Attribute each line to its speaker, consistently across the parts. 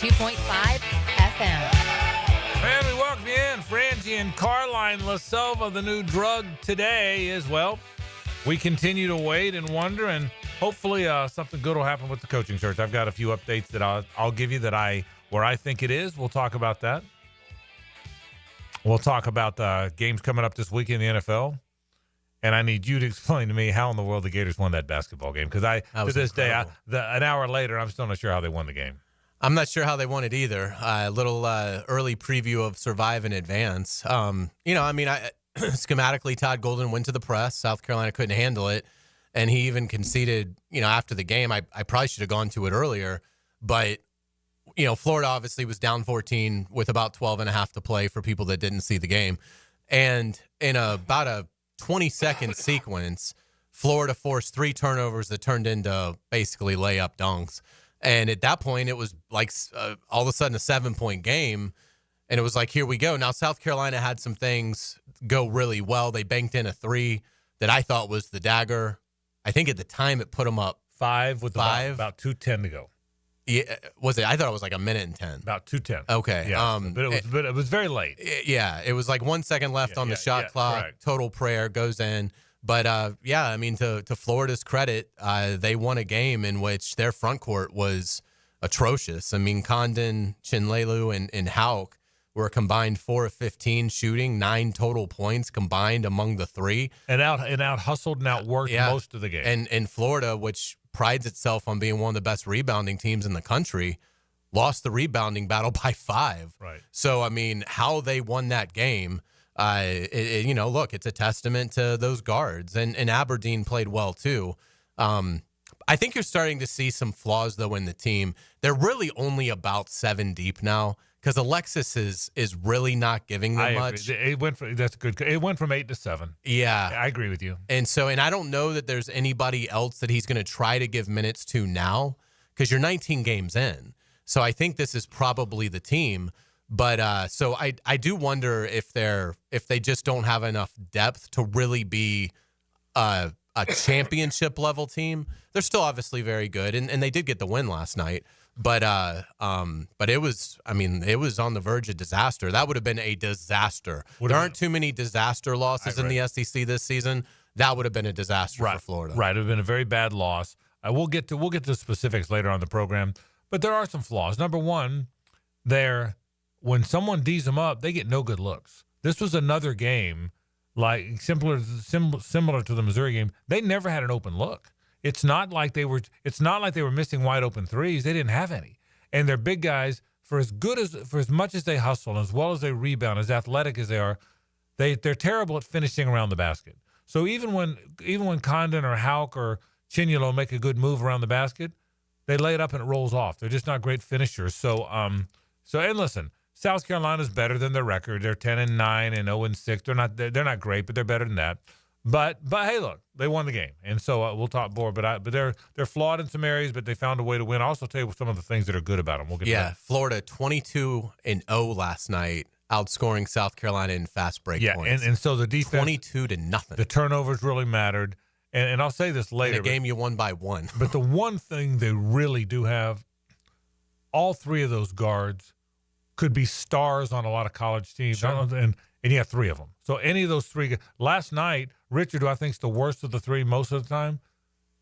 Speaker 1: 92.5 FM.
Speaker 2: And we welcome you in. Frangie and Carlyon LaSelva. The new drug today is, well, we continue to wait and wonder, and hopefully something good will happen with the coaching search. I've got a few updates that I'll give you where I think it is. We'll talk about that. We'll talk about the games coming up this week in the NFL. And I need you to explain to me how in the world the Gators won that basketball game. Because to this incredible day, an hour later, I'm still not sure how they won the game.
Speaker 3: I'm not sure how they won it either. A little early preview of Survive in Advance. Schematically, Todd Golden went to the press. South Carolina couldn't handle it. And he even conceded, after the game, I probably should have gone to it earlier. But, Florida obviously was down 14 with about 12 and a half to play for people that didn't see the game. And in about a 20-second sequence, Florida forced 3 turnovers that turned into basically layup dunks. And at that point, it was like all of a sudden a 7-point game. And it was like, here we go. Now, South Carolina had some things go really well. They banked in a 3 that I thought was the dagger. I think at the time it put them up
Speaker 2: 5 with about 2:10 to go.
Speaker 3: Yeah, was it? I thought it was like a minute and 10.
Speaker 2: About 2:10.
Speaker 3: Okay.
Speaker 2: Yeah, but it was very late.
Speaker 3: Yeah, it was like 1 second left on the shot clock. Correct. Total prayer goes in. But, to Florida's credit, they won a game in which their front court was atrocious. I mean, Condon, Chinlelu, and Hauk were combined 4 of 15 shooting, 9 total points combined among the 3.
Speaker 2: And out hustled and outworked most of the game.
Speaker 3: And Florida, which prides itself on being one of the best rebounding teams in the country, lost the rebounding battle by 5.
Speaker 2: Right.
Speaker 3: So, I mean, how they won that game, look, it's a testament to those guards. And Aberdeen played well, too. I think you're starting to see some flaws, though, in the team. They're really only about 7 deep now because Alexis is really not giving them much.
Speaker 2: It went from 8 to 7.
Speaker 3: Yeah.
Speaker 2: I agree with you.
Speaker 3: And I don't know that there's anybody else that he's going to try to give minutes to now because you're 19 games in. So I think this is probably the team. But so I do wonder if they just don't have enough depth to really be a championship level team. They're still obviously very good, and they did get the win last night. But it was on the verge of disaster. That would have been a disaster. There aren't too many disaster losses in the SEC this season. That would have been a disaster for Florida.
Speaker 2: Right, it would have been a very bad loss. We'll get to the specifics later on the program, but there are some flaws. Number one, when someone D's them up, they get no good looks. This was another game like similar to the Missouri game. They never had an open look. It's not like they were missing wide open threes. They didn't have any. And their big guys, for as much as they hustle, as well as they rebound, as athletic as they are, they're terrible at finishing around the basket. So even when Condon or Hauk or Chinelo make a good move around the basket, they lay it up and it rolls off. They're just not great finishers. So and listen, South Carolina's better than their record. They're 10-9 and 0-6. They're not great, but they're better than that. But hey, look, they won the game, and so we'll talk more. But they're flawed in some areas, but they found a way to win. I'll also tell you some of the things that are good about them. We'll get to that.
Speaker 3: Florida 22-0 last night, outscoring South Carolina in fast break points.
Speaker 2: And so the defense
Speaker 3: 22-0.
Speaker 2: The turnovers really mattered, and I'll say this later.
Speaker 3: In a game you won by 1.
Speaker 2: But the one thing they really do have, all 3 of those guards could be stars on a lot of college teams.
Speaker 3: Sure.
Speaker 2: And you have 3 of them. So any of those 3 – last night, Richard, who I think is the worst of the 3 most of the time,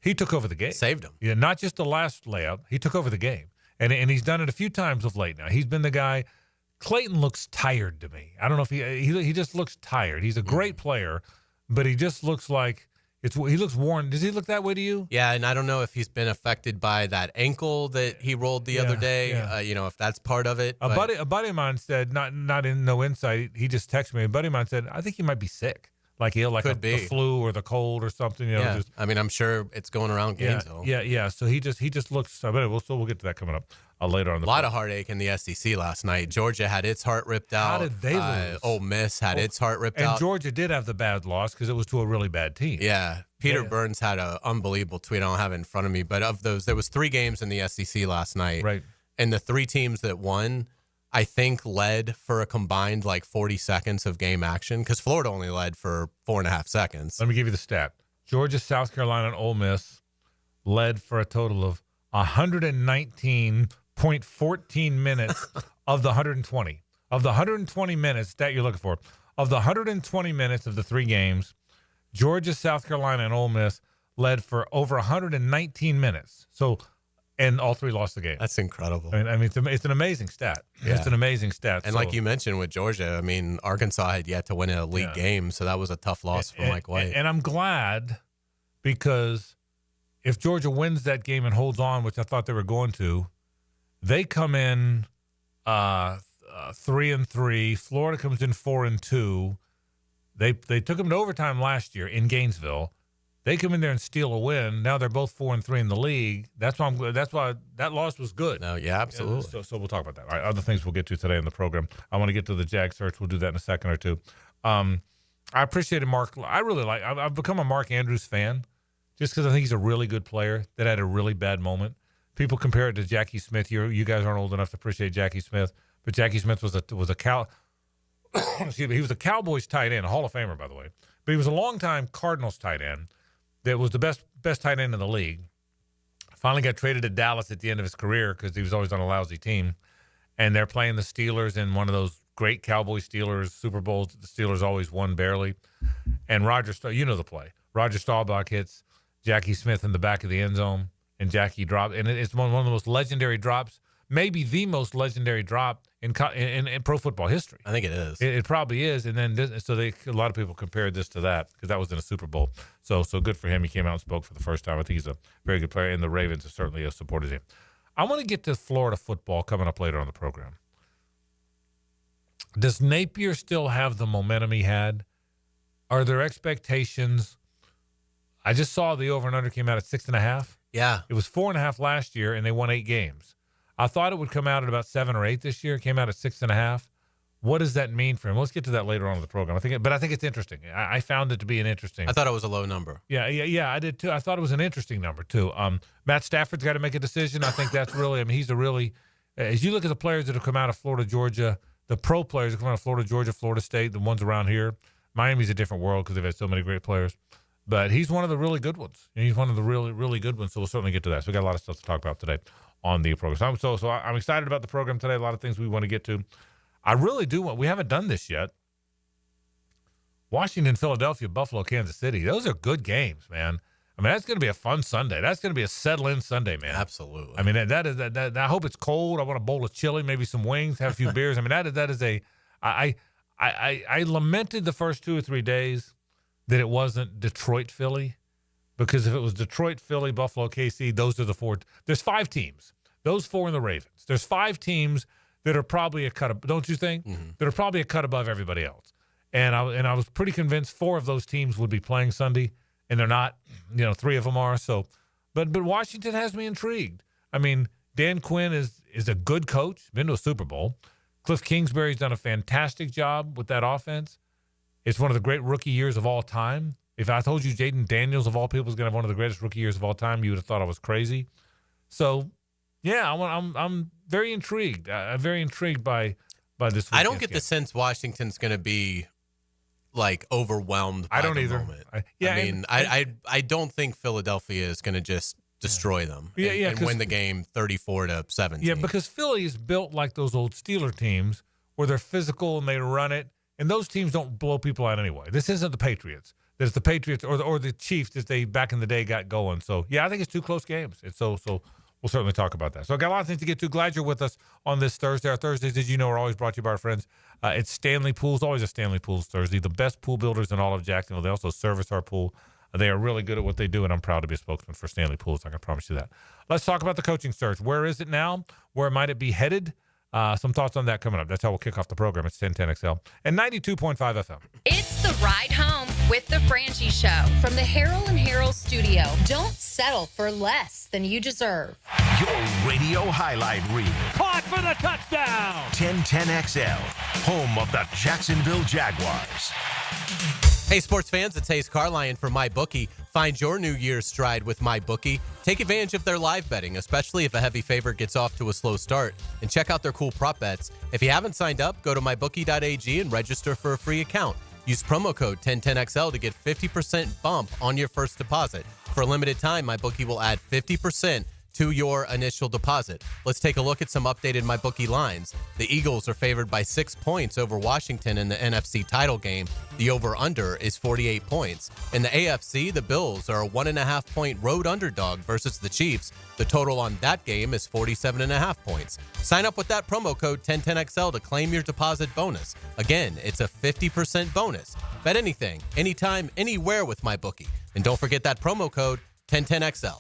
Speaker 2: he took over the game.
Speaker 3: Saved him.
Speaker 2: Yeah, not just the last layup. He took over the game. And he's done it a few times of late now. He's been the guy – Clayton looks tired to me. I don't know if he just looks tired. He's a great player, but he just looks like – he looks worn. Does he look that way to you?
Speaker 3: Yeah, and I don't know if he's been affected by that ankle that he rolled the other day. Yeah. If that's part of it.
Speaker 2: A buddy of mine said, no insight. He just texted me. A buddy of mine said, I think he might be sick, like the flu or the cold or something.
Speaker 3: I'm sure it's going around Gainesville.
Speaker 2: Yeah. So he just looks. We'll get to that coming up later on.
Speaker 3: A lot of heartache in the SEC last night. Georgia had its heart ripped out.
Speaker 2: How did they lose?
Speaker 3: Ole Miss had its heart ripped out.
Speaker 2: And Georgia did have the bad loss because it was to a really bad team.
Speaker 3: Yeah. Peter Burns had an unbelievable tweet. I don't have it in front of me, but of those, there was 3 games in the SEC last night.
Speaker 2: Right.
Speaker 3: And the 3 teams that won, I think, led for a combined 40 seconds of game action because Florida only led for 4.5 seconds.
Speaker 2: Let me give you the stat. Georgia, South Carolina, and Ole Miss led for a total of 119 0.14 minutes of the 120. Of the 120 minutes that you're looking for, of the 120 minutes of the 3 games, Georgia, South Carolina, and Ole Miss led for over 119 minutes. So, and all 3 lost the game.
Speaker 3: That's incredible.
Speaker 2: I mean it's an amazing stat.
Speaker 3: Yeah.
Speaker 2: It's an amazing stat.
Speaker 3: And like you mentioned with Georgia, I mean, Arkansas had yet to win an elite game, so that was a tough loss for Mike White.
Speaker 2: And I'm glad, because if Georgia wins that game and holds on, which I thought they were going to, they come in 3-3. Florida comes in 4-2. They took them to overtime last year in Gainesville. They come in there and steal a win. Now they're both 4-3 in the league. That's why that loss was good.
Speaker 3: No, yeah, absolutely.
Speaker 2: So we'll talk about that. All right, other things we'll get to today in the program. I want to get to the Jag search. We'll do that in a second or two. I appreciated Mark. I've become a Mark Andrews fan just because I think he's a really good player that had a really bad moment. People compare it to Jackie Smith. You guys aren't old enough to appreciate Jackie Smith, but Jackie Smith was a excuse me, he was a Cowboys tight end, a Hall of Famer, by the way. But he was a longtime Cardinals tight end that was the best tight end in the league. Finally got traded to Dallas at the end of his career because he was always on a lousy team. And they're playing the Steelers in one of those great Cowboys-Steelers Super Bowls. The Steelers always won barely. And you know the play. Roger Staubach hits Jackie Smith in the back of the end zone, and Jackie dropped. And it's one of the most legendary drops, maybe the most legendary drop in pro football history.
Speaker 3: I think it is.
Speaker 2: It probably is. And then a lot of people compared this to that because that was in a Super Bowl. So good for him. He came out and spoke for the first time. I think he's a very good player, and the Ravens have certainly supported him. I want to get to Florida football coming up later on the program. Does Napier still have the momentum he had? Are there expectations? I just saw the over and under came out at 6.5.
Speaker 3: Yeah.
Speaker 2: It was 4.5 last year, and they won 8 games. I thought it would come out at about 7 or 8 this year. It came out at 6.5. What does that mean for him? Let's get to that later on in the program. I think it's interesting. I found it to be an interesting.
Speaker 3: I thought it was a low number.
Speaker 2: Yeah, I did too. I thought it was an interesting number too. Matt Stafford's got to make a decision. I think that's really. I mean, he's a really. As you look at the players that have come out of Florida, Georgia, the pro players that come out of Florida, Georgia, Florida State, the ones around here. Miami's a different world because they've had so many great players. But he's one of the really good ones. He's one of the really, really good ones. So we'll certainly get to that. So we got a lot of stuff to talk about today on the program. So I'm excited about the program today. A lot of things we want to get to. I really do want. We haven't done this yet. Washington, Philadelphia, Buffalo, Kansas City. Those are good games, man. I mean, that's going to be a fun Sunday. That's going to be a settle-in Sunday, man.
Speaker 3: Absolutely.
Speaker 2: I mean, that. I hope it's cold. I want a bowl of chili, maybe some wings, have a few beers. I mean, that is a. I lamented the first 2 or 3 days that it wasn't Detroit, Philly, because if it was Detroit, Philly, Buffalo, KC, those are the 4. There's 5 teams. Those 4 and the Ravens. There's 5 teams that are probably a cut, don't you think? Mm-hmm. That are probably a cut above everybody else. And I was pretty convinced 4 of those teams would be playing Sunday, and they're not. 3 of them are. So, but Washington has me intrigued. I mean, Dan Quinn is a good coach. Been to a Super Bowl. Cliff Kingsbury's done a fantastic job with that offense. It's one of the great rookie years of all time. If I told you Jaden Daniels of all people is going to have one of the greatest rookie years of all time, you would have thought I was crazy. So, yeah, I'm very intrigued. I'm very intrigued by this.
Speaker 3: I don't get the sense Washington's going to be like overwhelmed by
Speaker 2: I don't
Speaker 3: the
Speaker 2: either.
Speaker 3: moment. I don't think Philadelphia is going to just destroy them and win the game 34-17.
Speaker 2: Yeah, because Philly is built like those old Steeler teams where they're physical and they run it, and those teams don't blow people out anyway. This isn't the Patriots. There's the Patriots or the Chiefs that they back in the day got going. So, yeah, I think it's 2 close games. It's so we'll certainly talk about that. So I got a lot of things to get to. Glad you're with us on this Thursday. Our Thursdays, as you know, are always brought to you by our friends. It's Stanley Pools, always a Stanley Pools Thursday. The best pool builders in all of Jacksonville. They also service our pool. They are really good at what they do, and I'm proud to be a spokesman for Stanley Pools. I can promise you that. Let's talk about the coaching search. Where is it now? Where might it be headed? Some thoughts on that coming up. That's how we'll kick off the program. It's 1010XL and 92.5 FM.
Speaker 1: It's the ride home with the Frangie Show from the Harold and Harold studio. Don't settle for less than you deserve.
Speaker 4: Your radio highlight reel.
Speaker 5: Caught for the touchdown.
Speaker 4: 1010XL, home of the Jacksonville Jaguars.
Speaker 3: Hey, sports fans, it's Hays Carlyon for MyBookie. Find your New Year's stride with MyBookie. Take advantage of their live betting, especially if a heavy favorite gets off to a slow start. And check out their cool prop bets. If you haven't signed up, go to mybookie.ag and register for a free account. Use promo code 1010XL to get 50% bump on your first deposit. For a limited time, MyBookie will add 50% to your initial deposit. Let's take a look at some updated MyBookie lines. The Eagles are favored by 6 points over Washington in the NFC title game. The over-under is 48 points. In the AFC, the Bills are a 1.5-point road underdog versus the Chiefs. The total on that game is 47.5 points. Sign up with that promo code 1010XL to claim your deposit bonus. Again, it's a 50% bonus. Bet anything, anytime, anywhere with MyBookie. And don't forget that promo code 1010XL.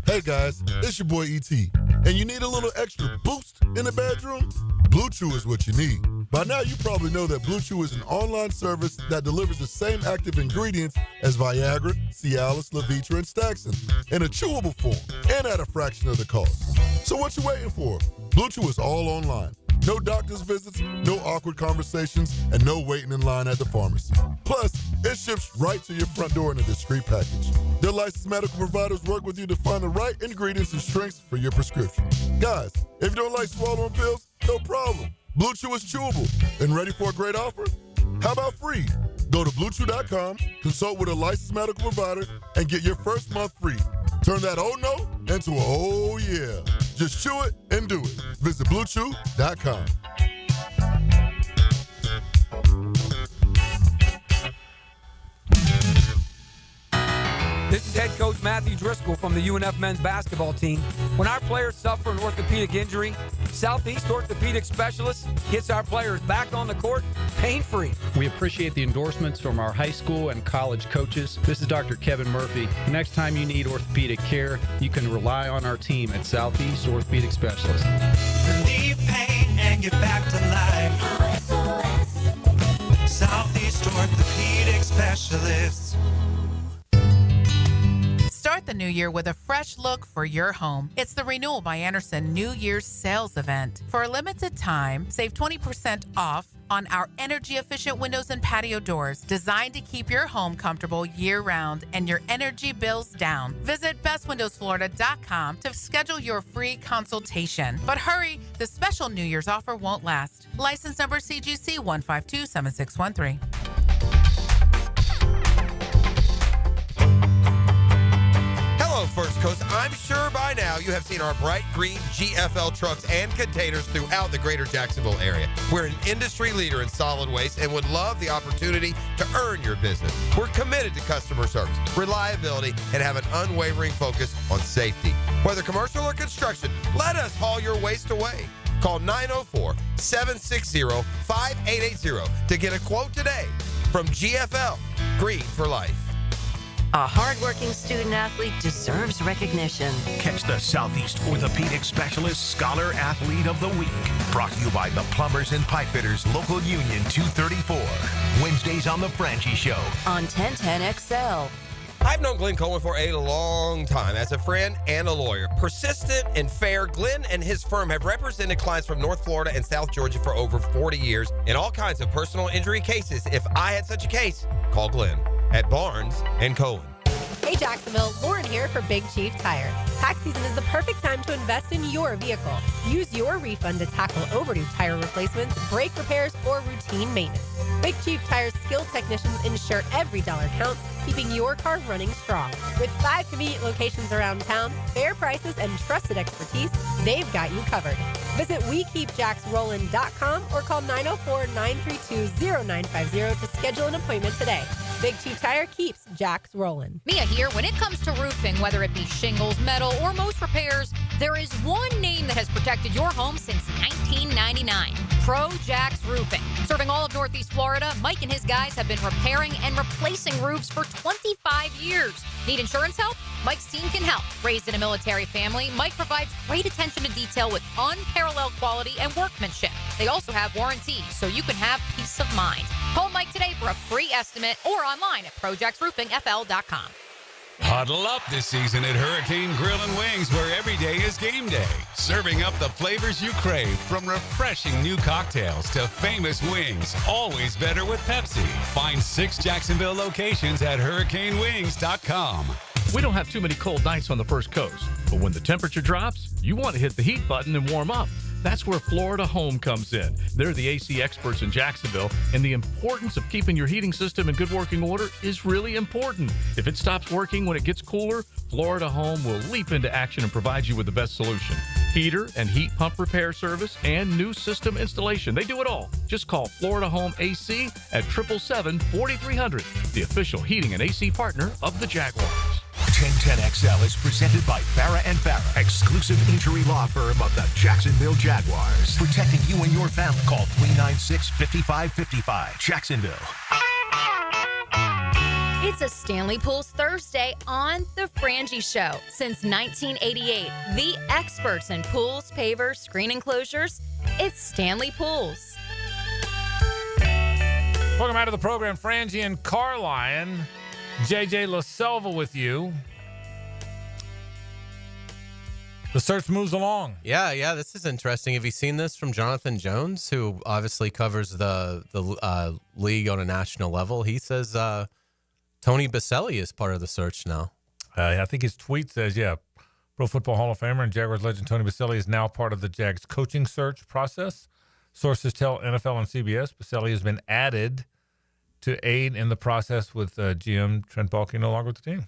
Speaker 6: Hey guys, it's your boy ET, and you need a little extra boost in the bedroom? Blue Chew is what you need. By now you probably know that Blue Chew is an online service that delivers the same active ingredients as Viagra, Cialis, Levitra, and Staxin in a chewable form and at a fraction of the cost. So what you waiting for? Blue Chew is all online. No doctor's visits, no awkward conversations, and no waiting in line at the pharmacy. Plus, it ships right to your front door in a discreet package. Their licensed medical providers work with you to find the right ingredients and strengths for your prescription. Guys, if you don't like swallowing pills, no problem. Blue Chew is chewable. And ready for a great offer? How about free? Go to BlueChew.com, consult with a licensed medical provider, and get your first month free. Turn that oh no into a oh yeah. Just chew it and do it. Visit BlueChew.com.
Speaker 7: This is head coach Matthew Driscoll from the UNF men's basketball team. When our players suffer an orthopedic injury, Southeast Orthopedic Specialists gets our players back on the court pain-free.
Speaker 8: We appreciate the endorsements from our high school and college coaches. This is Dr. Kevin Murphy. Next time you need orthopedic care, you can rely on our team at Southeast Orthopedic Specialists.
Speaker 9: Relieve pain and get back to life. Southeast Orthopedic Specialists.
Speaker 10: Start the new year with a fresh look for your home. It's the Renewal by Andersen New Year's sales event. For a limited time, save 20% off on our energy-efficient windows and patio doors designed to keep your home comfortable year-round and your energy bills down. Visit bestwindowsflorida.com to schedule your free consultation. But hurry, the special New Year's offer won't last. License number CGC 1527613.
Speaker 11: Hello, First Coast. I'm sure by now you have seen our bright green GFL trucks and containers throughout the greater Jacksonville area. We're an industry leader in solid waste and would love the opportunity to earn your business. We're committed to customer service, reliability, and have an unwavering focus on safety. Whether commercial or construction, let us haul your waste away. Call 904-760-5880 to get a quote today from GFL, Green for Life.
Speaker 12: A hardworking student-athlete deserves recognition.
Speaker 4: Catch the Southeast Orthopedic Specialist Scholar Athlete of the Week. Brought to you by the Plumbers and Pipefitters Local Union 234. Wednesdays on the Frangie Show.
Speaker 12: On 1010XL.
Speaker 11: I've known Glenn Coleman for a long time as a friend and a lawyer. Persistent and fair, Glenn and his firm have represented clients from North Florida and South Georgia for over 40 years in all kinds of personal injury cases. If I had such a case, call Glenn at Barnes & Cohen.
Speaker 13: Hey Jacksonville, Lauren here for Big Chief Tire. Tax season is the perfect time to invest in your vehicle. Use your refund to tackle overdue tire replacements, brake repairs, or routine maintenance. Big Chief Tire's skilled technicians ensure every dollar counts, keeping your car running strong. With 5 convenient locations around town, fair prices, and trusted expertise, they've got you covered. Visit WeKeepJacksRollin.com or call 904-932-0950 to schedule an appointment today. Big Chief Tire keeps Jacks rolling.
Speaker 1: Mia here. When it comes to roofing, whether it be shingles, metal, or most repairs, there is one name that has protected your home since 1999. Pro Jacks Roofing. Serving all of Northeast Florida, Mike and his guys have been repairing and replacing roofs for 25 years. Need insurance help? Mike's team can help. Raised in a military family, Mike provides great attention to detail with unparalleled quality and workmanship. They also have warranties, so you can have peace of mind. Call Mike today for a free estimate or online at projacksroofingfl.com.
Speaker 14: Huddle up this season at Hurricane Grill and Wings, where every day is game day. Serving up the flavors you crave, from refreshing new cocktails to famous wings. Always better with Pepsi. Find 6 Jacksonville locations at hurricanewings.com.
Speaker 5: We don't have too many cold nights on the First Coast, but when the temperature drops, you want to hit the heat button and warm up.
Speaker 15: That's where Florida Home comes in. They're the AC experts in Jacksonville, and the importance of keeping your heating system in good working order is really important. If it stops working when it gets cooler, Florida Home will leap into action and provide you with the best solution. Heater and heat pump repair service and new system installation. They do it all. Just call Florida Home AC at 777-4300, the official heating and AC partner of the Jaguars.
Speaker 4: 1010XL is presented by Farah and Farah, exclusive injury law firm of the Jacksonville Jaguars. Protecting you and your family. Call 396-5555. Jacksonville.
Speaker 1: It's a Stanley Pools Thursday on The Frangie Show. Since 1988, the experts in pools, pavers, screen enclosures, it's Stanley Pools.
Speaker 2: Welcome out to the program, Frangie and Carlyon. JJ LaSelva with you. The search moves along.
Speaker 3: Yeah, this is interesting. Have you seen this from Jonathan Jones, who obviously covers the league on a national level? He says Tony Baselli is part of the search now.
Speaker 2: I think his tweet says, Pro Football Hall of Famer and Jaguars legend Tony Baselli is now part of the Jags coaching search process. Sources tell NFL and CBS Baselli has been added to aid in the process with GM Trent Baalke no longer with the team.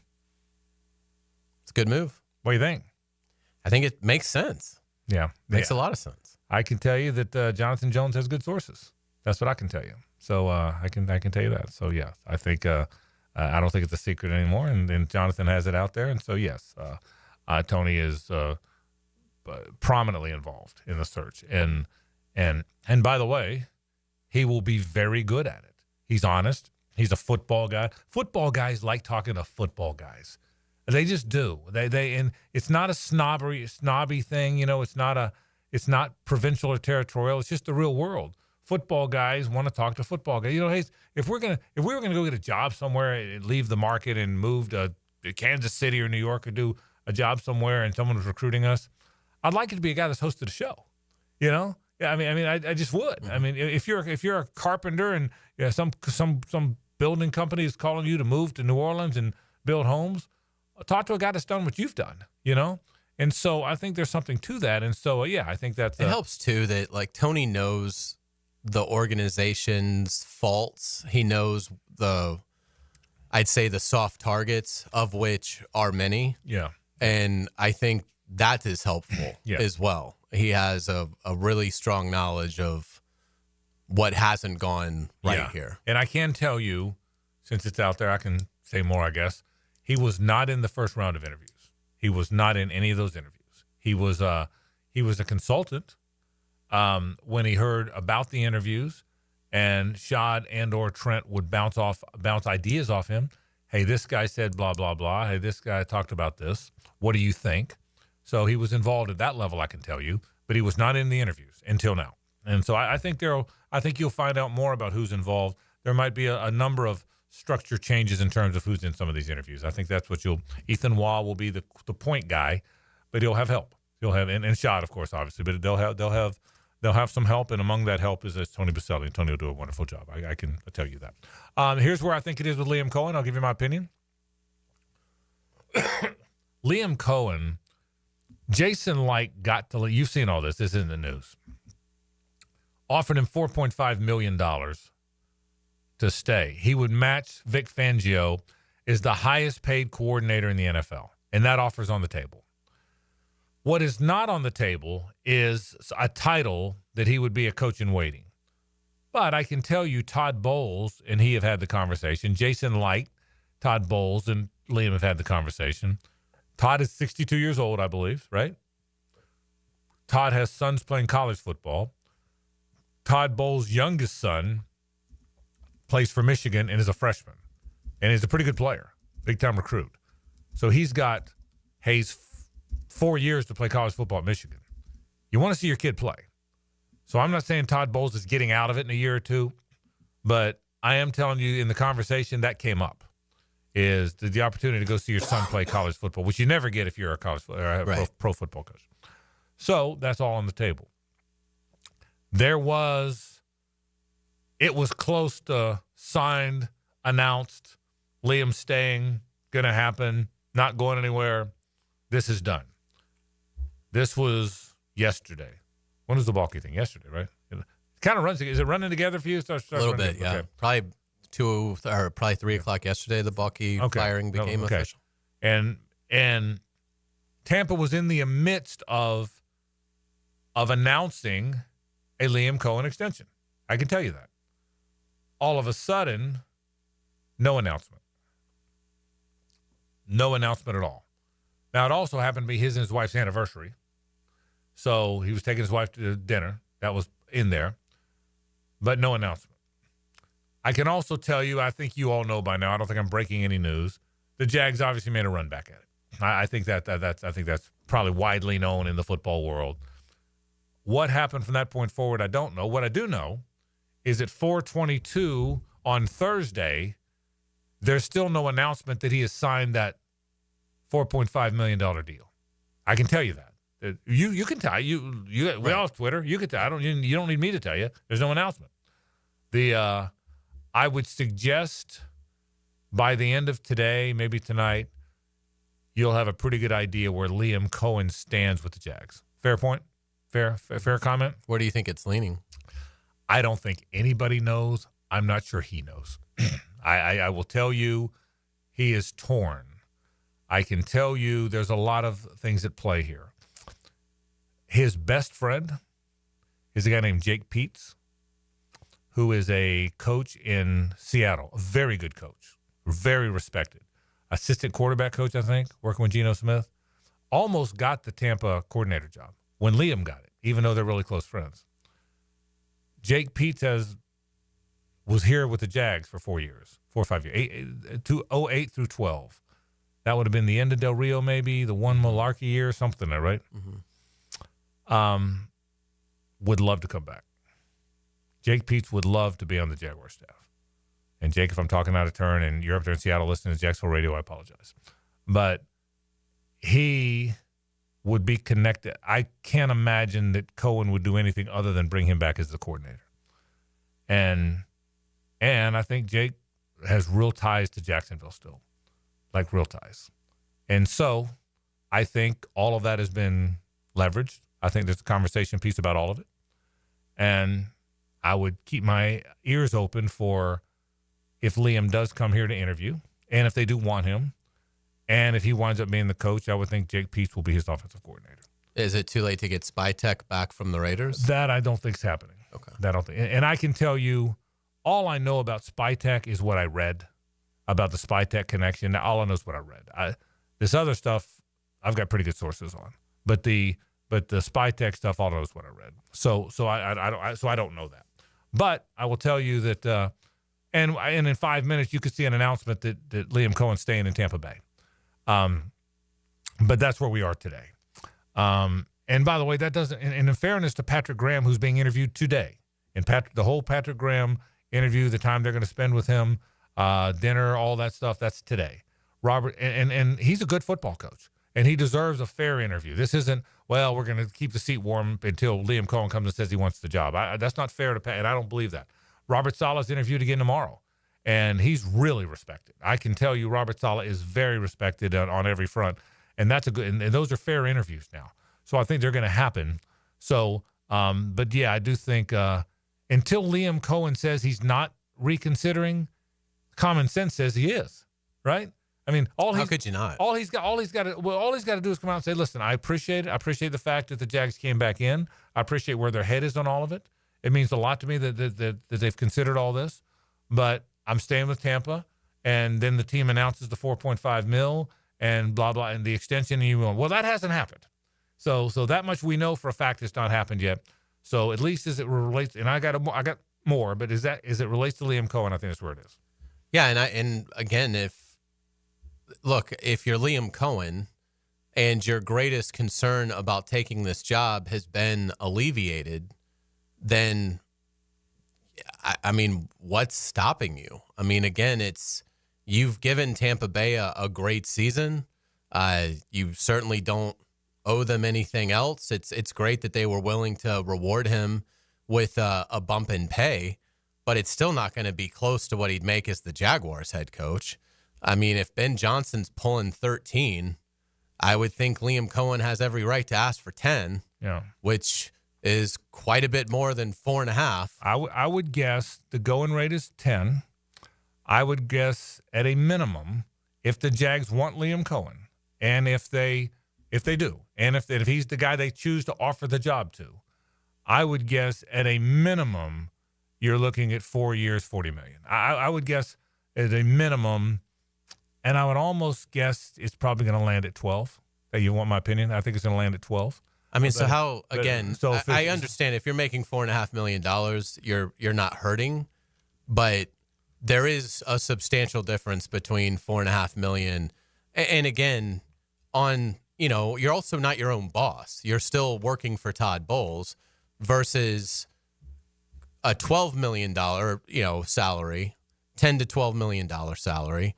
Speaker 3: It's a good move.
Speaker 2: What do you think?
Speaker 3: I think it makes sense.
Speaker 2: Yeah.
Speaker 3: Makes a lot of sense.
Speaker 2: I can tell you that Jonathan Jones has good sources. That's what I can tell you. So I can tell you that. So, yeah, I think I don't think it's a secret anymore, and Jonathan has it out there. And so, yes, Tony is prominently involved in the search. And by the way, he will be very good at it. He's honest. He's a football guy. Football guys like talking to football guys. They just do. And it's not a snobby thing. It's not provincial or territorial. It's just the real world. Football guys want to talk to football guys. Hayes, if we were gonna go get a job somewhere and leave the market and move to Kansas City or New York or do a job somewhere and someone was recruiting us, I'd like it to be a guy that's hosted a show. Yeah, I just would. I mean, if you're a carpenter and some building company is calling you to move to New Orleans and build homes, talk to a guy that's done what you've done. And so I think there's something to that. And so I think that's
Speaker 3: it helps too that Tony knows the organization's faults. He knows I'd say the soft targets, of which are many.
Speaker 2: Yeah,
Speaker 3: and I think that is helpful as well. He has a really strong knowledge of what hasn't gone right here.
Speaker 2: And I can tell you, since it's out there, I can say more, I guess. He was not in the first round of interviews. He was not in any of those interviews. He was a consultant when he heard about the interviews, and Shad and or Trent would bounce ideas off him. Hey, this guy said blah, blah, blah. Hey, this guy talked about this. What do you think? So he was involved at that level, I can tell you, but he was not in the interviews until now. And so I think you'll find out more about who's involved. There might be a number of structure changes in terms of who's in some of these interviews. I think that's what Ethan Waugh will be the point guy, but he'll have help. He'll have and Shad, of course, obviously, but they'll have some help, and among that help is Tony Baselli. And Tony will do a wonderful job. I can tell you that. Here's where I think it is with Liam Cohen. I'll give you my opinion. Liam Cohen, Jason Light you've seen all this. This is in the news. Offered him $4.5 million to stay. He would match Vic Fangio as the highest paid coordinator in the NFL, and that offer's on the table. What is not on the table is a title that he would be a coach in waiting. But I can tell you Todd Bowles and he have had the conversation. Jason Light, Todd Bowles, and Liam have had the conversation. Todd is 62 years old, I believe, right? Todd has sons playing college football. Todd Bowles' youngest son plays for Michigan and is a freshman. And he's a pretty good player, big-time recruit. So he's got Hays 4 years to play college football at Michigan. You want to see your kid play. So I'm not saying Todd Bowles is getting out of it in a year or two, but I am telling you in the conversation that came up is the opportunity to go see your son play college football, which you never get if you're a college pro football coach. So that's all on the table. It was close to signed, announced, Liam staying, going to happen, not going anywhere. This is done. This was yesterday. When was the Balky thing? Yesterday, right? It kind of runs. Is it running together for you?
Speaker 3: A little bit, yeah.
Speaker 2: Okay.
Speaker 3: Probably 3 o'clock yesterday. The Balky firing became official.
Speaker 2: And Tampa was in the midst of announcing a Liam Cohen extension. I can tell you that. All of a sudden, no announcement. No announcement at all. Now, it also happened to be his and his wife's anniversary. So he was taking his wife to dinner. That was in there. But no announcement. I can also tell you, I think you all know by now, I don't think I'm breaking any news, the Jags obviously made a run back at it. I think that's probably widely known in the football world. What happened from that point forward, I don't know. What I do know is at 4:22 on Thursday, there's still no announcement that he has signed that $4.5 million deal. I can tell you that. You can tell we all have Twitter. You can tell. You don't need me to tell you. There's no announcement. I would suggest by the end of today, maybe tonight, you'll have a pretty good idea where Liam Cohen stands with the Jags. Fair point? Fair comment?
Speaker 3: Where do you think it's leaning?
Speaker 2: I don't think anybody knows. I'm not sure he knows. I will tell you he is torn. I can tell you there's a lot of things at play here. His best friend is a guy named Jake Peets, who is a coach in Seattle, a very good coach, very respected. Assistant quarterback coach, I think, working with Geno Smith. Almost got the Tampa coordinator job when Liam got it, even though they're really close friends. Jake Peets was here with the Jags for 4 or 5 years, 2008 through 12. That would have been the end of Del Rio, maybe, the one Malarkey year, something there, right? Mm-hmm. Would love to come back. Jake Peets would love to be on the Jaguar staff. And Jake, if I'm talking out of turn and you're up there in Seattle listening to Jacksonville Radio, I apologize. But he would be connected. I can't imagine that Cohen would do anything other than bring him back as the coordinator. And I think Jake has real ties to Jacksonville still, like real ties. And so I think all of that has been leveraged. I think there's a conversation piece about all of it. And I would keep my ears open for if Liam does come here to interview and if they do want him. And if he winds up being the coach, I would think Jake Peets will be his offensive coordinator.
Speaker 3: Is it too late to get Spytech back from the Raiders?
Speaker 2: That I don't think is happening.
Speaker 3: Okay.
Speaker 2: And I can tell you, all I know about Spytech is what I read about the Spytech connection. All I know is what I read. This other stuff, I've got pretty good sources on. But the Spytech stuff, all I know is what I read. So I don't know that. But I will tell you that, and in 5 minutes you could see an announcement that Liam Cohen's staying in Tampa Bay. But that's where we are today. And by the way, that doesn't, and in fairness to Patrick Graham, who's being interviewed today, and the whole Patrick Graham interview, the time they're going to spend with him, dinner, all that stuff, that's today. Robert, and he's a good football coach, and he deserves a fair interview. This isn't, well, we're going to keep the seat warm until Liam Cohen comes and says he wants the job. That's not fair to Pat, and I don't believe that. Robert Saleh's interviewed again tomorrow, and he's really respected. I can tell you Robert Saleh is very respected on every front, and that's a good, and those are fair interviews now. So I think they're going to happen. So, but yeah, I do think until Liam Cohen says he's not reconsidering, common sense says he is, right? I mean, how
Speaker 3: could you not?
Speaker 2: All he's got to do is come out and say, "Listen, I appreciate it. I appreciate the fact that the Jags came back in. I appreciate where their head is on all of it. It means a lot to me that they've considered all this, but I'm staying with Tampa." And then the team announces the $4.5 million and blah blah and the extension. And you go, well, that hasn't happened. So that much we know for a fact it's not happened yet. So at least as it relates, and I got more, but as it relates to Liam Cohen, I think that's where it is.
Speaker 3: Yeah, and again, if you're Liam Cohen and your greatest concern about taking this job has been alleviated, then I mean, what's stopping you? I mean, again, you've given Tampa Bay a great season. You certainly don't owe them anything else. It's great that they were willing to reward him with a bump in pay, but it's still not going to be close to what he'd make as the Jaguars head coach. I mean, if Ben Johnson's pulling 13, I would think Liam Cohen has every right to ask for 10,
Speaker 2: yeah,
Speaker 3: which is quite a bit more than 4.5.
Speaker 2: I would guess the going rate is 10. I would guess at a minimum, if the Jags want Liam Cohen, and if they do, and if he's the guy they choose to offer the job to, I would guess at a minimum you're looking at 4 years, $40 million. I would guess at a minimum, and I would almost guess it's probably going to land at 12. Hey, you want my opinion? I think it's going to land at 12.
Speaker 3: I mean, so how, again, I understand if you're making $4.5 million, you're not hurting, but there is a substantial difference between $4.5 million and again, you're also not your own boss. You're still working for Todd Bowles versus a $12 million, salary, $10 to $12 million salary.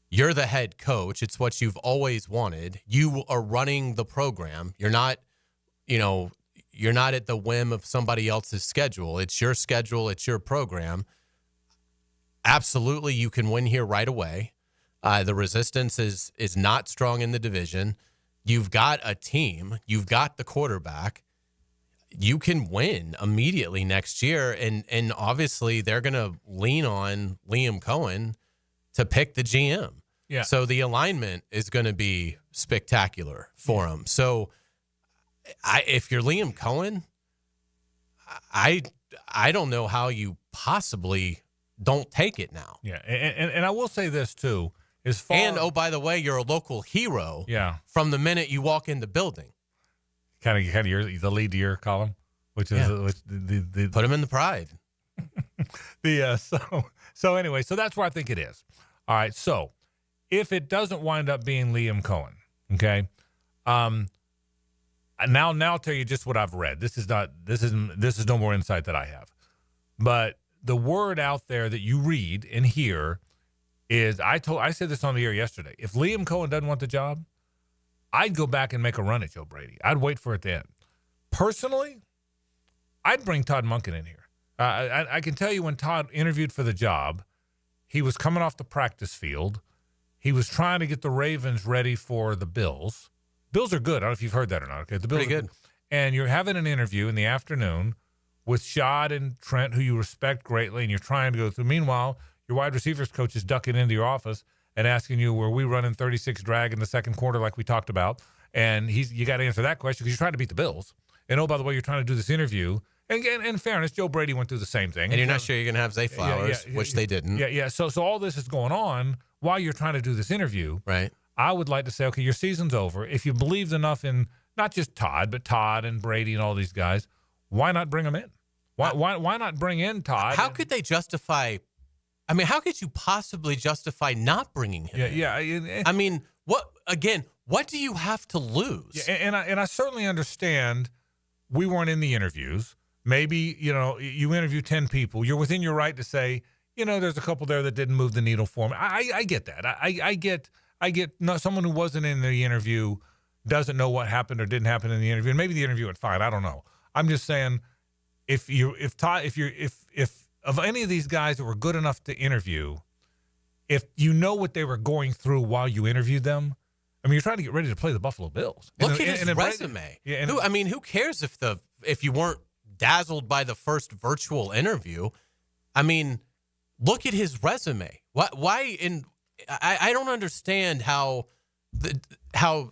Speaker 3: You're the head coach. It's what you've always wanted. You are running the program. You're not at the whim of somebody else's schedule. It's your schedule. It's your program. Absolutely, you can win here right away. The resistance is not strong in the division. You've got a team. You've got the quarterback. You can win immediately next year, and obviously they're going to lean on Liam Cohen to pick the GM.
Speaker 2: Yeah.
Speaker 3: So the alignment is going to be spectacular for him. So if you're Liam Cohen, I don't know how you possibly don't take it now.
Speaker 2: Yeah, and I will say this too.
Speaker 3: Oh, by the way, you're a local hero.
Speaker 2: Yeah.
Speaker 3: From the minute you walk in the building.
Speaker 2: Kind of the lead to your column, which is the
Speaker 3: put him in the pride.
Speaker 2: So anyway, so that's where I think it is. All right. So if it doesn't wind up being Liam Cohen, okay. Now I'll tell you just what I've read. This is no more insight that I have, but the word out there that you read and hear is I said this on the air yesterday. If Liam Cohen doesn't want the job, I'd go back and make a run at Joe Brady. I'd wait for it to end. Personally, I'd bring Todd Monken in here. I can tell you when Todd interviewed for the job, he was coming off the practice field. He was trying to get the Ravens ready for the Bills. Bills are good. I don't know if you've heard that or not. Okay, the Bills
Speaker 3: pretty good.
Speaker 2: And you're having an interview in the afternoon with Shad and Trent, who you respect greatly, and you're trying to go through. Meanwhile, your wide receivers coach is ducking into your office and asking you, were we running 36 drag in the second quarter like we talked about? And you got to answer that question because you're trying to beat the Bills. And, oh, by the way, you're trying to do this interview. And in fairness, Joe Brady went through the same thing.
Speaker 3: And you're not sure you're going to have Zay Flowers, which they didn't.
Speaker 2: Yeah. So all this is going on while you're trying to do this interview.
Speaker 3: Right.
Speaker 2: I would like to say, okay, your season's over. If you believed enough in not just Todd, but Todd and Brady and all these guys, why not bring them in? Why not bring in Todd?
Speaker 3: How could they justify – I mean, how could you possibly justify not bringing him in?
Speaker 2: Yeah.
Speaker 3: I mean, what do you have to lose?
Speaker 2: Yeah, and I certainly understand we weren't in the interviews. Maybe, you interview 10 people. You're within your right to say, there's a couple there that didn't move the needle for me. I get that. I get someone who wasn't in the interview doesn't know what happened or didn't happen in the interview. And maybe the interview went fine. I don't know. I'm just saying if of any of these guys that were good enough to interview, if you know what they were going through while you interviewed them, I mean, you're trying to get ready to play the Buffalo Bills.
Speaker 3: Look at his resume. Who cares if you weren't dazzled by the first virtual interview? I mean, look at his resume. Why? I don't understand how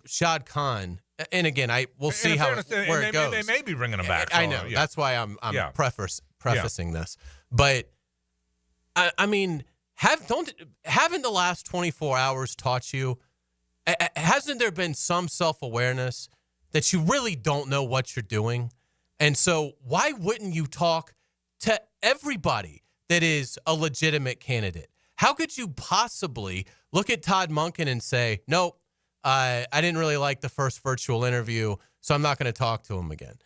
Speaker 3: Shad Khan. And again, we'll see where it goes.
Speaker 2: They may be bringing him back.
Speaker 3: I know. Yeah. That's why I'm prefacing this. But I mean, haven't the last 24 hours taught you? Hasn't there been some self-awareness that you really don't know what you're doing? And so why wouldn't you talk to everybody that is a legitimate candidate? How could you possibly look at Todd Monken and say, nope, I didn't really like the first virtual interview, so I'm not going to talk to him again?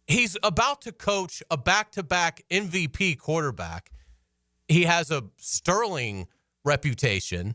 Speaker 3: He's about to coach a back-to-back MVP quarterback. He has a sterling reputation.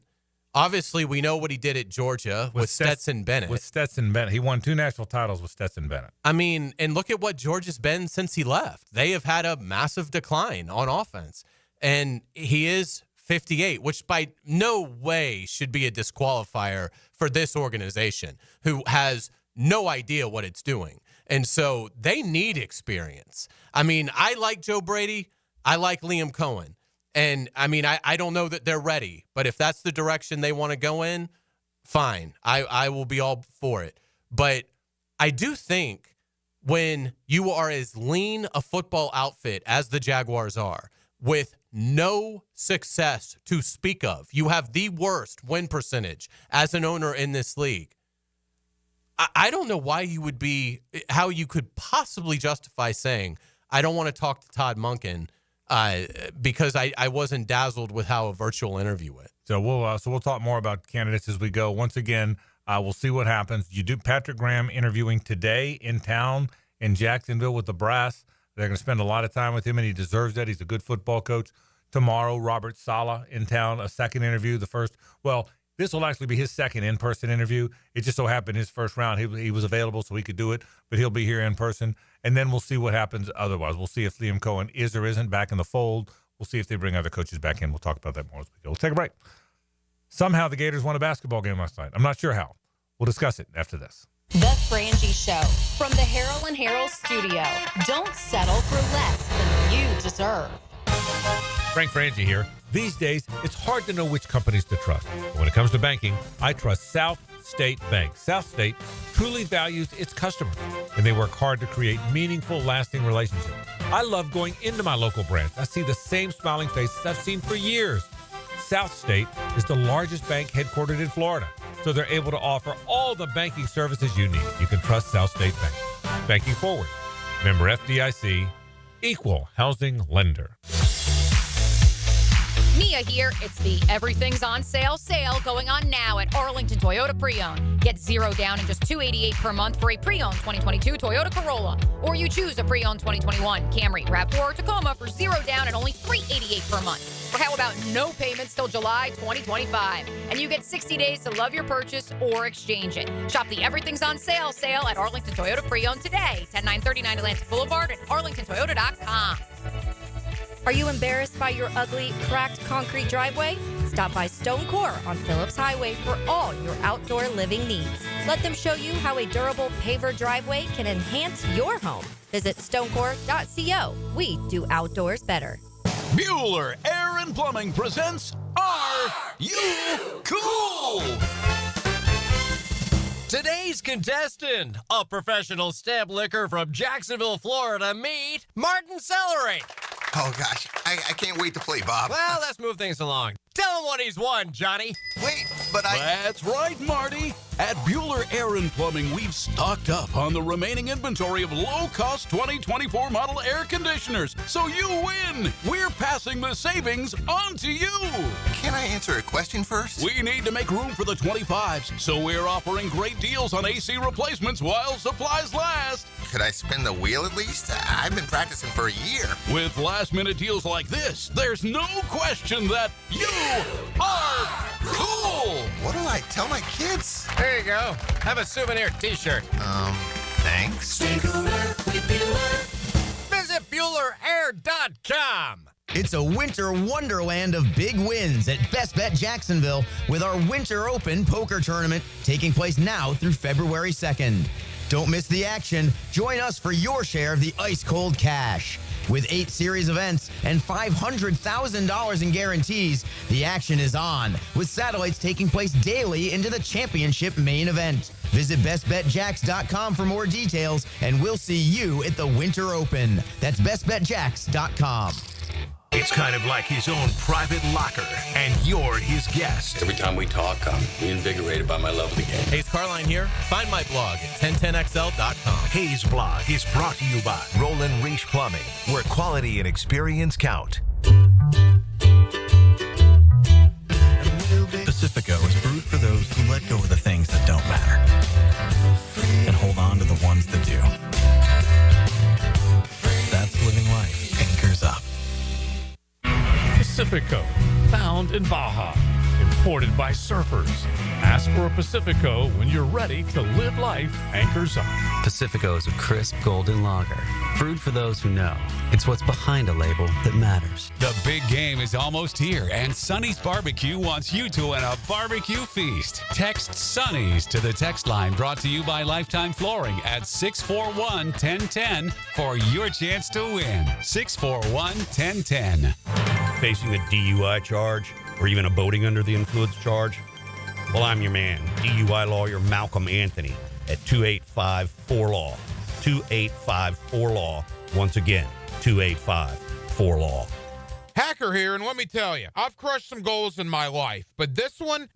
Speaker 3: Obviously, we know what he did at Georgia with Stetson Bennett.
Speaker 2: With Stetson Bennett. He won 2 national titles with Stetson Bennett.
Speaker 3: I mean, and look at what Georgia's been since he left. They have had a massive decline on offense. And he is 58, which by no way should be a disqualifier for this organization, who has no idea what it's doing. And so they need experience. I mean, I like Joe Brady. I like Liam Cohen. And, I mean, I don't know that they're ready. But if that's the direction they want to go in, fine. I will be all for it. But I do think when you are as lean a football outfit as the Jaguars are, with no success to speak of, you have the worst win percentage as an owner in this league. I don't know how you could possibly justify saying, I don't want to talk to Todd Monken because I wasn't dazzled with how a virtual interview went.
Speaker 2: So we'll talk more about candidates as we go. Once again, we'll see what happens. You do Patrick Graham interviewing today in town in Jacksonville with the brass. They're going to spend a lot of time with him, and he deserves that. He's a good football coach. Tomorrow, Robert Saleh in town, a second interview. This will actually be his second in-person interview. It just so happened his first round, he was available so he could do it, but he'll be here in person. And then we'll see what happens otherwise. We'll see if Liam Cohen is or isn't back in the fold. We'll see if they bring other coaches back in. We'll talk about that more as we go. We'll take a break. Somehow the Gators won a basketball game last night. I'm not sure how. We'll discuss it after this.
Speaker 16: The Frangie Show from the Harrell and Harrell studio. Don't settle for less than you deserve.
Speaker 2: Frank Frangie here. These days, it's hard to know which companies to trust. But when it comes to banking, I trust South State Bank. South State truly values its customers, and they work hard to create meaningful, lasting relationships. I love going into my local branch. I see the same smiling faces I've seen for years. South State is the largest bank headquartered in Florida, so they're able to offer all the banking services you need. You can trust South State Bank. Banking forward. Member FDIC, equal housing lender.
Speaker 1: Nia here. It's the Everything's on sale going on now at Arlington Toyota Pre-Owned. Get $0 down and just $288 per month for a pre-owned 2022 Toyota Corolla. Or you choose a pre-owned 2021 Camry, RAV4, or Tacoma for $0 down and only $388 per month. Or how about no payments till July 2025? And you get 60 days to love your purchase or exchange it. Shop the Everything's on sale at Arlington Toyota Pre-Owned today. 10939 Atlantic Boulevard at arlingtontoyota.com.
Speaker 17: Are you embarrassed by your ugly, cracked concrete driveway? Stop by Stone Core on Phillips Highway for all your outdoor living needs. Let them show you how a durable paver driveway can enhance your home. Visit stonecore.co. We do outdoors better.
Speaker 5: Bueller Air and Plumbing presents Are You Cool?
Speaker 18: Today's contestant, a professional stamp licker from Jacksonville, Florida, meet Martin Celery.
Speaker 19: Oh, gosh. I can't wait to play, Bob.
Speaker 18: Well, let's move things along. Tell him what he's won, Johnny.
Speaker 19: Wait, but
Speaker 5: That's right, Marty. At Bueller Air and Plumbing, we've stocked up on the remaining inventory of low-cost 2024 model air conditioners. So you win. We're passing the savings on to you.
Speaker 19: Can I answer a question first?
Speaker 5: We need to make room for the 25s, so we're offering great deals on AC replacements while supplies last.
Speaker 19: Could I spin the wheel at least? I've been practicing for a year.
Speaker 5: With last-minute deals like this, there's no question that you are cool.
Speaker 19: What do I tell my kids?
Speaker 18: There you go. Have a souvenir t-shirt.
Speaker 19: Thanks.
Speaker 18: Stay cooler with Bueller. Visit BuellerAir.com.
Speaker 20: It's a winter wonderland of big wins at Best Bet Jacksonville with our Winter Open Poker Tournament taking place now through February 2nd. Don't miss the action. Join us for your share of the ice-cold cash. With 8 series events and $500,000 in guarantees, the action is on, with satellites taking place daily into the championship main event. Visit bestbetjacks.com for more details, and we'll see you at the Winter Open. That's bestbetjacks.com.
Speaker 4: It's kind of like his own private locker, and you're his guest.
Speaker 21: Every time we talk, I'm reinvigorated by my love of the game.
Speaker 18: Hays Carlyon here. Find my blog at 1010xl.com.
Speaker 4: Hayes Blog is brought to you by Roland Reach Plumbing, where quality and experience count.
Speaker 22: Pacifico is brewed for those who let go of the things that don't matter and hold on to the ones that do. That's living life anchors up.
Speaker 15: Pacifico, found in Baja. Supported by surfers. Ask for a Pacifico when you're ready to live life anchors up.
Speaker 6: Pacifico is a crisp golden lager, brewed for those who know. It's what's behind a label that matters.
Speaker 14: The big game is almost here, and Sonny's Barbecue wants you to win a barbecue feast. Text Sonny's to the text line brought to you by Lifetime Flooring at 641-1010 for your chance to win. 641-1010.
Speaker 7: Facing a DUI charge or even a boating under the influence charge? Well, I'm your man, DUI lawyer Malcolm Anthony at 285-4LAW. 285-4LAW. Once again, 285-4LAW.
Speaker 23: Hacker here, and let me tell you, I've crushed some goals in my life, but this one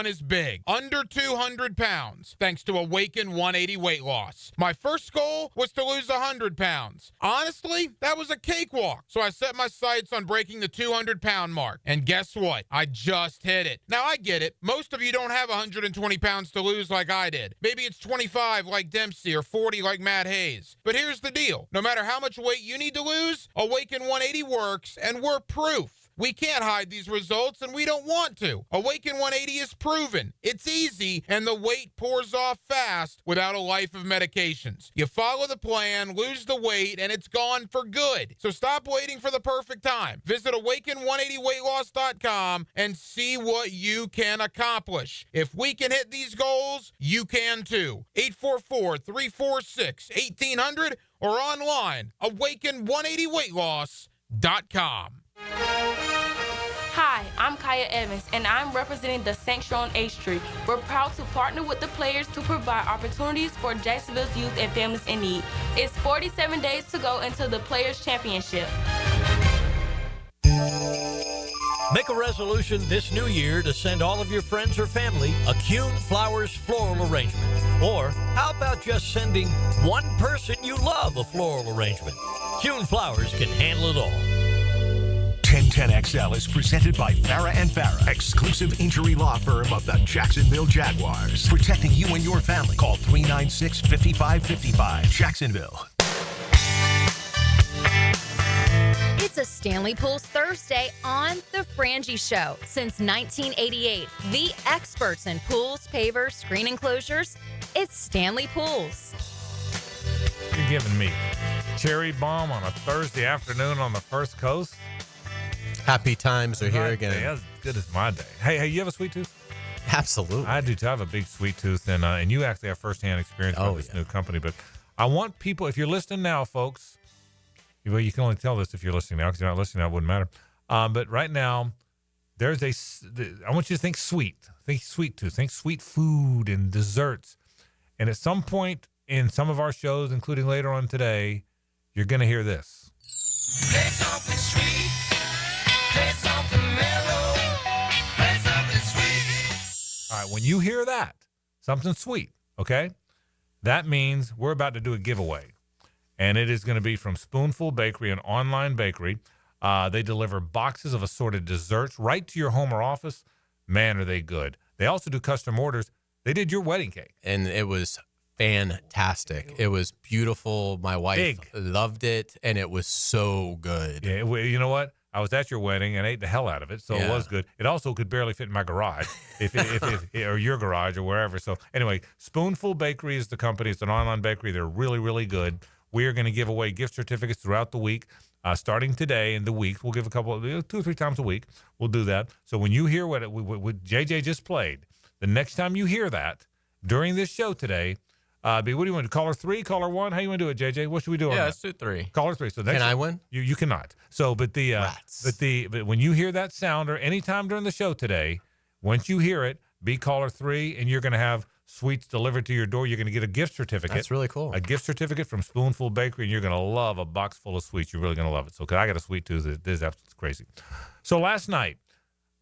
Speaker 23: is big. Under 200 pounds, thanks to Awaken 180 weight loss. My first goal was to lose 100 pounds. Honestly, that was a cakewalk, so I set my sights on breaking the 200-pound mark. And guess what? I just hit it. Now, I get it. Most of you don't have 120 pounds to lose like I did. Maybe it's 25 like Dempsey or 40 like Matt Hays. But here's the deal. No matter how much weight you need to lose, Awaken 180 works, and we're proof. We can't hide these results, and we don't want to. Awaken 180 is proven. It's easy, and the weight pours off fast without a life of medications. You follow the plan, lose the weight, and it's gone for good. So stop waiting for the perfect time. Visit awaken180weightloss.com and see what you can accomplish. If we can hit these goals, you can too. 844-346-1800 or online, awaken180weightloss.com.
Speaker 24: Hi, I'm Kaya Evans, and I'm representing the Sanctuary on H Street. We're proud to partner with the players to provide opportunities for Jacksonville's youth and families in need. It's 47 days to go until the Players' Championship.
Speaker 25: Make a resolution this new year to send all of your friends or family a Kuhn Flowers floral arrangement. Or how about just sending one person you love a floral arrangement? Kuhn Flowers can handle it all.
Speaker 4: 1010XL is presented by Farah & Farah, exclusive injury law firm of the Jacksonville Jaguars. Protecting you and your family. Call 396-5555. Jacksonville.
Speaker 1: It's a Stanley Pools Thursday on The Frangie Show. Since 1988, the experts in pools, pavers, screen enclosures, it's Stanley Pools.
Speaker 2: You're giving me cherry bomb on a Thursday afternoon on the First Coast?
Speaker 3: Happy times are here again.
Speaker 2: That's as good as my day. Hey, you have a sweet tooth?
Speaker 3: Absolutely.
Speaker 2: I do too. I have a big sweet tooth, and you actually have firsthand experience with this new company. But I want people, if you're listening now, folks, well, you can only tell this if you're listening now, because you're not listening now, it wouldn't matter. But right now, I want you to think sweet. Think sweet tooth. Think sweet food and desserts. And at some point in some of our shows, including later on today, you're going to hear this.
Speaker 9: Play something sweet. Play something mellow. Play something sweet.
Speaker 2: All right, when you hear that, something sweet, okay, that means we're about to do a giveaway. And it is going to be from Spoonful Bakery, an online bakery. They deliver boxes of assorted desserts right to your home or office. Man, are they good. They also do custom orders. They did your wedding cake.
Speaker 3: And it was fantastic. It was beautiful. My wife loved it, and it was so good.
Speaker 2: Yeah, you know what? I was at your wedding and ate the hell out of it, so it was good. It also could barely fit in my garage, or your garage or wherever. So anyway, Spoonful Bakery is the company. It's an online bakery. They're really, really good. We are going to give away gift certificates throughout the week, starting today in the week. We'll give a couple, 2 or 3 times a week. We'll do that. So when you hear what JJ just played, the next time you hear that during this show today, what do you want to do? Caller 3, caller 1? How you want to do it, JJ? What should we do on that?
Speaker 3: Let's do 3.
Speaker 2: Caller 3. So next
Speaker 3: Can I win?
Speaker 2: You cannot. So, but when you hear that sound or anytime during the show today, once you hear it, be caller 3, and you're going to have sweets delivered to your door. You're going to get a gift certificate.
Speaker 3: That's really cool.
Speaker 2: A gift certificate from Spoonful Bakery, and you're going to love a box full of sweets. You're really going to love it. So, because I got a sweet tooth, it is absolutely crazy. So last night,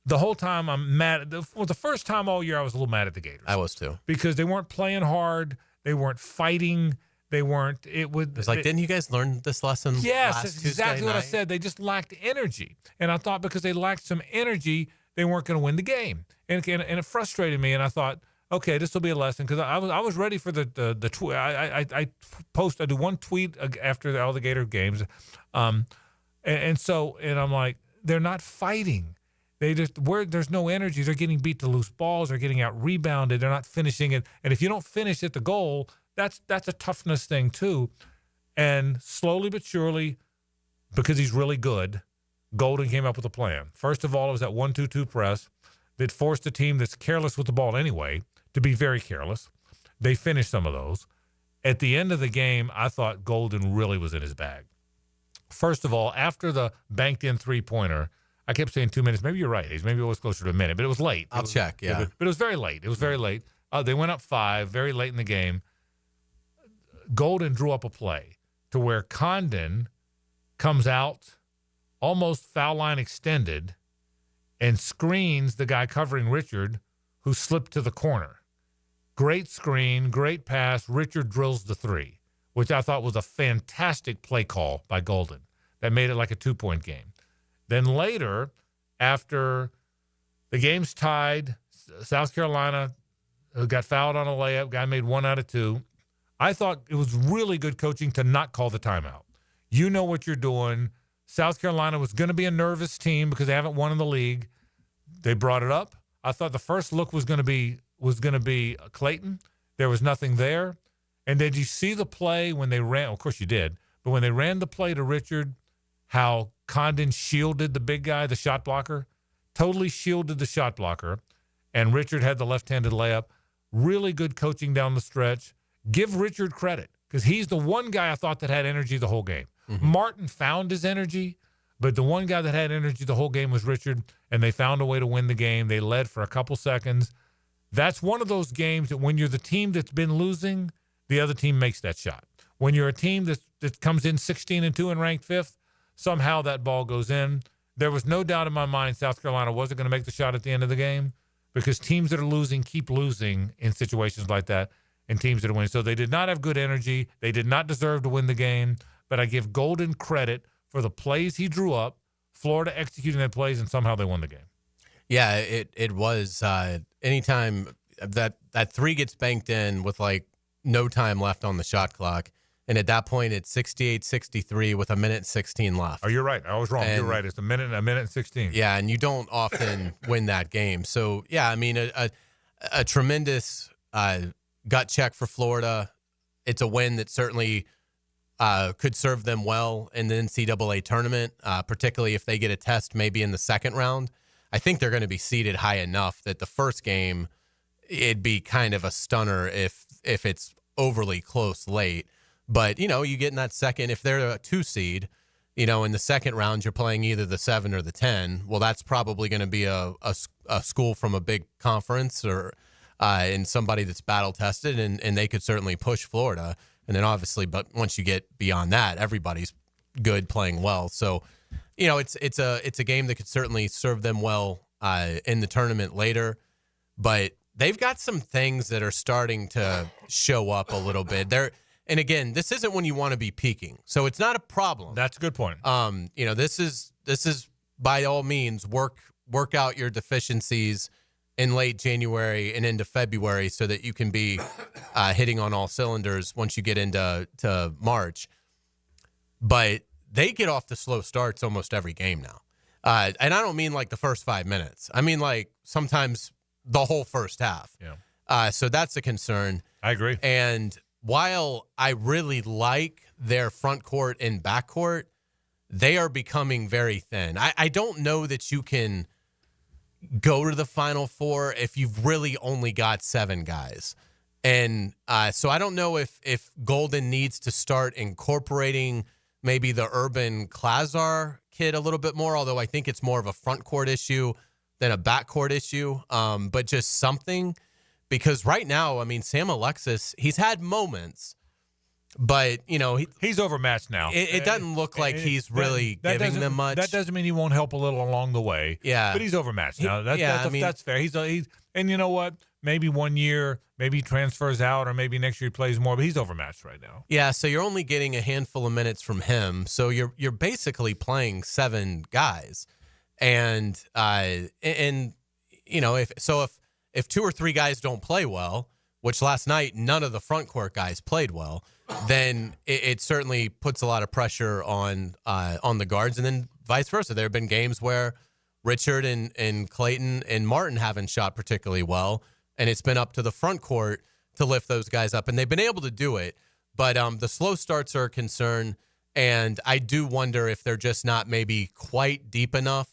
Speaker 2: the whole time I'm mad. The first time all year I was a little mad at the Gators.
Speaker 3: I was too.
Speaker 2: Because they weren't playing hard. They weren't fighting. They weren't.
Speaker 3: It's like, didn't you guys learn this lesson?
Speaker 2: Yes,
Speaker 3: last
Speaker 2: that's exactly what I said. They just lacked energy, and I thought because they lacked some energy, they weren't going to win the game, and it frustrated me. And I thought, okay, this will be a lesson, because I was ready for the tweet. I do one tweet after all the Gator games, and I'm like, they're not fighting. there's no energy. They're getting beat to loose balls. They're getting out rebounded. They're not finishing it. And if you don't finish at the goal, that's a toughness thing too. And slowly but surely, because he's really good, Golden came up with a plan. First of all, it was that 1-2-2 press that forced a team that's careless with the ball anyway to be very careless. They finished some of those. At the end of the game, I thought Golden really was in his bag. First of all, after the banked-in three-pointer, I kept saying 2 minutes. Maybe you're right, Hayes. Maybe it was closer to a minute, but it was late.
Speaker 3: I'll check, yeah.
Speaker 2: But it was very late. It was very late. They went up 5 very late in the game. Golden drew up a play to where Condon comes out almost foul line extended and screens the guy covering Richard, who slipped to the corner. Great screen, great pass. Richard drills the 3, which I thought was a fantastic play call by Golden. That made it like a 2-point game. Then later, after the game's tied, South Carolina got fouled on a layup. Guy made 1 out of 2. I thought it was really good coaching to not call the timeout. You know what you're doing. South Carolina was going to be a nervous team because they haven't won in the league. They brought it up. I thought the first look was going to be Clayton. There was nothing there. And did you see the play when they ran? Of course you did. But when they ran the play to Richard, how Condon shielded the big guy, the shot blocker, totally shielded the shot blocker, and Richard had the left-handed layup. Really good coaching down the stretch. Give Richard credit because he's the one guy I thought that had energy the whole game. Mm-hmm. Martin found his energy, but the one guy that had energy the whole game was Richard, and they found a way to win the game. They led for a couple seconds. That's one of those games that when you're the team that's been losing, the other team makes that shot. When you're a team that comes in 16-2 and ranked 5th, somehow that ball goes in. There was no doubt in my mind South Carolina wasn't going to make the shot at the end of the game because teams that are losing keep losing in situations like that and teams that are winning. So they did not have good energy. They did not deserve to win the game, but I give Golden credit for the plays he drew up, Florida executing their plays, and somehow they won the game.
Speaker 3: Yeah, it was anytime that 3 gets banked in with like no time left on the shot clock. And at that point, it's 68-63 with 1:16 left.
Speaker 2: Oh, you're right. I was wrong. You're right. It's a minute and 16.
Speaker 3: Yeah, and you don't often win that game. So, yeah, I mean, a tremendous gut check for Florida. It's a win that certainly could serve them well in the NCAA tournament, particularly if they get a test maybe in the second round. I think they're going to be seeded high enough that the first game, it'd be kind of a stunner if it's overly close late. But, you know, you get in that second, if they're a 2 seed, you know, in the second round, you're playing either the 7 or the 10. Well, that's probably going to be a school from a big conference or and somebody that's battle tested, and they could certainly push Florida. And then obviously, but once you get beyond that, everybody's good playing well. So, you know, it's a game that could certainly serve them well in the tournament later. But they've got some things that are starting to show up a little bit. And again, this isn't when you want to be peaking, so it's not a problem.
Speaker 2: That's a good point.
Speaker 3: You know, this is by all means work out your deficiencies in late January and into February so that you can be hitting on all cylinders once you get into March. But they get off the slow starts almost every game now, and I don't mean like the first 5 minutes. I mean like sometimes the whole first half.
Speaker 2: Yeah.
Speaker 3: So that's a concern.
Speaker 2: I agree.
Speaker 3: And while I really like their front court and back court, they are becoming very thin. I don't know that you can go to the Final Four if you've really only got 7 guys. And so I don't know if Golden needs to start incorporating maybe the Urban Klazar kid a little bit more, although I think it's more of a front court issue than a back court issue, but just something. Because right now, I mean, Sam Alexis, he's had moments, but, you know,
Speaker 2: he's overmatched now.
Speaker 3: It doesn't look like he's really giving them much.
Speaker 2: That doesn't mean he won't help a little along the way.
Speaker 3: Yeah.
Speaker 2: But he's overmatched now. That's fair. He's and you know what? Maybe 1 year, maybe he transfers out, or maybe next year he plays more, but he's overmatched right now.
Speaker 3: Yeah, so you're only getting a handful of minutes from him. So you're basically playing 7 guys. And you know, if 2 or 3 guys don't play well, which last night none of the front court guys played well, then it certainly puts a lot of pressure on the guards, and then vice versa. There have been games where Richard and Clayton and Martin haven't shot particularly well, and it's been up to the front court to lift those guys up, and they've been able to do it. But the slow starts are a concern, and I do wonder if they're just not maybe quite deep enough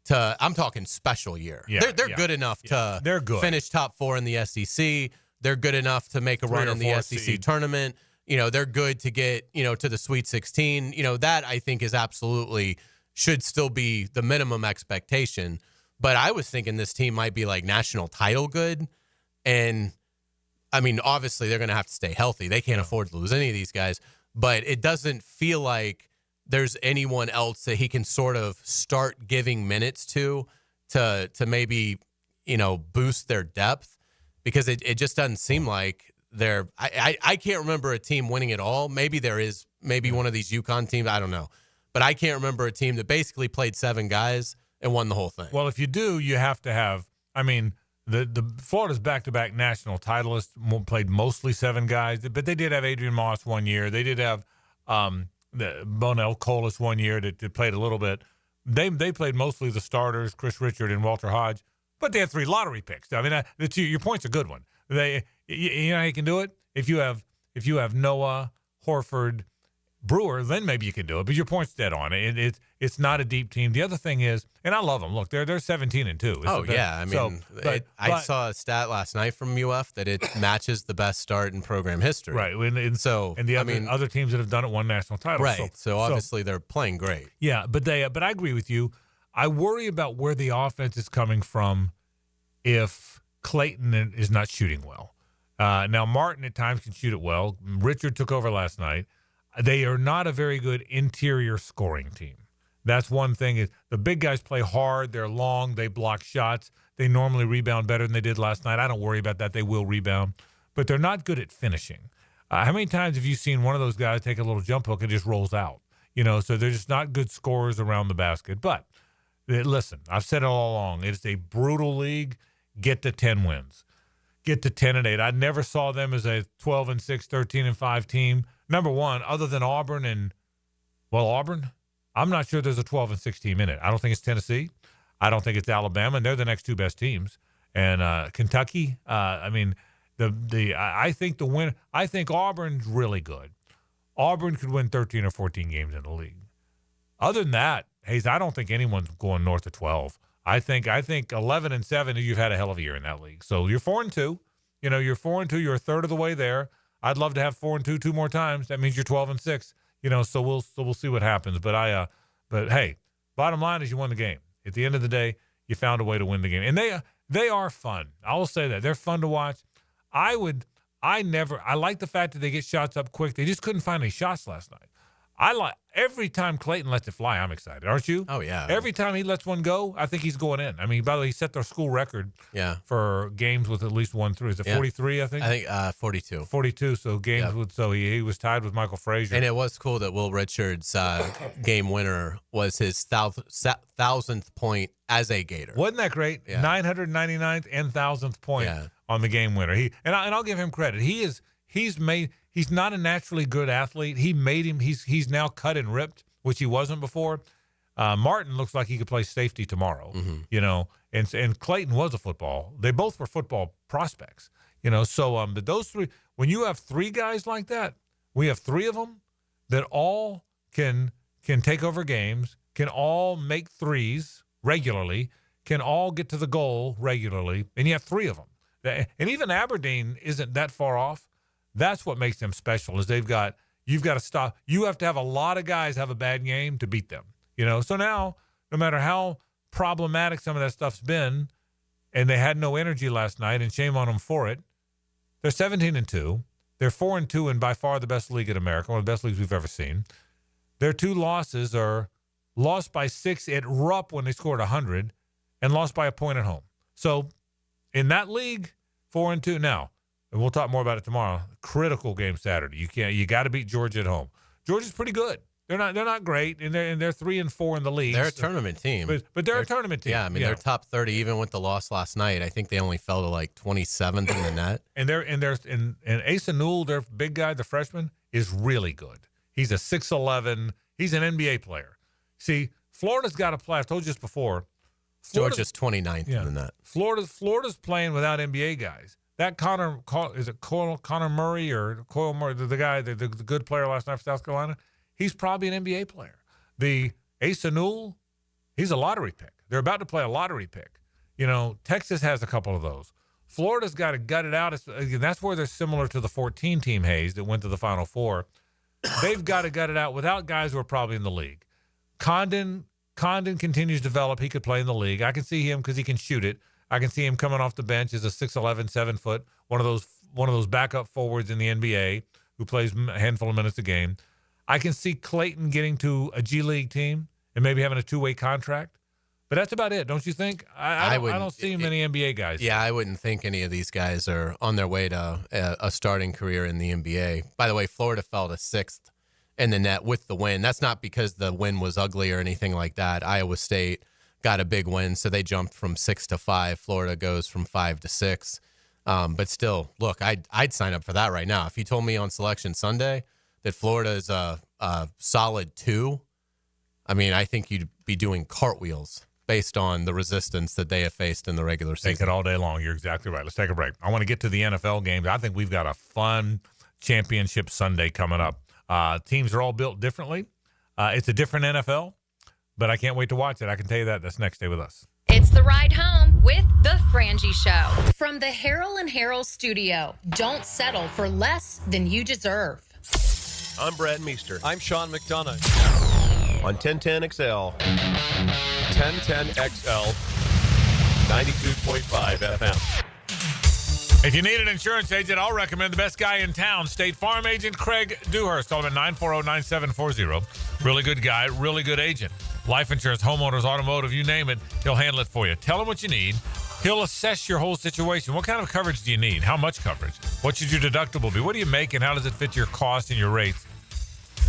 Speaker 3: to. I'm talking special year.
Speaker 2: Yeah,
Speaker 3: they're good enough to
Speaker 2: They're good.
Speaker 3: finish top 4 in the SEC. They're good enough to make a
Speaker 2: 3
Speaker 3: run
Speaker 2: or
Speaker 3: in the
Speaker 2: 4
Speaker 3: SEC
Speaker 2: seed.
Speaker 3: tournament. They're good to get to the Sweet 16. That I think is absolutely should still be the minimum expectation. But I was thinking this team might be like national title good. And, I mean, obviously they're going to have to stay healthy. They can't afford to lose any of these guys. But it doesn't feel like there's anyone else that he can sort of start giving minutes to maybe, boost their depth. Because it just doesn't seem like they're – I can't remember a team winning it all. Maybe there is maybe one of these UConn teams. I don't know. But I can't remember a team that basically played 7 guys and won the whole thing.
Speaker 2: Well, if you do, you have to have – I mean, the Florida's back-to-back national titleists played mostly 7 guys, but they did have Adrian Moss one year. They did have the Bonell Colas one year that played a little bit. They played mostly the starters, Chris Richard and Walter Hodge, but they had 3 lottery picks. I mean, your point's a good one. You know how you can do it? If you have Noah, Horford, Brewer, then maybe you can do it. But your point's dead on. It's not a deep team. The other thing is, and I love them. Look, they're 17-2.
Speaker 3: Oh yeah, I mean, I saw a stat last night from UF that it matches the best start in program history.
Speaker 2: Right, and the other teams that have done it won national titles.
Speaker 3: Right, so obviously they're playing great.
Speaker 2: Yeah, but I agree with you. I worry about where the offense is coming from if Clayton is not shooting well. Now Martin at times can shoot it well. Richard took over last night. They are not a very good interior scoring team. That's one thing. Is the big guys play hard. They're long. They block shots. They normally rebound better than they did last night. I don't worry about that. They will rebound. But they're not good at finishing. How many times have you seen one of those guys take a little jump hook and just rolls out? So they're just not good scorers around the basket. But listen, I've said it all along. It's a brutal league. Get to 10 wins. Get to 10-8. I never saw them as a 12-6, 13-5 team. Number one, other than Auburn, I'm not sure there's a 12-6 team in it. I don't think it's Tennessee. I don't think it's Alabama, and they're the next 2 best teams. And Kentucky, I think Auburn's really good. Auburn could win 13 or 14 games in the league. Other than that, Hays, I don't think anyone's going north of 12. I think 11-7, you've had a hell of a year in that league. So you're 4-2. You're 4-2. You're a third of the way there. I'd love to have 4-2 2 more times. That means you're 12-6. So we'll see what happens. But hey, bottom line is you won the game. At the end of the day, you found a way to win the game, and they are fun. I will say that they're fun to watch. I like the fact that they get shots up quick. They just couldn't find any shots last night. Every time Clayton lets it fly, I'm excited. Aren't you?
Speaker 3: Oh, yeah.
Speaker 2: Every time he lets one go, I think he's going in. I mean, by the way, he set their school record for games with at least 1 3. Is it 43, I think?
Speaker 3: I think 42.
Speaker 2: 42, so games with, so he was tied with Michael Frazier.
Speaker 3: And it was cool that Will Richards' game winner was his 1,000th point as a Gator.
Speaker 2: Wasn't that great? Yeah. 999th and 1,000th point on the game winner. I'll give him credit. He's not a naturally good athlete. He made him. He's now cut and ripped, which he wasn't before. Martin looks like he could play safety tomorrow. Mm-hmm. And Clayton was a football. They both were football prospects. So but those 3. When you have 3 guys like that, we have 3 of them that all can take over games, can all make threes regularly, can all get to the goal regularly, and you have 3 of them. And even Aberdeen isn't that far off. That's what makes them special is you've got to stop. You have to have a lot of guys have a bad game to beat them, So now, no matter how problematic some of that stuff's been, and they had no energy last night, and shame on them for it, they're 17-2. They're 4-2 and by far the best league in America, one of the best leagues we've ever seen. Their 2 losses are lost by 6 at Rupp when they scored 100 and lost by a point at home. So in that league, 4-2 now. And we'll talk more about it tomorrow. Critical game Saturday. You got to beat Georgia at home. Georgia's pretty good. They're not great, and they're 3-4 in the league.
Speaker 3: They're a tournament team,
Speaker 2: but they're a tournament team.
Speaker 3: Yeah, I mean they're top 30 even with the loss last night. I think they only fell to like 27th in the net.
Speaker 2: And Asa Newell, their big guy, the freshman, is really good. He's a 6'11". He's an NBA player. See, Florida's got to play. I've told you this before.
Speaker 3: Georgia's 29th in that.
Speaker 2: Florida's playing without NBA guys. That Connor Murray or Coyle Murray, the guy, the good player last night for South Carolina, he's probably an NBA player. The Asa Newell, he's a lottery pick. They're about to play a lottery pick. Texas has a couple of those. Florida's got to gut it out. That's where they're similar to the 14 team Hays that went to the Final Four. They've got to gut it out without guys who are probably in the league. Condon continues to develop. He could play in the league. I can see him because he can shoot it. I can see him coming off the bench as a 6'11", 7-foot, one of those backup forwards in the NBA who plays a handful of minutes a game. I can see Clayton getting to a G League team and maybe having a two-way contract. But that's about it, don't you think? I don't see many NBA guys.
Speaker 3: Yeah, I wouldn't think any of these guys are on their way to a starting career in the NBA. By the way, Florida fell to 6th in the net with the win. That's not because the win was ugly or anything like that. Iowa State got a big win, so they jumped from 6 to 5. Florida goes from 5 to 6. But still, look, I'd sign up for that right now. If you told me on Selection Sunday that Florida is a solid 2, I think you'd be doing cartwheels based on the resistance that they have faced in the regular season.
Speaker 2: Take it all day long. You're exactly right. Let's take a break. I want to get to the NFL games. I think we've got a fun championship Sunday coming up. Teams are all built differently. It's a different NFL, but I can't wait to watch it. I can tell you that. That's next. Stay with us.
Speaker 16: It's the ride home with the Frangie Show. From the Harold and Harold studio, don't settle for less than you deserve.
Speaker 8: I'm Brad Meester.
Speaker 10: I'm Sean McDonough.
Speaker 8: On 1010XL, 1010XL, 92.5 FM.
Speaker 2: If you need an insurance agent, I'll recommend the best guy in town, State Farm agent Craig Dewhurst. Call him at 940-9740. Really good guy, really good agent. Life insurance, homeowners, automotive, you name it, he'll handle it for you. Tell him what you need. He'll assess your whole situation. What kind of coverage do you need? How much coverage? What should your deductible be? What do you make and how does it fit your costs and your rates?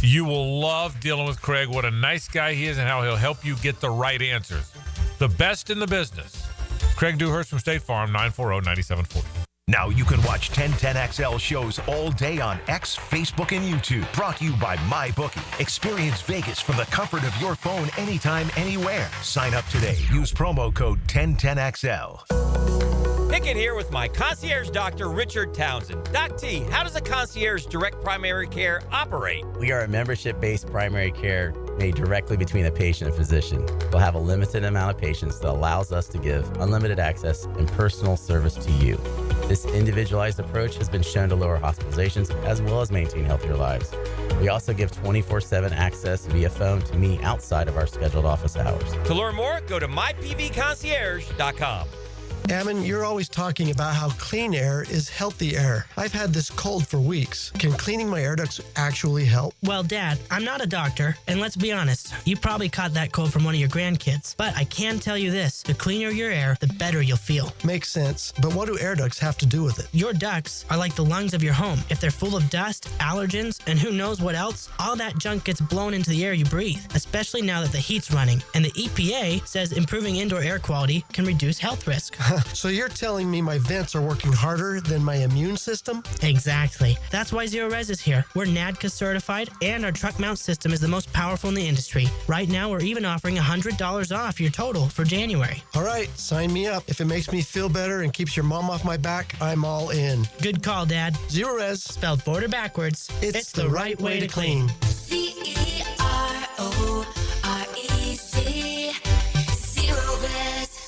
Speaker 2: You will love dealing with Craig. What a nice guy he is and how he'll help you get the right answers. The best in the business. Craig Dewhurst from State Farm, 940-9740.
Speaker 4: Now you can watch 1010XL shows all day on X, Facebook, and YouTube. Brought to you by MyBookie. Experience Vegas from the comfort of your phone anytime, anywhere. Sign up today. Use promo code 1010XL.
Speaker 11: Pickett here with my concierge doctor, Richard Townsend. Doc T, how does a concierge direct primary care operate?
Speaker 12: We are a membership-based primary care made directly between a patient and physician. We'll have a limited amount of patients that allows us to give unlimited access and personal service to you. This individualized approach has been shown to lower hospitalizations as well as maintain healthier lives. We also give 24/7 access via phone to me outside of our scheduled office hours.
Speaker 11: To learn more, go to mypvconcierge.com.
Speaker 13: Ammon, you're always talking about how clean air is healthy air. I've had this cold for weeks. Can cleaning my air ducts actually help?
Speaker 26: Well, Dad, I'm not a doctor, and let's be honest, you probably caught that cold from one of your grandkids. But I can tell you this, the cleaner your air, the better you'll feel.
Speaker 13: Makes sense, but what do air ducts have to do with it?
Speaker 26: Your ducts are like the lungs of your home. If they're full of dust, allergens, and who knows what else, all that junk gets blown into the air you breathe, especially now that the heat's running. And the EPA says improving indoor air quality can reduce health risk.
Speaker 13: So you're telling me my vents are working harder than my immune system?
Speaker 26: Exactly. That's why Zero Res is here. We're NADCA certified, and our truck mount system is the most powerful in the industry. Right now, we're even offering $100 off your total for January.
Speaker 13: All right, sign me up. If it makes me feel better and keeps your mom off my back, I'm all in.
Speaker 26: Good call, Dad.
Speaker 13: Zero Res.
Speaker 26: Spelled border backwards.
Speaker 13: It's the right way to clean.
Speaker 16: CEROREC. Zero Res.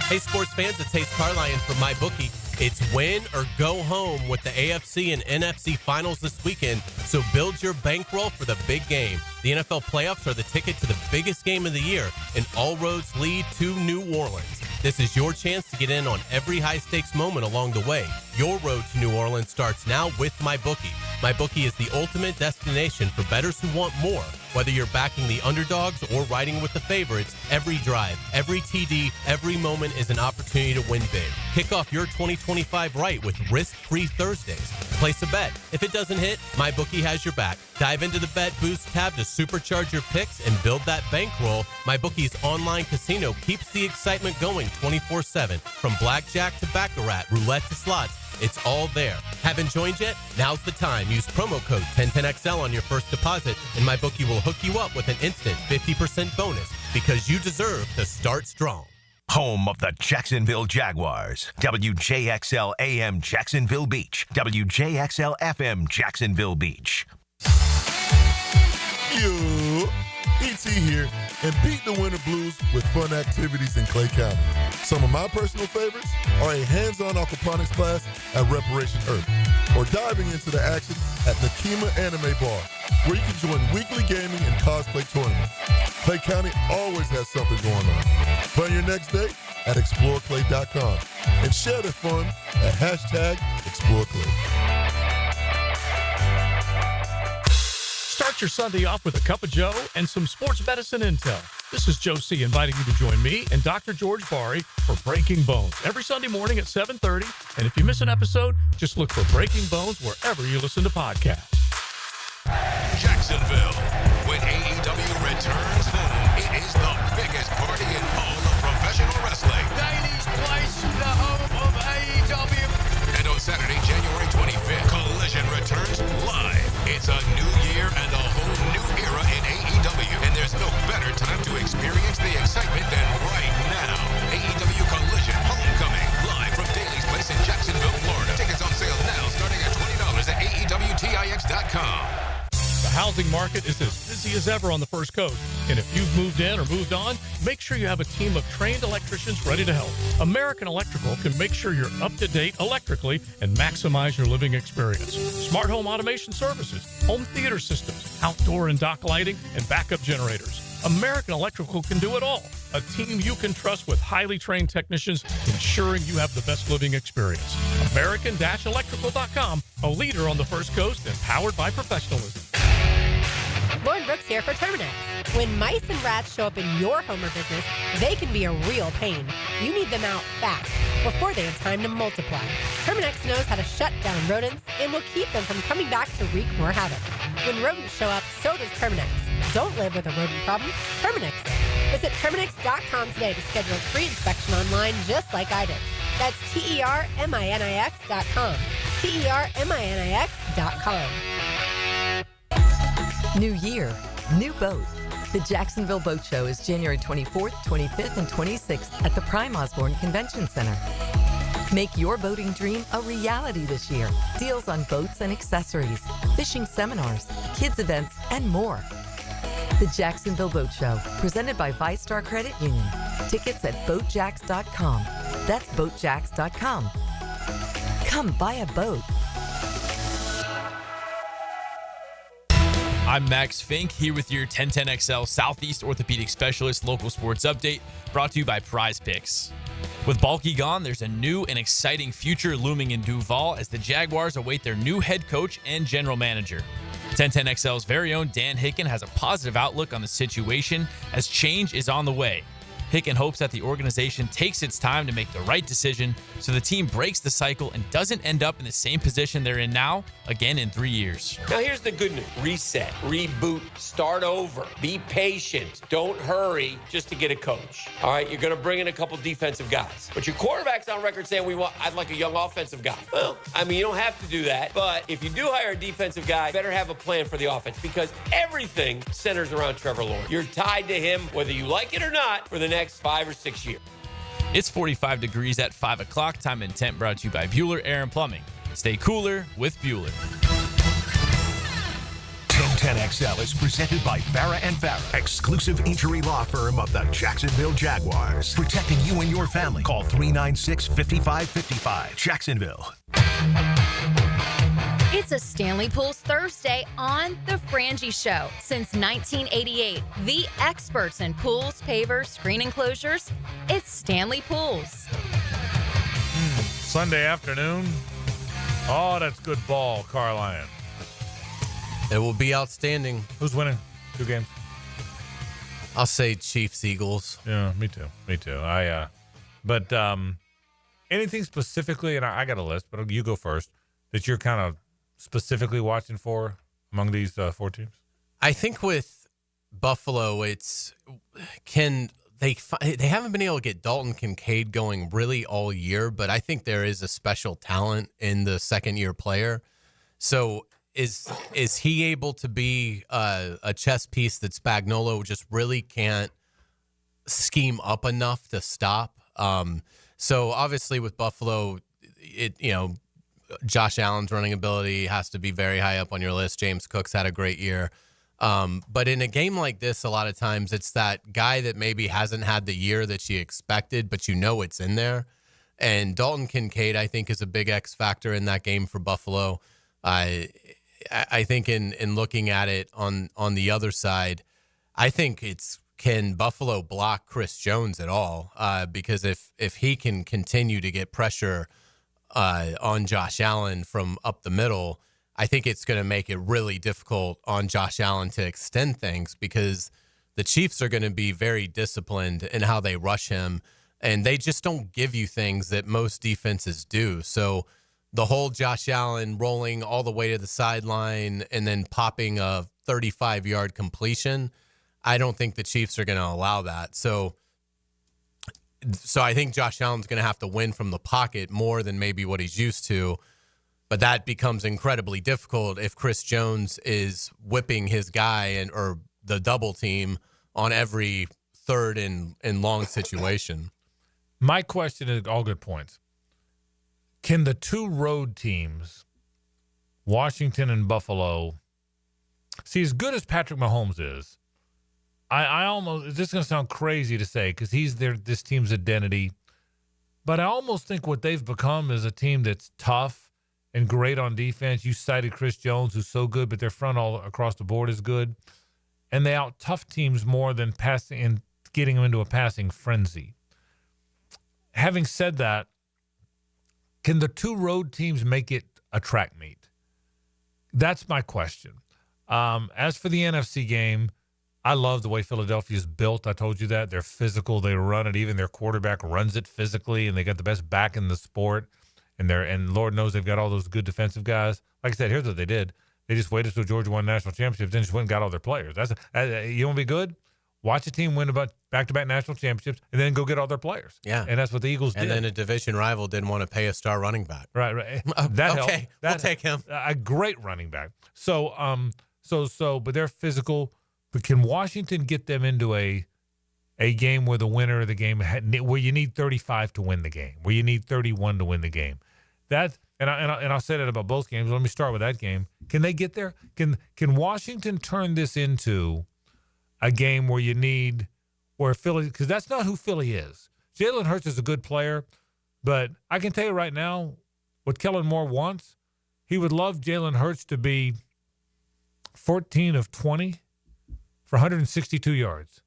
Speaker 11: Hey, sports fans, it's Hays Carlyon from MyBookie. It's win or go home with the AFC and NFC finals this weekend, so build your bankroll for the big game. The NFL playoffs are the ticket to the biggest game of the year, and all roads lead to New Orleans. This is your chance to get in on every high-stakes moment along the way. Your road to New Orleans starts now with MyBookie. MyBookie is the ultimate destination for bettors who want more. Whether you're backing the underdogs or riding with the favorites, every drive, every TD, every moment is an opportunity to win big. Kick off your 2025 right with risk-free Thursdays. Place a bet. If it doesn't hit, MyBookie has your back. Dive into the Bet Boost tab to supercharge your picks and build that bankroll. MyBookie's online casino keeps the excitement going 24/7. From blackjack to baccarat, roulette to slots, it's all there. Haven't joined yet? Now's the time. Use promo code 1010XL on your first deposit, and MyBookie will hook you up with an instant 50% bonus. because you deserve to start strong.
Speaker 4: Home of the Jacksonville Jaguars. WJXL AM Jacksonville Beach. WJXL FM Jacksonville Beach.
Speaker 5: Yo, E.T. here, and beat the winter blues with fun activities in Clay County. Some of my personal favorites are a hands-on aquaponics class at Reparation Earth, or diving into the action at Nakima Anime Bar, where you can join weekly gaming and cosplay tournaments. Clay County always has something going on. Plan your next date at exploreclay.com and share the fun at #ExploreClay.
Speaker 15: Start your Sunday off with a cup of Joe and some sports medicine intel. This is Joe C. inviting you to join me and Dr. George Bari for Breaking Bones every Sunday morning at 7:30. And if you miss an episode, just look for Breaking Bones wherever you listen to podcasts.
Speaker 10: Jacksonville. When AEW returns home, it is the biggest party in all of professional wrestling.
Speaker 9: Daily's place, the home of AEW.
Speaker 10: And on Saturday, January 25th, Collision returns live. It's a new year and a whole new era in AEW. And there's no better time to experience the excitement than right now. AEW Collision Homecoming, live from Daily's place in Jacksonville, Florida. Tickets on sale now, starting at $20 at AEWTIX.com.
Speaker 15: The housing market is as busy as ever on the First Coast. And if you've moved in or moved on, make sure you have a team of trained electricians ready to help. American Electrical can make sure you're up to date electrically and maximize your living experience. Smart home automation services, home theater systems, outdoor and dock lighting, and backup generators. American Electrical can do it all. A team you can trust with highly trained technicians ensuring you have the best living experience. American-Electrical.com, a leader on the First Coast and powered by professionalism.
Speaker 17: Lauren Brooks here for Terminix. When mice and rats show up in your home or business, they can be a real pain. You need them out fast, before they have time to multiply. Terminix knows how to shut down rodents and will keep them from coming back to wreak more havoc. When rodents show up, so does Terminix. Don't live with a rodent problem, Terminix it. Visit Terminix.com today to schedule a free inspection online just like I did. That's TERMINIX.com. TERMINIX.com.
Speaker 19: New year, new boat. The Jacksonville Boat Show is January 24th, 25th, and 26th at the Prime Osborne Convention Center. Make your boating dream a reality this year. Deals on boats and accessories, fishing seminars, kids events, and more. The Jacksonville Boat Show, presented by ViStar Credit Union. Tickets at boatjacks.com. That's boatjacks.com. Come buy a boat.
Speaker 20: I'm Max Fink, here with your 1010XL Southeast Orthopedic Specialist local sports update, brought to you by Prize Picks. With Balky gone, there's a new and exciting future looming in Duval as the Jaguars await their new head coach and general manager. 1010XL's very own Dan Hicken has a positive outlook on the situation as change is on the way. Hicken hopes that the organization takes its time to make the right decision so the team breaks the cycle and doesn't end up in the same position they're in now again in 3 years.
Speaker 21: Now here's the good news. Reset, reboot, start over. Be patient. Don't hurry just to get a coach. All right, you're going to bring in a couple defensive guys. But your quarterback's on record saying I'd like a young offensive guy. Well, I mean, you don't have to do that. But if you do hire a defensive guy, better have a plan for the offense because everything centers around Trevor Lawrence. You're tied to him whether you like it or not for the next 5 or 6 years.
Speaker 20: It's 45 degrees at 5 o'clock. Time and Temp brought to you by Bueller Air and Plumbing. Stay cooler with Bueller.
Speaker 4: 1010XL is presented by Farah & Farah, exclusive injury law firm of the Jacksonville Jaguars. Protecting you and your family. Call 396-5555. Jacksonville.
Speaker 16: It's a Stanley Pools Thursday on The Frangie Show. Since 1988, the experts in pools, pavers, screen enclosures, it's Stanley Pools.
Speaker 2: Sunday afternoon. Oh, that's good ball, Carlyon.
Speaker 11: It will be outstanding.
Speaker 2: Who's winning? 2 games.
Speaker 11: I'll say Chiefs, Eagles.
Speaker 2: Yeah, me too. But anything specifically, and I got a list, but you go first, that you're kind of specifically watching for among these 4 teams?
Speaker 11: I think with Buffalo, they haven't been able to get Dalton Kincaid going really all year, but I think there is a special talent in the second-year player. So is he able to be a chess piece that Spagnuolo just really can't
Speaker 3: scheme up enough to stop. So obviously with Buffalo, Josh Allen's running ability has to be very high up on your list. James Cook's had a great year. But in a game like this, a lot of times it's that guy that maybe hasn't had the year that you expected, but it's in there. And Dalton Kincaid, I think, is a big X factor in that game for Buffalo. I think in looking at it on the other side, I think can Buffalo block Chris Jones at all? Because if he can continue to get pressure on Josh Allen from up the middle, I think it's going to make it really difficult on Josh Allen to extend things, because the Chiefs are going to be very disciplined in how they rush him, and they just don't give you things that most defenses do. So the whole Josh Allen rolling all the way to the sideline and then popping a 35-yard completion, I don't think the Chiefs are going to allow that. So I think Josh Allen's going to have to win from the pocket more than maybe what he's used to. But that becomes incredibly difficult if Chris Jones is whipping his guy or the double team on every third and long situation.
Speaker 2: My question is, all good points. Can the two road teams, Washington and Buffalo, see, as good as Patrick Mahomes is, I almost, this is going to sound crazy to say because he's this team's identity, but I almost think what they've become is a team that's tough and great on defense. You cited Chris Jones, who's so good, but their front all across the board is good. And they out-tough teams more than passing and getting them into a passing frenzy. Having said that, can the two road teams make it a track meet? That's my question. As for the NFC game, I love the way Philadelphia's built. I told you that. They're physical. They run it. Even their quarterback runs it physically, and they got the best back in the sport. And Lord knows they've got all those good defensive guys. Like I said, here's what they did. They just waited until Georgia won national championships, then just went and got all their players. You want to be good? Watch a team win about back-to-back national championships and then go get all their players.
Speaker 3: Yeah.
Speaker 2: And that's what the Eagles did.
Speaker 3: And then a division rival didn't want to pay a star running back.
Speaker 2: Right.
Speaker 3: That okay, we'll take him.
Speaker 2: A great running back. So, but they're physical. But can Washington get them into a game where the winner of the game, where you need 35 to win the game, where you need 31 to win the game? And I'll say that about both games. Let me start with that game. Can they get there? Can Washington turn this into a game where Philly, because that's not who Philly is. Jalen Hurts is a good player, but I can tell you right now what Kellen Moore wants. He would love Jalen Hurts to be 14 of 20 for 162 yards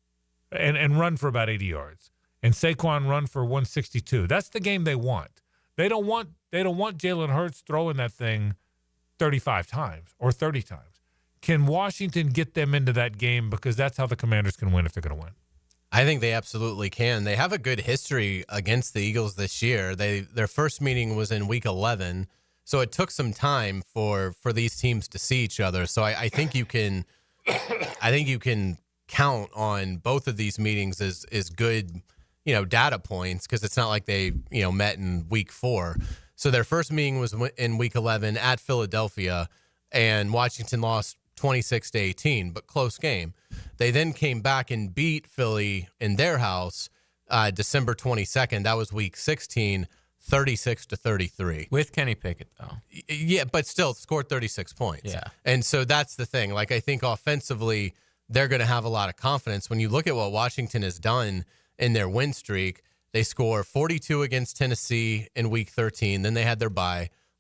Speaker 2: and run for about 80 yards, and Saquon run for 162. That's the game they want. They don't want Jalen Hurts throwing that thing 35 times or 30 times. Can Washington get them into that game? Because that's how the Commanders can win if they're going to win.
Speaker 3: I think they absolutely can. They have a good history against the Eagles this year. Their first meeting was in Week 11, so it took some time for these teams to see each other. So I think you can, count on both of these meetings as good, data points, because it's not like they met in Week 4. So their first meeting was in Week 11 at Philadelphia, and Washington lost 26-18, but close game. They then came back and beat Philly in their house December 22nd. That was Week 16, 36-33.
Speaker 6: With Kenny Pickett, though.
Speaker 3: Yeah, but still scored 36 points.
Speaker 6: Yeah.
Speaker 3: And so that's the thing. Like, I think offensively, they're going to have a lot of confidence. When you look at what Washington has done in their win streak, they score 42 against Tennessee in Week 13. Then they had their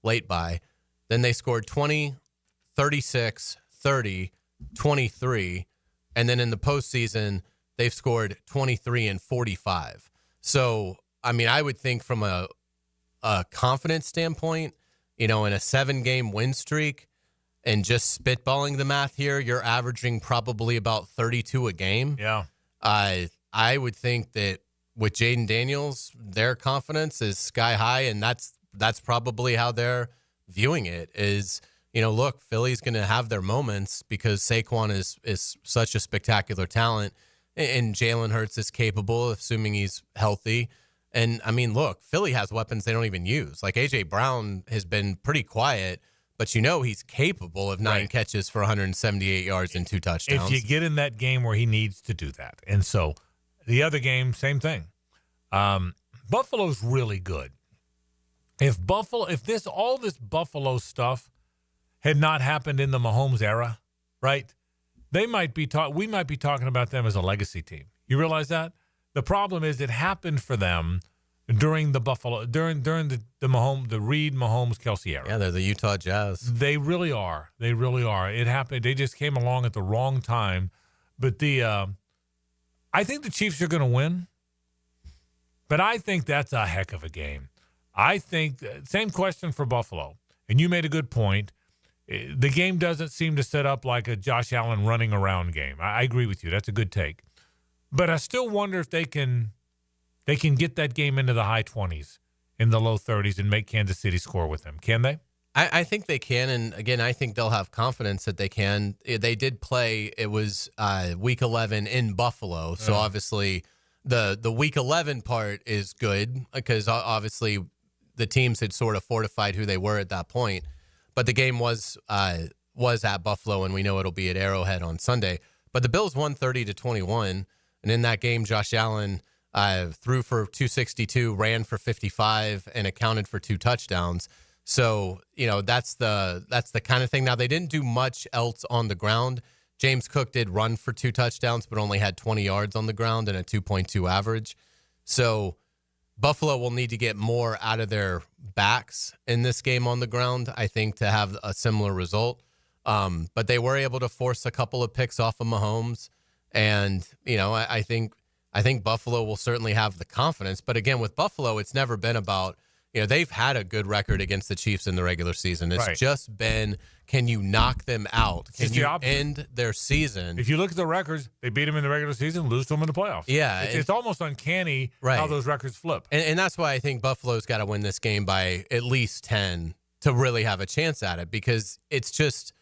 Speaker 3: late bye. Then they scored 20, 36, 30, 23, and then in the postseason, they've scored 23 and 45. So, I mean, I would think from a confidence standpoint, in a 7-game win streak, and just spitballing the math here, you're averaging probably about 32 a game.
Speaker 2: Yeah.
Speaker 3: I would think that with Jaden Daniels, their confidence is sky high, and that's probably how they're viewing it is, look, Philly's going to have their moments because Saquon is such a spectacular talent, and Jalen Hurts is capable, assuming he's healthy. And, I mean, look, Philly has weapons they don't even use. Like, A.J. Brown has been pretty quiet, but he's capable of 9 catches for 178 yards and 2 touchdowns.
Speaker 2: If you get in that game where he needs to do that. And so The other game, same thing. Buffalo's really good. If all this Buffalo stuff had not happened in the Mahomes era, right? We might be talking about them as a legacy team. You realize that? The problem is it happened for them during the Reed, Mahomes, Kelsey era.
Speaker 3: Yeah, they're the Utah Jazz.
Speaker 2: They really are. They really are. It happened. They just came along at the wrong time. But I think the Chiefs are going to win. But I think that's a heck of a game. I think same question for Buffalo. And you made a good point. The game doesn't seem to set up like a Josh Allen running around game. I agree with you. That's a good take. But I still wonder if they can get that game into the high 20s, in the low 30s, and make Kansas City score with them. Can they?
Speaker 3: I think they can. And, again, I think they'll have confidence that they can. They did play. It was Week 11 in Buffalo. So, obviously, the Week 11 part is good because, obviously, the teams had sort of fortified who they were at that point. But the game was at Buffalo, and we know it'll be at Arrowhead on Sunday. But the Bills won 30-21, and in that game, Josh Allen threw for 262, ran for 55, and accounted for 2 touchdowns. So that's the kind of thing. Now they didn't do much else on the ground. James Cook did run for 2 touchdowns, but only had 20 yards on the ground and a 2.2 average. So Buffalo will need to get more out of their backs in this game on the ground, I think, to have a similar result. But they were able to force a couple of picks off of Mahomes. And, I think Buffalo will certainly have the confidence. But again, with Buffalo, it's never been about, they've had a good record against the Chiefs in the regular season. It's just been, can you knock them out? Can you end their season?
Speaker 2: If you look at the records, they beat them in the regular season, lose to them in the playoffs.
Speaker 3: Yeah.
Speaker 2: It's almost uncanny how those records flip.
Speaker 3: And that's why I think Buffalo's got to win this game by at least 10 to really have a chance at it, because it's just,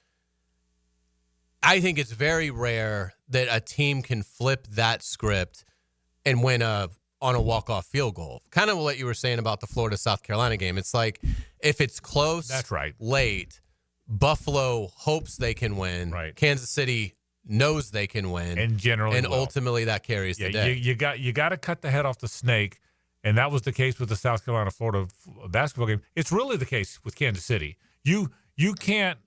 Speaker 3: I think it's very rare that a team can flip that script and win on a walk-off field goal. Kind of what you were saying about the Florida-South Carolina game. It's like, if it's close,
Speaker 2: that's right,
Speaker 3: late, Buffalo hopes they can win.
Speaker 2: Right.
Speaker 3: Kansas City knows they can win.
Speaker 2: And generally will.
Speaker 3: Ultimately that carries the day.
Speaker 2: You got to cut the head off the snake, and that was the case with the South Carolina-Florida basketball game. It's really the case with Kansas City. You can't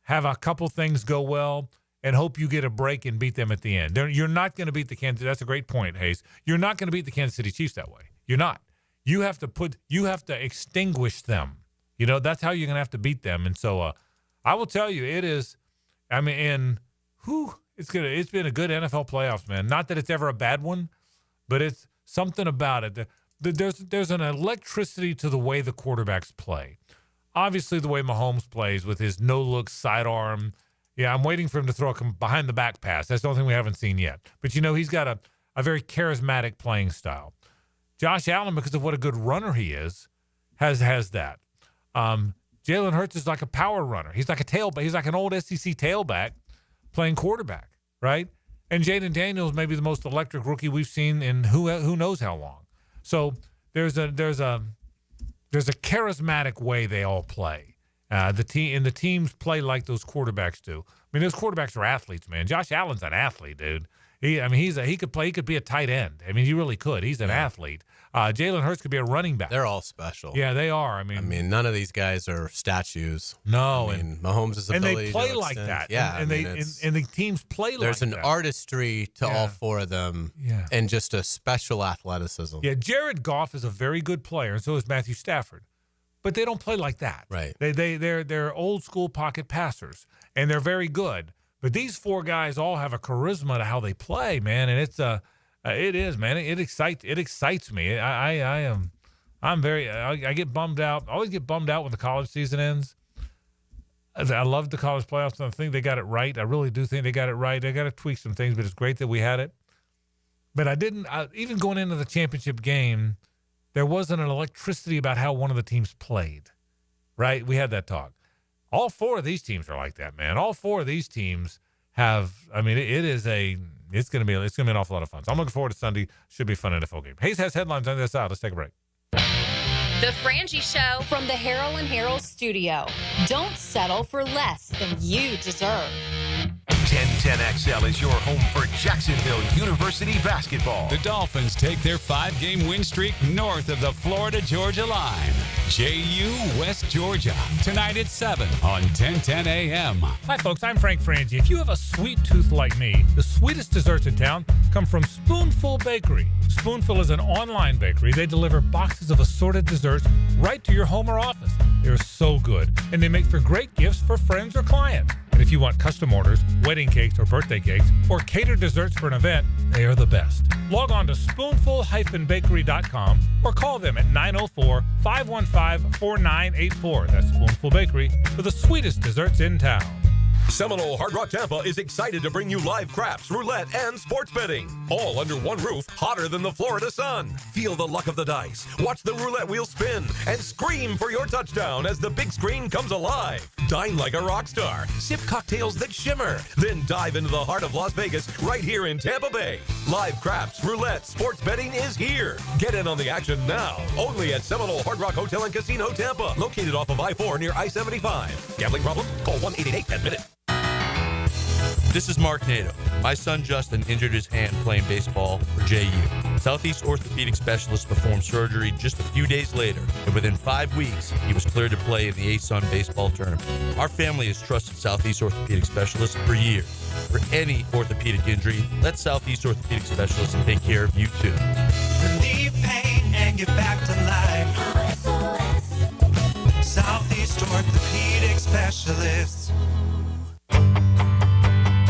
Speaker 2: have a couple things go well and hope you get a break and beat them at the end. You're not going to beat the Kansas. That's a great point, Hays. You're not going to beat the Kansas City Chiefs that way. You're not. You have to extinguish them. That's how you're going to have to beat them. And so I will tell you, it is. I mean, it's been a good NFL playoffs, man. Not that it's ever a bad one, but it's something about it. There's an electricity to the way the quarterbacks play. Obviously, the way Mahomes plays with his no-look sidearm. Yeah, I'm waiting for him to throw a behind-the-back pass. That's the only thing we haven't seen yet. But, he's got a very charismatic playing style. Josh Allen, because of what a good runner he is, has that. Jalen Hurts is like a power runner. He's like a tailback. He's like an old SEC tailback playing quarterback, right? And Jaden Daniels may be the most electric rookie we've seen in who knows how long. So there's a charismatic way they all play. The teams play like those quarterbacks do. I mean, those quarterbacks are athletes, man. Josh Allen's an athlete, dude. He could be a tight end. I mean, he really could. He's an athlete. Jalen Hurts could be a running back.
Speaker 3: They're all special.
Speaker 2: Yeah, they are. I mean,
Speaker 3: none of these guys are statues.
Speaker 2: No,
Speaker 3: Mahomes' ability,
Speaker 2: and they play like
Speaker 3: extend.
Speaker 2: that.
Speaker 3: Yeah,
Speaker 2: and the teams play like that.
Speaker 3: There's an artistry to all four of them, and just a special athleticism.
Speaker 2: Yeah, Jared Goff is a very good player, and so is Matthew Stafford. But they don't play like that.
Speaker 3: Right.
Speaker 2: They're old school pocket passers, and they're very good. But these 4 guys all have a charisma to how they play, man, and it excites me. I get bummed out. I always get bummed out when the college season ends. I love the college playoffs, and I think they got it right. I really do think they got it right. They got to tweak some things, but it's great that we had it. But even going into the championship game, there wasn't an electricity about how one of the teams played, right? We had that talk. All 4 of these teams are like that, man. All 4 of these teams have. I mean, it's going to be an awful lot of fun. So I'm looking forward to Sunday. Should be a fun NFL game. Hays has headlines on this side. Let's take a break.
Speaker 16: The Frangie Show from the Harold and Harold studio. Don't settle for less than you deserve.
Speaker 4: 1010XL is your home for Jacksonville University basketball.
Speaker 6: The Dolphins take their 5-game win streak north of the Florida-Georgia line. JU West Georgia, tonight at 7 on 1010 AM.
Speaker 2: Hi, folks. I'm Frank Frangie. If you have a sweet tooth like me, the sweetest desserts in town come from Spoonful Bakery. Spoonful is an online bakery. They deliver boxes of assorted desserts right to your home or office. They're so good, and they make for great gifts for friends or clients. And if you want custom orders, wedding cakes or birthday cakes, or catered desserts for an event, they are the best. Log on to spoonful-bakery.com or call them at 904-515-4984. That's Spoonful Bakery for the sweetest desserts in town.
Speaker 7: Seminole Hard Rock Tampa is excited to bring you live craps, roulette, and sports betting. All under one roof, hotter than the Florida sun. Feel the luck of the dice, watch the roulette wheel spin, and scream for your touchdown as the big screen comes alive. Dine like a rock star, sip cocktails that shimmer, then dive into the heart of Las Vegas right here in Tampa Bay. Live craps, roulette, sports betting is here. Get in on the action now, only at Seminole Hard Rock Hotel and Casino Tampa, located off of I-4 near I-75. Gambling problem? Call 1-888-10-MINUTE.
Speaker 14: This is Mark Nato. My son Justin injured his hand playing baseball for JU. Southeast orthopedic specialist performed surgery just a few days later, and within 5 weeks, he was cleared to play in the ASUN baseball tournament. Our family has trusted Southeast orthopedic specialists for years. For any orthopedic injury, let Southeast orthopedic specialists take care of you too.
Speaker 18: Relieve pain and get back to life. Southeast orthopedic specialists.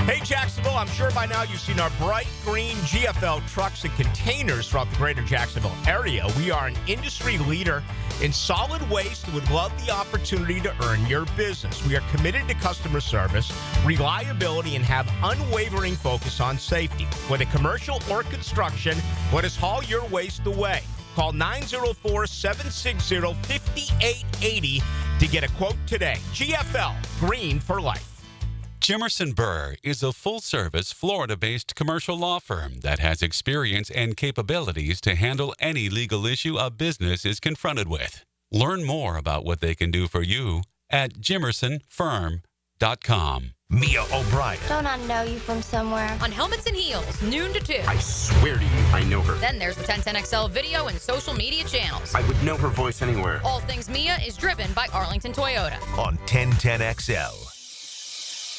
Speaker 22: Hey, Jacksonville, I'm sure by now you've seen our bright green GFL trucks and containers throughout the greater Jacksonville area. We are an industry leader in solid waste and would love the opportunity to earn your business. We are committed to customer service, reliability, and have unwavering focus on safety. Whether commercial or construction, let us haul your waste away. Call 904-760-5880 to get a quote today. GFL, green for life.
Speaker 6: Jimerson Burr is a full-service, Florida-based commercial law firm that has experience and capabilities to handle any legal issue a business is confronted with. Learn more about what they can do for you at jimersonfirm.com.
Speaker 4: Mia O'Brien.
Speaker 1: Don't I know you from somewhere? On Helmets and Heels, noon to 2.
Speaker 23: I swear to you, I know her.
Speaker 1: Then there's the 1010XL video and social media channels.
Speaker 23: I would know her voice anywhere.
Speaker 1: All Things Mia is driven by Arlington Toyota.
Speaker 4: On 1010XL.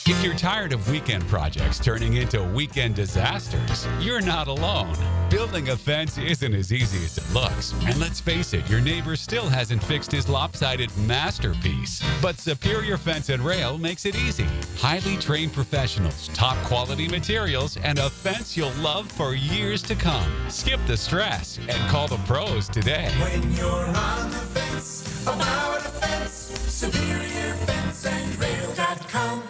Speaker 6: If you're tired of weekend projects turning into weekend disasters, you're not alone. Building a fence isn't as easy as it looks. And let's face it, your neighbor still hasn't fixed his lopsided masterpiece. But Superior Fence and Rail makes it easy. Highly trained professionals, top quality materials, and a fence you'll love for years to come. Skip the stress and call the pros today.
Speaker 18: When you're on the fence, about a fence, SuperiorFenceandRail.com.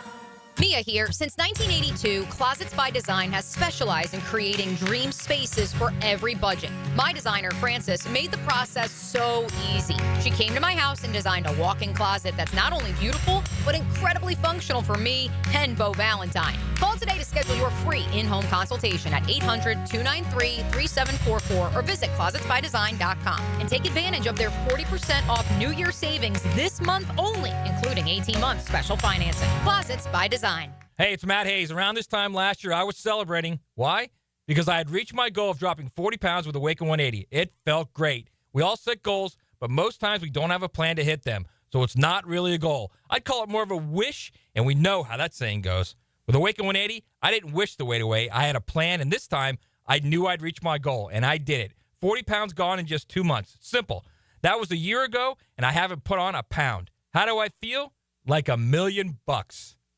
Speaker 1: Mia here. Since 1982, Closets by Design has specialized in creating dream spaces for every budget. My designer, Frances, made the process so easy. She came to my house and designed a walk-in closet that's not only beautiful, but incredibly functional for me and Beau Valentine. Call today to schedule your free in-home consultation at 800-293-3744 or visit closetsbydesign.com and take advantage of their 40% off New Year savings this month only, including 18-month special financing. Closets by Design.
Speaker 27: Hey, it's Matt Hays. Around this time last year, I was celebrating. Why? Because I had reached my goal of dropping 40 pounds with Awaken 180. It felt great. We all set goals, but most times we don't have a plan to hit them, so it's not really a goal. I'd call it more of a wish, and we know how that saying goes. With Awaken 180, I didn't wish the weight away. I had a plan, and this time, I knew I'd reach my goal, and I did it. 40 pounds gone in just 2 months. Simple. That was a year ago, and I haven't put on a pound. How do I feel? Like $1 million.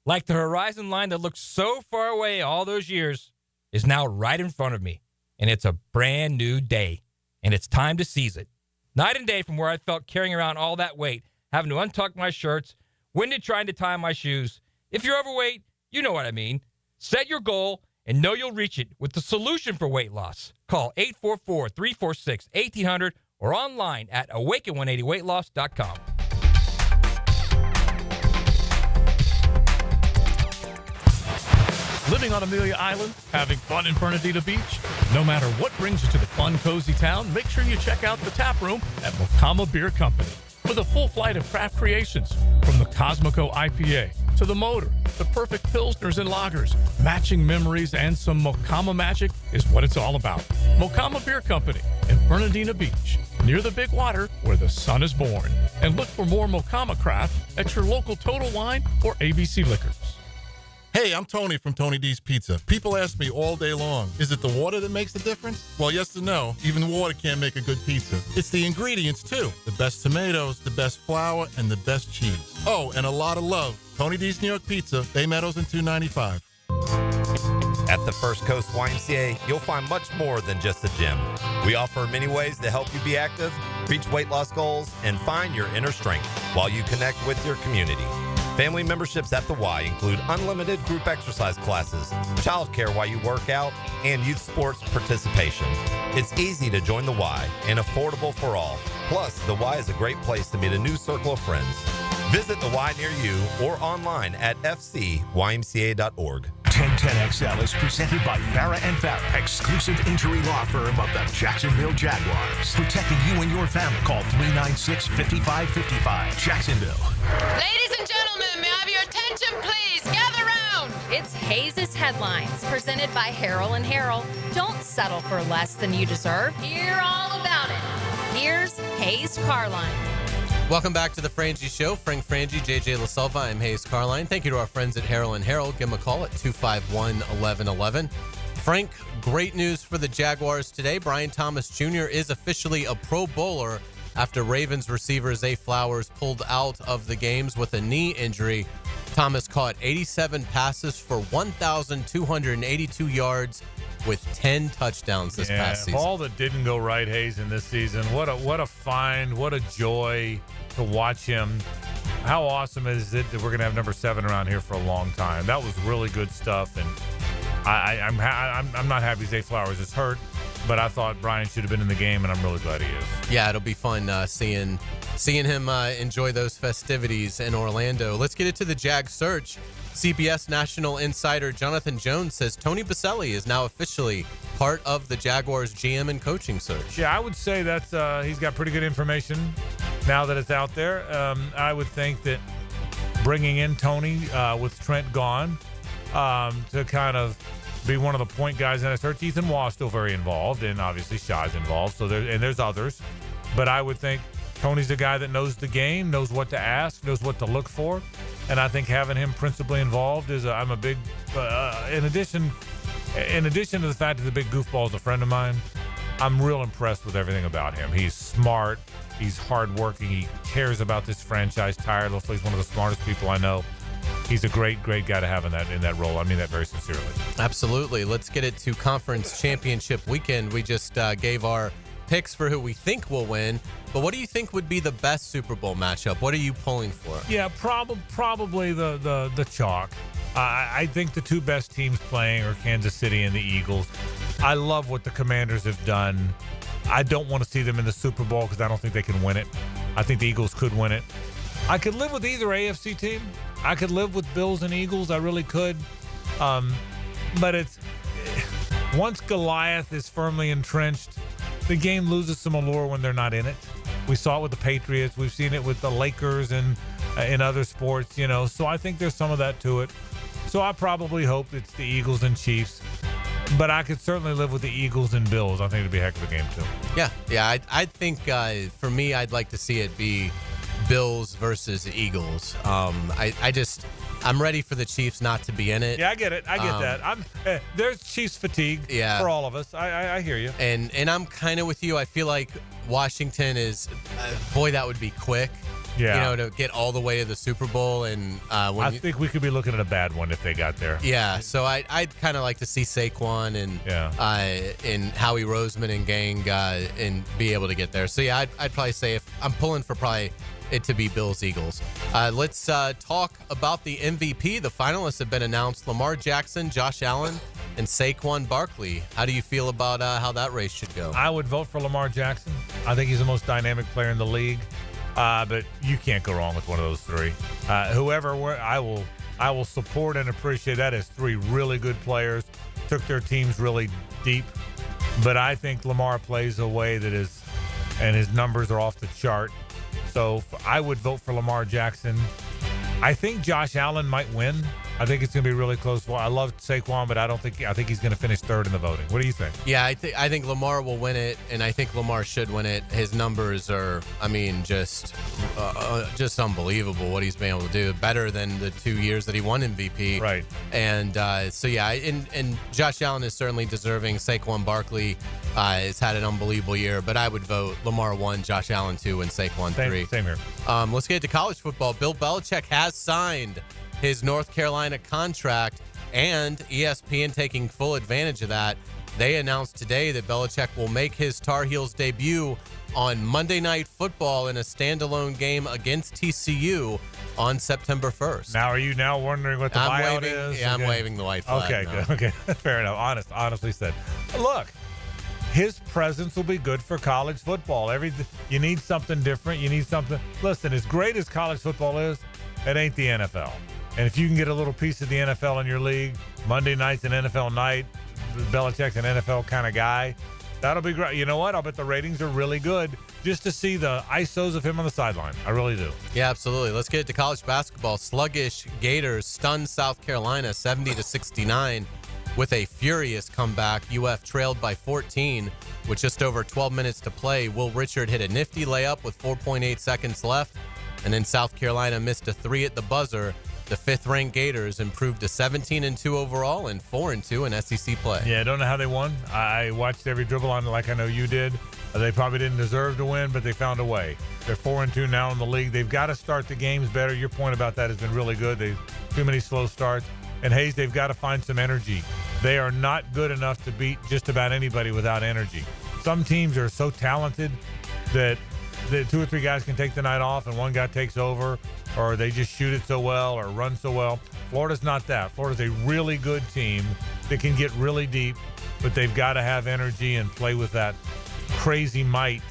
Speaker 27: Like the horizon line that looked so far away all those years is now right in front of me. And it's a brand new day. And it's time to seize it. Night and day from where I felt carrying around all that weight, having to untuck my shirts, winded trying to tie my shoes. If you're overweight, you know what I mean. Set your goal and know you'll reach it with the solution for weight loss. Call 844-346-1800 or online at awaken180weightloss.com.
Speaker 15: Living on Amelia Island, having fun in Fernandina Beach? No matter what brings you to the fun, cozy town, make sure you check out the tap room at Mokama Beer Company with a full flight of craft creations, from the Cosmico IPA to to the motor, the perfect pilsners and lagers, matching memories, and some Mocama magic is what it's all about. Mocama Beer Company in Fernandina Beach, near the big water where the sun is born. And look for more Mocama craft at your local Total Wine or ABC Liquors.
Speaker 5: Hey, I'm Tony from Tony D's Pizza. People ask me all day long, is it the water that makes the difference? Well, yes and no. Even water can't make a good pizza. It's the ingredients, too. The best tomatoes, the best flour, and the best cheese. Oh, and a lot of love. Tony D's New York Pizza, Bay Meadows and 295.
Speaker 8: At the First Coast YMCA, you'll find much more than just a gym. We offer many ways to help you be active, reach weight loss goals, and find your inner strength while you connect with your community. Family memberships at the Y include unlimited group exercise classes, childcare while you work out, and youth sports participation. It's easy to join the Y and affordable for all. Plus, the Y is a great place to meet a new circle of friends. Visit the Y near you or online at fcymca.org.
Speaker 4: 1010XL is presented by Farah & Farah, exclusive injury law firm of the Jacksonville Jaguars. Protecting you and your family. Call 396-5555. Jacksonville.
Speaker 16: Ladies and gentlemen, may I have your attention, please? Gather round. It's Hays' Headlines, presented by Harrell & Harrell. Don't settle for less than you deserve. Hear all about it. Here's Hays Carlyon.
Speaker 11: Welcome back to the Frangie Show. Frank Frangie, JJ LaSalva. I'm Hays Carlyon. Thank you to our friends at Harrell & Harrell. Give them a call at 251-1111. Frank, great news for the Jaguars today. Brian Thomas Jr. is officially a Pro Bowler after Ravens receiver Zay Flowers pulled out of the games with a knee injury. Thomas caught 87 passes for 1,282 yards with 10 touchdowns this past season.
Speaker 2: All that didn't go right, Hayes, in this season. What a find. What a joy to watch him. How awesome is it that we're going to have number 7 around here for a long time? That was really good stuff, and I'm not happy Zay Flowers is hurt, but I thought Brian should have been in the game, and I'm really glad he is.
Speaker 11: Yeah, it'll be fun seeing him enjoy those festivities in Orlando. Let's get into the Jag search. CBS National Insider Jonathan Jones says Tony Boselli is now officially part of the Jaguars GM and coaching search.
Speaker 2: Yeah, I would say that's he's got pretty good information now that it's out there. I would think that bringing in Tony with Trent gone to kind of be one of the point guys in that search. Ethan Waugh still very involved, and obviously Shaw's involved. So there's others, but I would think Tony's a guy that knows the game, knows what to ask, knows what to look for. And I think having him principally involved is I'm a big, in addition to the fact that the big goofball is a friend of mine, I'm real impressed with everything about him. He's smart. He's hardworking. He cares about this franchise tirelessly. He's one of the smartest people I know. He's a great, great guy to have in that role. I mean that very sincerely. Absolutely.
Speaker 11: Let's get it to Conference Championship weekend. We just gave our picks for who we think will win. But what do you think would be the best Super Bowl matchup? What are you pulling for?
Speaker 2: Yeah, probably the chalk. I think the two best teams playing are Kansas City and the Eagles. I love what the Commanders have done. I don't want to see them in the Super Bowl because I don't think they can win it. I think the Eagles could win it. I could live with either AFC team. I could live with Bills and Eagles. I really could. But it's once Goliath is firmly entrenched, the game loses some allure when they're not in it. We saw it with the Patriots. We've seen it with the Lakers and in other sports, So I think there's some of that to it. So I probably hope it's the Eagles and Chiefs. But I could certainly live with the Eagles and Bills. I think it'd be a heck of a game, too.
Speaker 11: Yeah. I think for me, I'd like to see it be Bills versus Eagles. I'm ready for the Chiefs not to be in it.
Speaker 2: Yeah, I get it. I get that. There's Chiefs fatigue for all of us. I hear you.
Speaker 11: And I'm kind of with you. I feel like Washington is, boy, that would be quick.
Speaker 2: Yeah.
Speaker 11: To get all the way to the Super Bowl. And
Speaker 2: I think we could be looking at a bad one if they got there.
Speaker 11: Yeah. So I'd kind of like to see Saquon and Howie Roseman and gang and be able to get there. So yeah, I'd probably say if I'm pulling for probably it to be Bills-Eagles. Let's talk about the MVP. The finalists have been announced: Lamar Jackson, Josh Allen, and Saquon Barkley. How do you feel about how that race should go?
Speaker 2: I would vote for Lamar Jackson. I think he's the most dynamic player in the league. But you can't go wrong with one of those three. Whoever, I will support and appreciate that as three really good players. Took their teams really deep. But I think Lamar plays a way that is, and his numbers are off the chart. So I would vote for Lamar Jackson. I think Josh Allen might win. I think it's going to be really close. I love Saquon, but I think he's going to finish third in the voting. What do you think?
Speaker 3: Yeah, I think Lamar will win it, and I think Lamar should win it. His numbers are, just unbelievable what he's been able to do. Better than the 2 years that he won MVP.
Speaker 2: Right.
Speaker 3: And and Josh Allen is certainly deserving. Saquon Barkley has had an unbelievable year, but I would vote Lamar 1, Josh Allen 2, and Saquon 3.
Speaker 2: Same here.
Speaker 3: Let's get to college football. Bill Belichick has signed his North Carolina contract, and ESPN taking full advantage of that. They announced today that Belichick will make his Tar Heels debut on Monday Night Football in a standalone game against TCU on September 1st.
Speaker 2: Now, are you now wondering what the buyout is?
Speaker 3: Yeah, I'm waving the white flag.
Speaker 2: Okay, good. Okay, fair enough. Honestly said. Look, his presence will be good for college football. You need something different. You need something. Listen, as great as college football is, it ain't the NFL. And if you can get a little piece of the NFL in your league, Monday night's an NFL night, Belichick's an NFL kind of guy, that'll be great. You know what? I'll bet the ratings are really good just to see the ISOs of him on the sideline. I really do.
Speaker 3: Yeah, absolutely. Let's get to college basketball. Sluggish Gators stunned South Carolina 70-69 with a furious comeback. UF trailed by 14 with just over 12 minutes to play. Will Richard hit a nifty layup with 4.8 seconds left, and then South Carolina missed a 3 at the buzzer. The 5th-ranked Gators improved to 17-2 overall and 4-2 in SEC play.
Speaker 2: Yeah, I don't know how they won. I watched every dribble on it like I know you did. They probably didn't deserve to win, but they found a way. They're 4-2 now in the league. They've got to start the games better. Your point about that has been really good. They've too many slow starts. And Hays, they've got to find some energy. They are not good enough to beat just about anybody without energy. Some teams are so talented that the 2 or 3 guys can take the night off and one guy takes over, or they just shoot it so well or run so well. Florida's not that. Florida's a really good team that can get really deep, but they've got to have energy and play with that crazy might.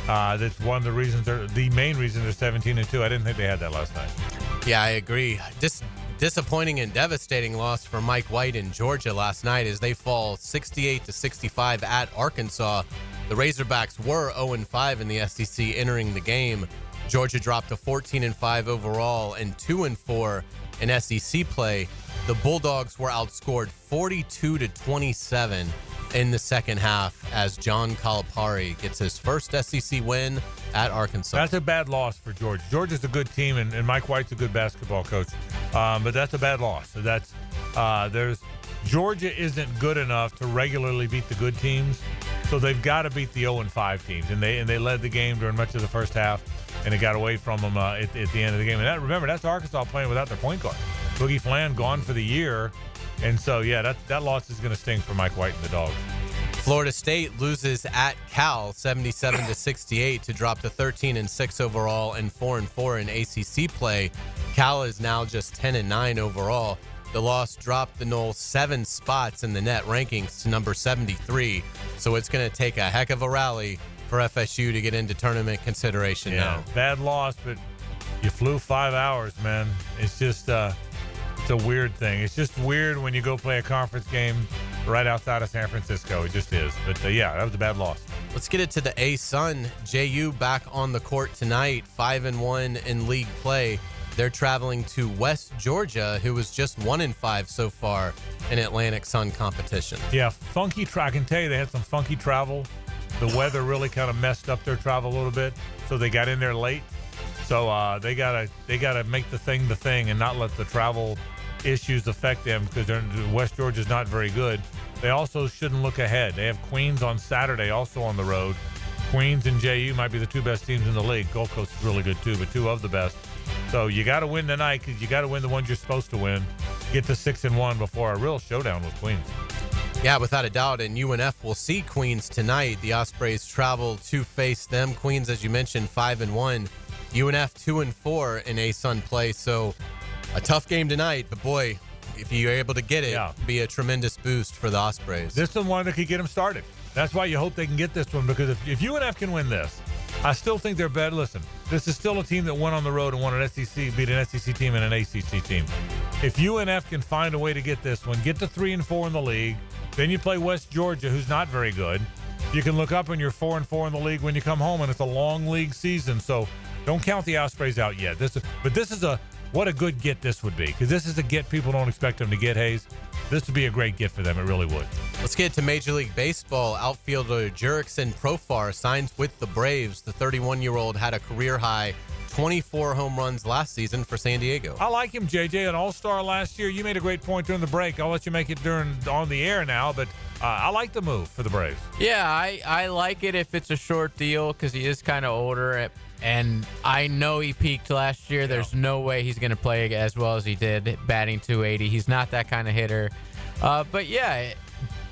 Speaker 2: That's one of the reasons the main reason they're 17-2. I didn't think they had that last night.
Speaker 3: Yeah, I agree. Disappointing and devastating loss for Mike White in Georgia last night as they fall 68-65 at Arkansas. The Razorbacks were 0-5 in the SEC entering the game. Georgia dropped to 14-5 overall and 2-4 in SEC play. The Bulldogs were outscored 42-27 in the second half as John Calipari gets his first SEC win at Arkansas.
Speaker 2: That's a bad loss for Georgia. Georgia's a good team, and Mike White's a good basketball coach. But that's a bad loss. So Georgia isn't good enough to regularly beat the good teams, so they've got to beat the 0-5 teams. And they led the game during much of the first half, and it got away from them at the end of the game. And remember, that's Arkansas playing without their point guard. Boogie Flan gone for the year. And so, yeah, that loss is going to sting for Mike White and the Dogs.
Speaker 3: Florida State loses at Cal 77-68 to drop to 13-6 overall and 4-4 in ACC play. Cal is now just 10-9 overall. The loss dropped the Noles 7 spots in the net rankings to number 73. So it's going to take a heck of a rally for FSU to get into tournament consideration now.
Speaker 2: Bad loss, but you flew 5 hours, man. It's just it's a weird thing. It's just weird when you go play a conference game right outside of San Francisco. It just is. But, that was a bad loss.
Speaker 3: Let's get it to the A-Sun. JU back on the court tonight, 5-1 in league play. They're traveling to West Georgia, who was just 1-5 so far in Atlantic Sun competition.
Speaker 2: Yeah, funky. I can tell you they had some funky travel. The weather really kind of messed up their travel a little bit, so they got in there late. So they gotta make the thing and not let the travel issues affect them because West Georgia's not very good. They also shouldn't look ahead. They have Queens on Saturday, also on the road. Queens and JU might be the 2 best teams in the league. Gulf Coast is really good too, but 2 of the best. So you got to win tonight because you got to win the ones you're supposed to win. Get to 6-1 before a real showdown with Queens.
Speaker 3: Yeah, without a doubt. And UNF will see Queens tonight. The Ospreys travel to face them. Queens, as you mentioned, 5-1. UNF 2-4 in A-Sun play. So a tough game tonight. But boy, if you're able to get it, be a tremendous boost for the Ospreys.
Speaker 2: This is the one that could get them started. That's why you hope they can get this one, because if UNF can win this, I still think they're better. Listen, this is still a team that went on the road and won an SEC, beat an SEC team and an ACC team. If UNF can find a way to get this one, get to 3-4 in the league, then you play West Georgia, who's not very good. You can look up and you're 4-4 in the league when you come home, and it's a long league season. So don't count the Ospreys out yet. This is what a good get this would be, because this is a get people don't expect them to get, Hayes. This would be a great get for them. It really would.
Speaker 3: Let's get to Major League Baseball. Outfielder Jurickson Profar signs with the Braves. The 31-year-old had a career-high 24 home runs last season for San Diego.
Speaker 2: I like him, JJ, an all-star last year. You made a great point during the break. I'll let you make it on the air now, but I like the move for the Braves.
Speaker 9: Yeah, I like it if it's a short deal because he is kind of older, and I know he peaked last year. There's no way he's going to play as well as he did, batting .280. He's not that kind of hitter. But, yeah,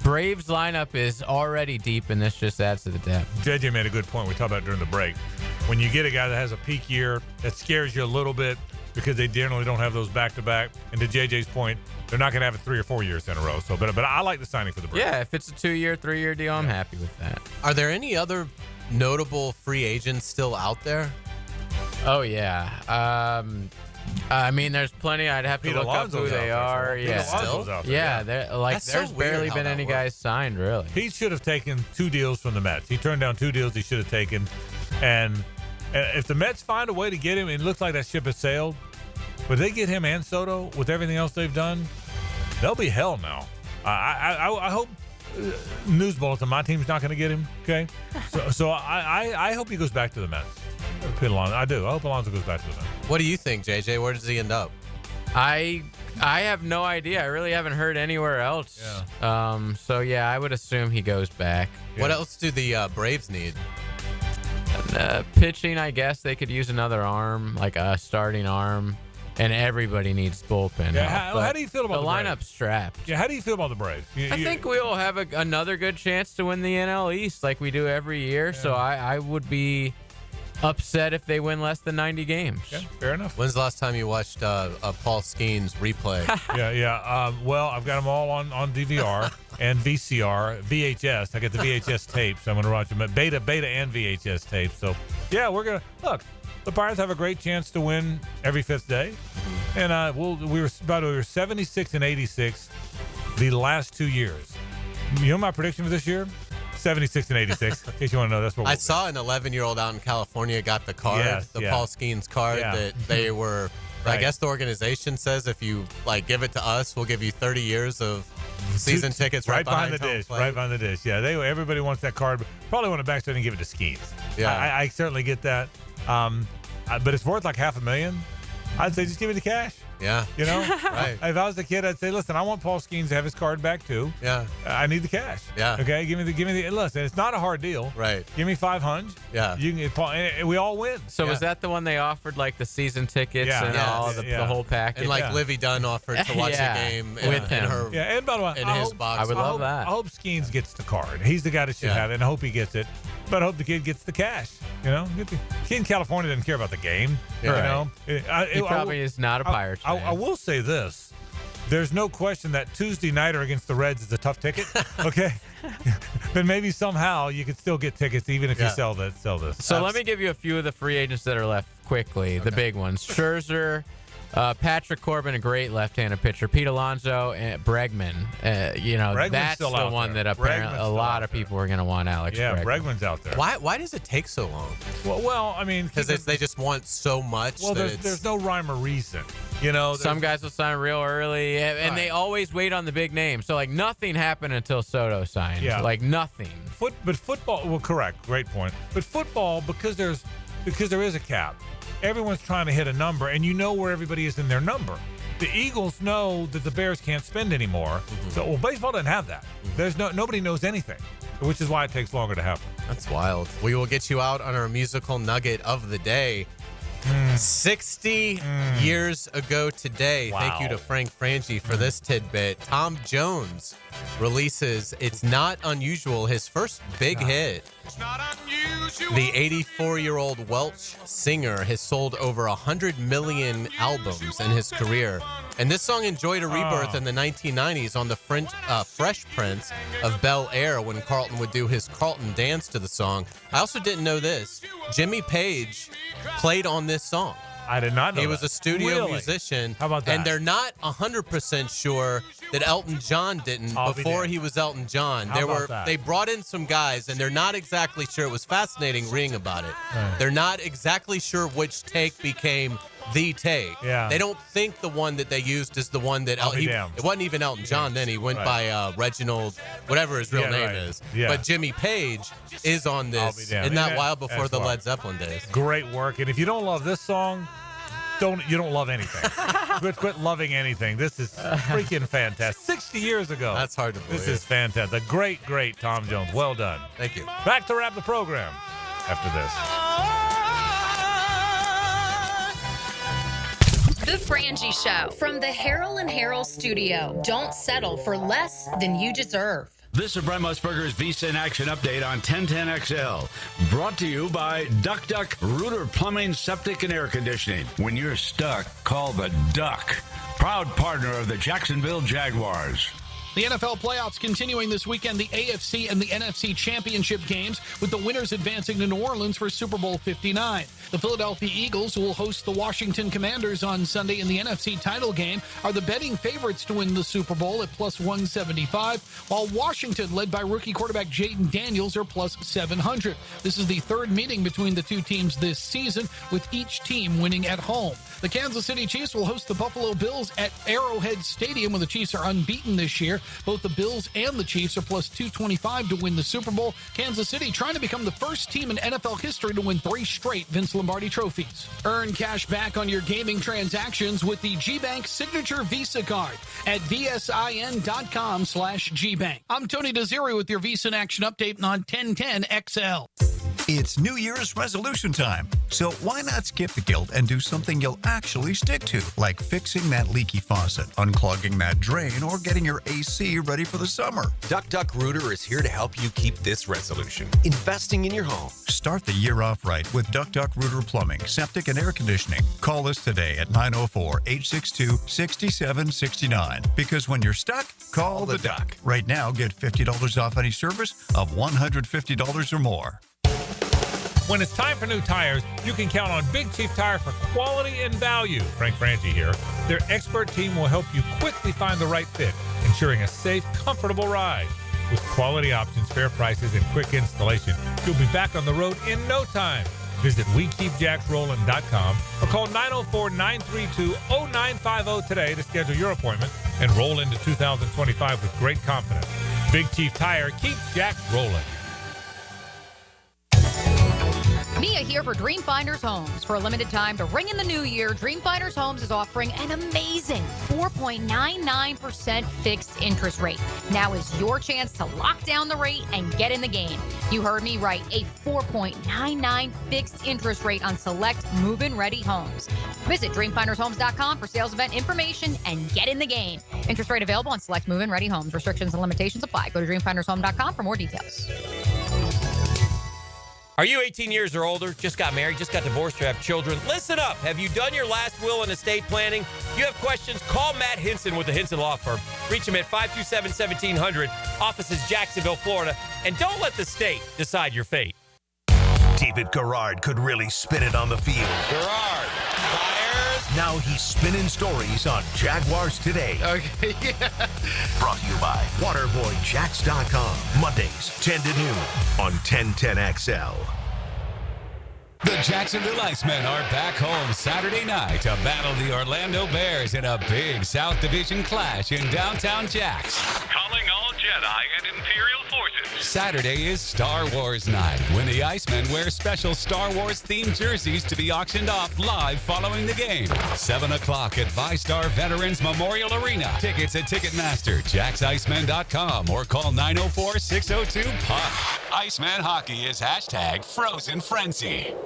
Speaker 9: Braves lineup is already deep, and this just adds to the depth.
Speaker 2: JJ made a good point we talked about during the break. When you get a guy that has a peak year, that scares you a little bit because they generally don't have those back-to-back. And to JJ's point, they're not going to have it 3 or 4 years in a row. So, but I like the signing for the Braves.
Speaker 9: Yeah, if it's a 2-year, 3-year deal, I'm happy with that.
Speaker 3: Are there any other notable free agents still out there?
Speaker 9: Oh, yeah. I mean, there's plenty. I'd have to
Speaker 2: Pete
Speaker 9: look
Speaker 2: Alonso's
Speaker 9: up who they are.
Speaker 2: Pete
Speaker 9: Yeah,
Speaker 2: Alonso's out there.
Speaker 9: yeah. There's barely been any guys signed, really.
Speaker 2: Pete should have taken 2 deals from the Mets. He turned down 2 deals he should have taken. And if the Mets find a way to get him, it looks like that ship has sailed. But they get him and Soto with everything else they've done, they'll be hell now. I hope news bulletin, my team's not going to get him. Okay, so I hope he goes back to the Mets. Pete Alonso, I do. I hope Alonso goes back to the Mets.
Speaker 3: What do you think, JJ? Where does he end up?
Speaker 9: I have no idea. I really haven't heard anywhere else.
Speaker 2: Yeah.
Speaker 9: So yeah, I would assume he goes back.
Speaker 3: What else do the Braves need?
Speaker 9: Pitching, I guess they could use another arm, like a starting arm, and everybody needs bullpen.
Speaker 2: Yeah,
Speaker 9: help.
Speaker 2: how do you feel about the
Speaker 9: lineup's
Speaker 2: Braves?
Speaker 9: strapped?
Speaker 2: Yeah, how do you feel about the Braves?
Speaker 9: I think we'll have another good chance to win the NL East like we do every year. So I would be upset if they win less than 90 games.
Speaker 2: Yeah, fair enough.
Speaker 3: When's the last time you watched Paul Skeens replay?
Speaker 2: Yeah. Well, I've got them all on DVR and VCR, VHS. I get the VHS tapes. I'm going to watch them at beta, and VHS tapes. So, yeah, we're going to look. The Pirates have a great chance to win every 5th day, and we were 76 and 86 the last 2 years. You know my prediction for this year? 76 and 86. In case you want to know, that's what
Speaker 3: I saw an 11-year-old out in California got the card, Paul Skeens card that they were.
Speaker 2: Right.
Speaker 3: I guess the organization says if you give it to us, we'll give you 30 years of season tickets right behind
Speaker 2: the
Speaker 3: home
Speaker 2: dish.
Speaker 3: plate.
Speaker 2: Right behind the dish. Yeah, everybody wants that card. But probably want to backstep and give it to Skeens.
Speaker 3: Yeah,
Speaker 2: I certainly get that. But it's worth like $500,000. I'd say just give it to cash.
Speaker 3: Yeah.
Speaker 2: You know?
Speaker 3: Right.
Speaker 2: If I was a kid, I'd say, listen, I want Paul Skeens to have his card back too.
Speaker 3: Yeah.
Speaker 2: I need the cash.
Speaker 3: Yeah.
Speaker 2: Okay. Give me the. Listen, it's not a hard deal.
Speaker 3: Right.
Speaker 2: Give me $500.
Speaker 3: Yeah.
Speaker 2: You can get Paul, and we all win.
Speaker 9: So was that the one they offered, like the season tickets and all the whole package?
Speaker 3: And Livy Dunn offered to watch the game
Speaker 9: with him.
Speaker 3: in her.
Speaker 2: Yeah. And by the way,
Speaker 3: in his box.
Speaker 9: I would love that.
Speaker 2: I hope Skeens gets the card. He's the guy that should have it, and I hope he gets it. But I hope the kid gets the cash. You know, the kid in California doesn't care about the game.
Speaker 3: Yeah.
Speaker 2: You know,
Speaker 9: He probably is not a Pirates fan.
Speaker 2: I will say this: there's no question that Tuesday nighter against the Reds is a tough ticket. Okay, but maybe somehow you could still get tickets even if you sell this.
Speaker 9: So let me give you a few of the free agents that are left quickly. The big ones: Scherzer. Patrick Corbin, a great left-handed pitcher. Pete Alonso and Bregman.
Speaker 2: Bregman's
Speaker 9: that's
Speaker 2: still
Speaker 9: the
Speaker 2: out
Speaker 9: one
Speaker 2: there.
Speaker 9: that apparently
Speaker 2: Bregman's
Speaker 9: a lot of people are going to want Alex Bregman.
Speaker 2: Bregman's out there.
Speaker 3: Why does it take so long?
Speaker 2: Well, I mean,
Speaker 3: because they just want so much.
Speaker 2: Well, there's no rhyme or reason. You know,
Speaker 9: some guys will sign real early, and they always wait on the big name. So, nothing happened until Soto signed.
Speaker 2: Yeah.
Speaker 9: Nothing.
Speaker 2: But football, well, correct, great point. But football, because there is a cap, everyone's trying to hit a number, and you know where everybody is in their number. The Eagles know that the Bears can't spend anymore. So, baseball doesn't have that. There's nobody knows anything, which is why it takes longer to happen.
Speaker 3: That's wild. We will get you out on our musical nugget of the day. 60 years ago today.
Speaker 2: Wow.
Speaker 3: Thank you to Frank Frangie for this tidbit. Tom Jones releases It's Not Unusual, his first big hit. The 84-year-old Welsh singer has sold over 100 million albums in his career. And this song enjoyed a rebirth in the 1990s on the Fresh Prince of Bel-Air when Carlton would do his Carlton dance to the song. I also didn't know this. Jimmy Page played on this song.
Speaker 2: I did not know
Speaker 3: He was a studio musician.
Speaker 2: How about that?
Speaker 3: And they're not 100% sure that Elton John didn't before he was Elton John. They brought in some guys, and they're not exactly sure. It was fascinating reading about it.
Speaker 2: Right.
Speaker 3: They're not exactly sure which take became
Speaker 11: the take.
Speaker 2: Yeah.
Speaker 11: They don't think the one that they used is the one that it wasn't even Elton John then. He went by Reginald, whatever his real name is.
Speaker 2: Yeah.
Speaker 11: But Jimmy Page is on this. Isn't that wild before the Led Zeppelin days?
Speaker 2: Great work. And if you don't love this song, you don't love anything. Quit loving anything. This is freaking fantastic. 60 years ago.
Speaker 11: That's hard to believe.
Speaker 2: This is fantastic. The great Tom Jones. Well done.
Speaker 11: Thank you.
Speaker 2: Back to wrap the program after this.
Speaker 16: The Frangie Show from the Harold and Harold studio. Don't settle for less than you deserve.
Speaker 10: This is Brent Musburger's Visa in Action update on 1010XL. Brought to you by Duck Duck Rooter Plumbing, Septic, and Air Conditioning. When you're stuck, call the Duck. Proud partner of the Jacksonville Jaguars.
Speaker 12: The NFL playoffs continuing this weekend, the AFC and the NFC championship games, with the winners advancing to New Orleans for Super Bowl 59. The Philadelphia Eagles, who will host the Washington Commanders on Sunday in the NFC title game, are the betting favorites to win the Super Bowl at plus 175, while Washington, led by rookie quarterback Jaden Daniels, are plus 700. This is the third meeting between the two teams this season, with each team winning at home. The Kansas City Chiefs will host the Buffalo Bills at Arrowhead Stadium, where the Chiefs are unbeaten this year. Both the Bills and the Chiefs are plus 225 to win the Super Bowl. Kansas City trying to become the first team in NFL history to win 3 straight Vince Lombardi trophies. Earn cash back on your gaming transactions with the GBank Signature Visa Card at vsin.com/GBank. I'm Tony Desiri with your Visa in Action update on 1010XL.
Speaker 13: It's New Year's resolution time, so why not skip the guilt and do something you'll actually stick to, like fixing that leaky faucet, unclogging that drain, or getting your AC ready for the summer.
Speaker 17: Duck Duck Rooter is here to help you keep this resolution. Investing in your home.
Speaker 13: Start the year off right with Duck Duck Rooter Plumbing, Septic, and Air Conditioning. Call us today at 904-862-6769, because when you're stuck, call the Duck. Right now, get $50 off any service of $150 or more.
Speaker 2: When it's time for new tires, you can count on Big Chief Tire for quality and value. Frank Frangie here. Their expert team will help you quickly find the right fit, ensuring a safe, comfortable ride. With quality options, fair prices, and quick installation, you'll be back on the road in no time. Visit WeKeepJacksRollin.com or call 904-932-0950 today to schedule your appointment and roll into 2025 with great confidence. Big Chief Tire keeps Jacks rolling.
Speaker 1: Mia here for Dream Finders Homes. For a limited time to ring in the new year, Dream Finders Homes is offering an amazing 4.99% fixed interest rate. Now is your chance to lock down the rate and get in the game. You heard me right, a 4.99 fixed interest rate on select move-in ready homes. Visit dreamfindershomes.com for sales event information and get in the game. Interest rate available on select move-in ready homes. Restrictions and limitations apply. Go to dreamfindershome.com for more details.
Speaker 21: Are you 18 years or older, just got married, just got divorced, or have children? Listen up. Have you done your last will and estate planning? You have questions? Call Matt Hinson with the Hinson Law Firm. Reach him at 527-1700. Office is Jacksonville, Florida. And don't let the state decide your fate.
Speaker 4: David Garrard could really spin it on the field.
Speaker 21: Garrard fires.
Speaker 4: Now he's spinning stories on Jaguars Today.
Speaker 9: Okay, yeah.
Speaker 4: Brought to you by WaterboyJacks.com. Mondays, 10 to noon on 1010XL.
Speaker 6: The Jacksonville Icemen are back home Saturday night to battle the Orlando Bears in a big South Division clash in downtown Jacks.
Speaker 24: Calling all Jedi and Imperial forces.
Speaker 6: Saturday is Star Wars night, when the Icemen wear special Star Wars-themed jerseys to be auctioned off live following the game. 7 o'clock at ViStar Veterans Memorial Arena. Tickets at Ticketmaster, JacksIcemen.com, or call 904-602-PUCK. Iceman Hockey is #FrozenFrenzy.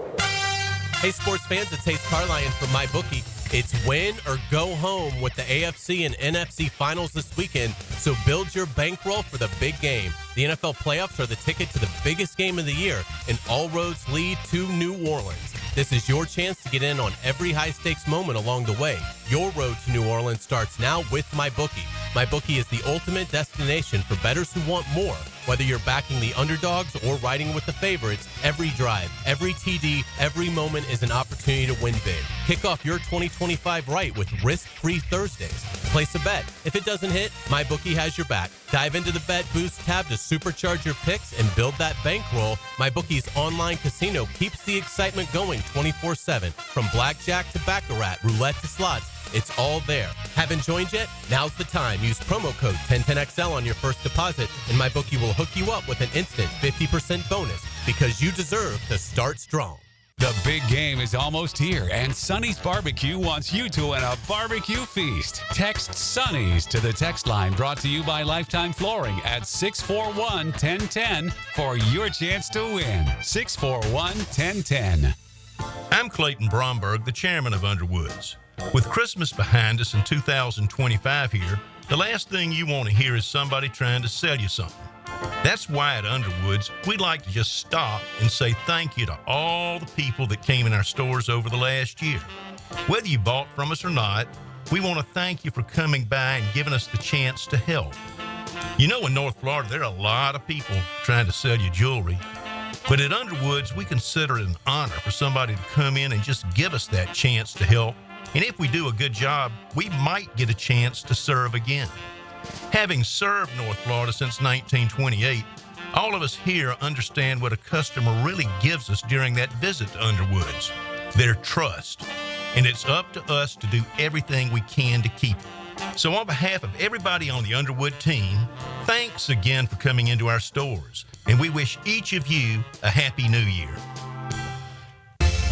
Speaker 11: Hey, sports fans, it's Hays Carlyon from MyBookie. It's win or go home with the AFC and NFC finals this weekend, so build your bankroll for the big game. The NFL playoffs are the ticket to the biggest game of the year, and all roads lead to New Orleans. This is your chance to get in on every high-stakes moment along the way. Your road to New Orleans starts now with MyBookie. MyBookie is the ultimate destination for bettors who want more. Whether you're backing the underdogs or riding with the favorites, every drive, every TD, every moment is an opportunity to win big. Kick off your 2025 right with risk-free Thursdays. Place a bet. If it doesn't hit, MyBookie has your back. Dive into the Bet Boost tab to supercharge your picks and build that bankroll. MyBookie's online casino keeps the excitement going 24/7. From blackjack to baccarat, roulette to slots, it's all there. Haven't joined yet? Now's the time. Use promo code 1010XL on your first deposit, and MyBookie will hook you up with an instant 50% bonus because you deserve to start strong.
Speaker 6: The big game is almost here, and Sonny's Barbecue wants you to win a barbecue feast. Text Sonny's to the text line brought to you by Lifetime Flooring at 641-1010 for your chance to win. 641-1010.
Speaker 7: I'm Clayton Bromberg, the chairman of Underwoods. With Christmas behind us in 2025 here, the last thing you want to hear is somebody trying to sell you something. That's why at Underwoods, we'd like to just stop and say thank you to all the people that came in our stores over the last year. Whether you bought from us or not, we want to thank you for coming by and giving us the chance to help. You know, in North Florida, there are a lot of people trying to sell you jewelry. But at Underwoods, we consider it an honor for somebody to come in and just give us that chance to help. And if we do a good job, we might get a chance to serve again. Having served North Florida since 1928, all of us here understand what a customer really gives us during that visit to Underwoods, their trust. And it's up to us to do everything we can to keep it. So on behalf of everybody on the Underwood team, thanks again for coming into our stores. And we wish each of you a Happy New Year.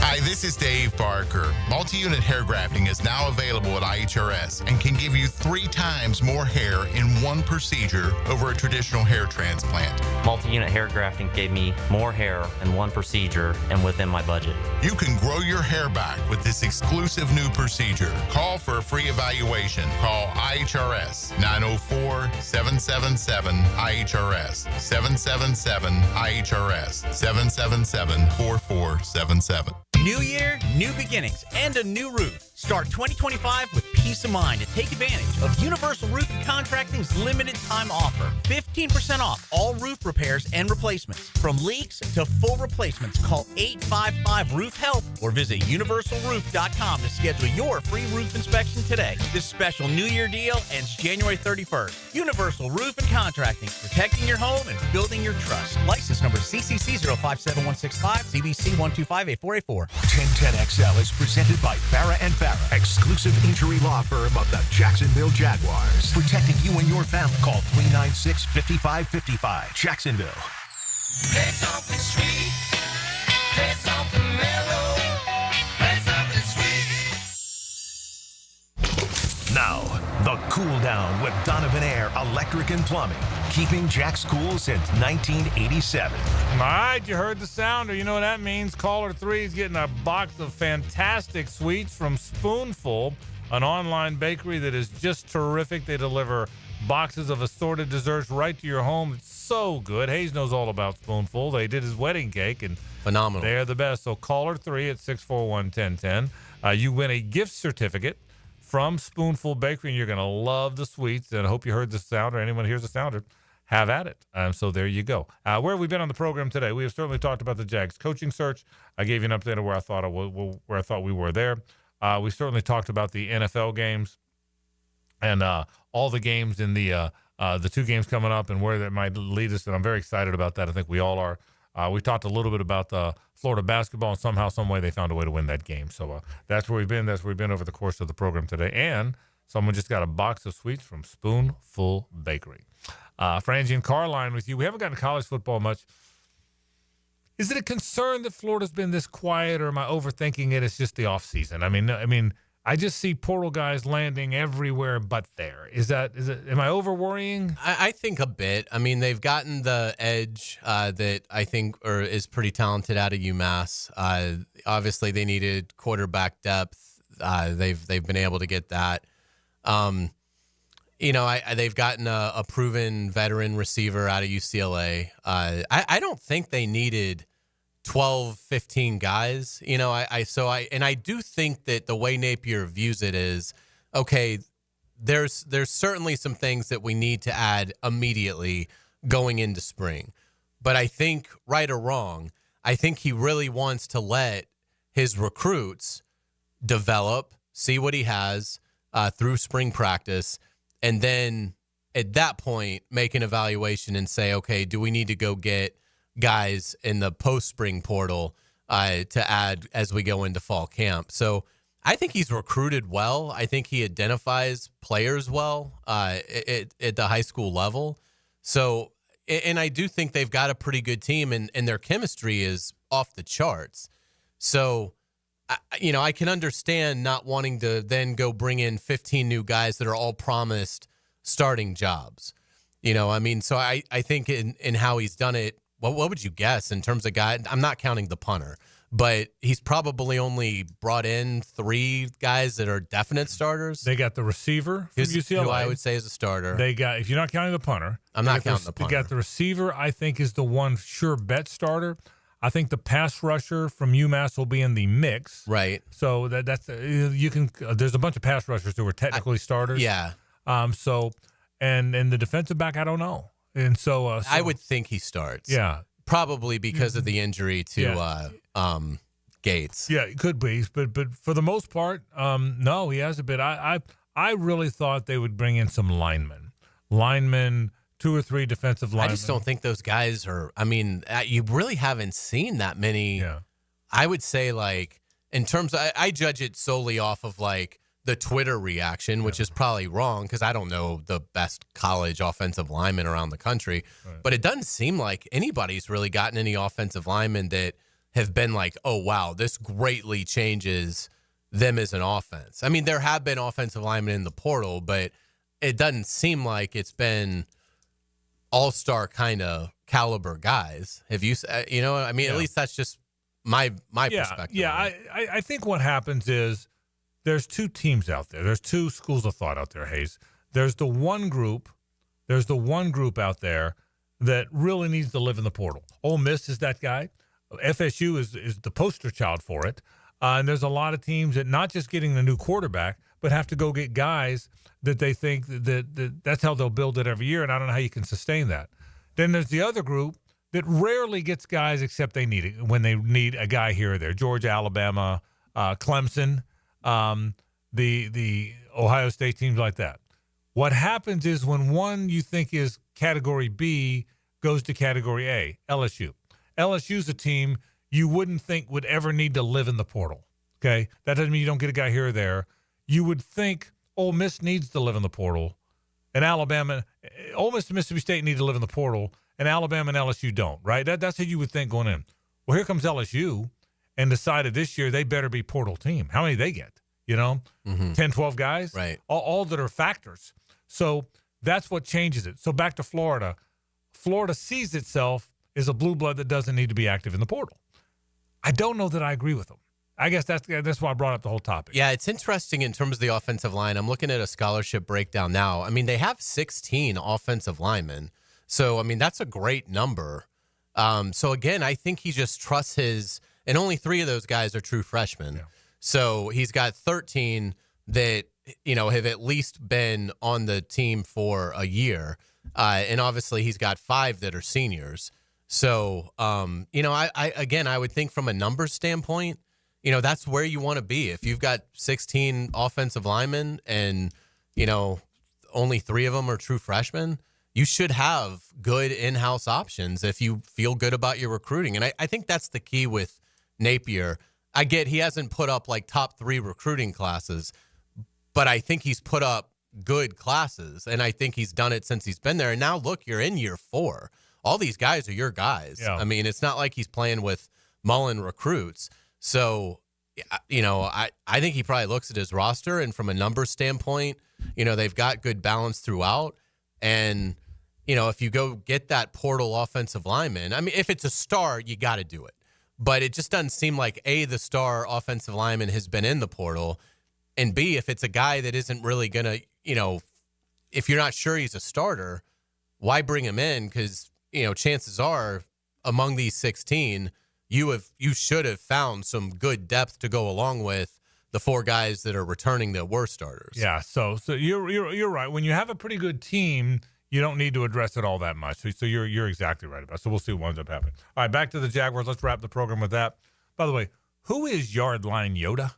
Speaker 14: Hi, this is Dave Barker. Multi-unit hair grafting is now available at IHRS and can give you 3 times more hair in one procedure over a traditional hair transplant.
Speaker 19: Multi-unit hair grafting gave me more hair in one procedure and within my budget.
Speaker 14: You can grow your hair back with this exclusive new procedure. Call for a free evaluation. Call IHRS 904-777-IHRS 777-IHRS 777-4477.
Speaker 20: New year, new beginnings, and a new roof. Start 2025 with peace of mind and take advantage of Universal Roof and Contracting's limited time offer. 15% off all roof repairs and replacements. From leaks to full replacements, call 855-ROOF-HELP or visit universalroof.com to schedule your free roof inspection today. This special New Year deal ends January 31st. Universal Roof and Contracting, protecting your home and building your trust. License number CCC 057165, CBC 1258484.
Speaker 4: 1010XL is presented by Farrah & Farrah, exclusive injury law firm of the Jacksonville Jaguars. Protecting you and your family. Call 396-5555. Jacksonville.
Speaker 18: Play something sweet. Play something mellow. Play something sweet.
Speaker 4: Now, the cool down with Donovan Air Electric and Plumbing. Keeping Jack's cool since 1987.
Speaker 2: All right, you heard the sounder. You know what that means. Caller 3 is getting a box of fantastic sweets from Spoonful, an online bakery that is just terrific. They deliver boxes of assorted desserts right to your home. It's so good. Hays knows all about Spoonful. They did his wedding cake, and
Speaker 3: phenomenal.
Speaker 2: They're the best. So caller 3 at 641-1010. You win a gift certificate from Spoonful Bakery, and you're going to love the sweets. And I hope you heard the sounder. Anyone hears the sounder, have at it. So there you go. Where have we been on the program today? We have certainly talked about the Jags coaching search. I gave you an update of where I thought we were there. We certainly talked about the NFL games and all the games in the 2 games coming up and where that might lead us. And I'm very excited about that. I think we all are. We talked a little bit about the Florida basketball, and somehow, some way, they found a way to win that game. So that's where we've been. That's where we've been over the course of the program today. And someone just got a box of sweets from Spoonful Bakery. Frangie and Carlyon with you. We haven't gotten to college football much. Is it a concern that Florida's been this quiet, or am I overthinking it? It's just the offseason. I mean, I just see portal guys landing everywhere but there. Is it? Am I over worrying?
Speaker 3: I think a bit. I mean, they've gotten the edge that I think is pretty talented out of UMass. Obviously, they needed quarterback depth. They've been able to get that. They've gotten a proven veteran receiver out of UCLA. I don't think they needed 12, 15 guys. I do think that the way Napier views it is, okay, there's certainly some things that we need to add immediately going into spring. But I think, right or wrong, I think he really wants to let his recruits develop, see what he has through spring practice, and then at that point make an evaluation and say, okay, do we need to go get guys in the post-spring portal to add as we go into fall camp? So I think he's recruited well. I think he identifies players well at the high school level. So, and I do think they've got a pretty good team, and their chemistry is off the charts. So, I can understand not wanting to then go bring in 15 new guys that are all promised starting jobs. So I think in how he's done it, what would you guess in terms of guys? I'm not counting the punter, but he's probably only brought in 3 guys that are definite starters.
Speaker 2: They got the receiver from UCLA.
Speaker 3: Who I would say is a starter.
Speaker 2: They got, if you're not counting the punter.
Speaker 3: I'm not counting the punter.
Speaker 2: They got the receiver, I think, is the one sure bet starter. I think the pass rusher from UMass will be in the mix.
Speaker 3: Right.
Speaker 2: So that's you can. There's a bunch of pass rushers who were technically starters.
Speaker 3: Yeah.
Speaker 2: So, and the defensive back, I don't know. And so
Speaker 3: I would think he starts.
Speaker 2: Yeah.
Speaker 3: Probably because of the injury to Gates.
Speaker 2: Yeah, it could be, but for the most part, no, he hasn't been. I really thought they would bring in some linemen, 2 or 3 defensive linemen.
Speaker 3: I just don't think those guys are. I mean, you really haven't seen that many.
Speaker 2: Yeah.
Speaker 3: I would say, like, in terms of, I judge it solely off of like the Twitter reaction, which is probably wrong because I don't know the best college offensive linemen around the country. Right. But it doesn't seem like anybody's really gotten any offensive linemen that have been like, oh, wow, this greatly changes them as an offense. I mean, there have been offensive linemen in the portal, but it doesn't seem like it's been all-star kind of caliber guys. Have you, at least that's just my perspective.
Speaker 2: Yeah, I think what happens is there's 2 teams out there. There's 2 schools of thought out there, Hays. There's the one group out there that really needs to live in the portal. Ole Miss is that guy. FSU is the poster child for it. And there's a lot of teams that not just getting the new quarterback, but have to go get guys that they think that's how they'll build it every year, and I don't know how you can sustain that. Then there's the other group that rarely gets guys except they need it when they need a guy here or there. Georgia, Alabama, Clemson, the Ohio State teams like that. What happens is when one you think is Category B goes to Category A, LSU. LSU's a team you wouldn't think would ever need to live in the portal, okay? That doesn't mean you don't get a guy here or there. You would think Ole Miss needs to live in the portal, and Ole Miss and Mississippi State need to live in the portal, and Alabama and LSU don't, right? That's how you would think going in. Well, here comes LSU and decided this year they better be portal team. How many they get? 10, 12 guys?
Speaker 3: Right.
Speaker 2: All that are factors. So that's what changes it. So back to Florida. Florida sees itself as a blue blood that doesn't need to be active in the portal. I don't know that I agree with them. I guess that's why I brought up the whole topic.
Speaker 3: Yeah, it's interesting in terms of the offensive line. I'm looking at a scholarship breakdown now. I mean, they have 16 offensive linemen. So, I mean, that's a great number. So, again, I think he just trusts and only 3 of those guys are true freshmen. Yeah. So he's got 13 that, have at least been on the team for a year. And obviously he's got 5 that are seniors. So, I would think from a numbers standpoint, that's where you want to be. If you've got 16 offensive linemen and, only 3 of them are true freshmen, you should have good in-house options if you feel good about your recruiting. And I think that's the key with Napier. I get he hasn't put up like top 3 recruiting classes, but I think he's put up good classes, and I think he's done it since he's been there. And now, look, you're in year 4. All these guys are your guys. Yeah. I mean, it's not like he's playing with Mullen recruits. So, I think he probably looks at his roster, and from a numbers standpoint, they've got good balance throughout. And, if you go get that portal offensive lineman, I mean, if it's a star, you got to do it. But it just doesn't seem like, A, the star offensive lineman has been in the portal, and B, if it's a guy that isn't really going to, if you're not sure he's a starter, why bring him in? Because, chances are among these 16, you should have found some good depth to go along with the 4 guys that are returning that were starters.
Speaker 2: Yeah, so you're right. When you have a pretty good team, you don't need to address it all that much. So you're exactly right about it. So we'll see what ends up happening. All right, back to the Jaguars. Let's wrap the program with that. By the way, who is Yardline Yoda?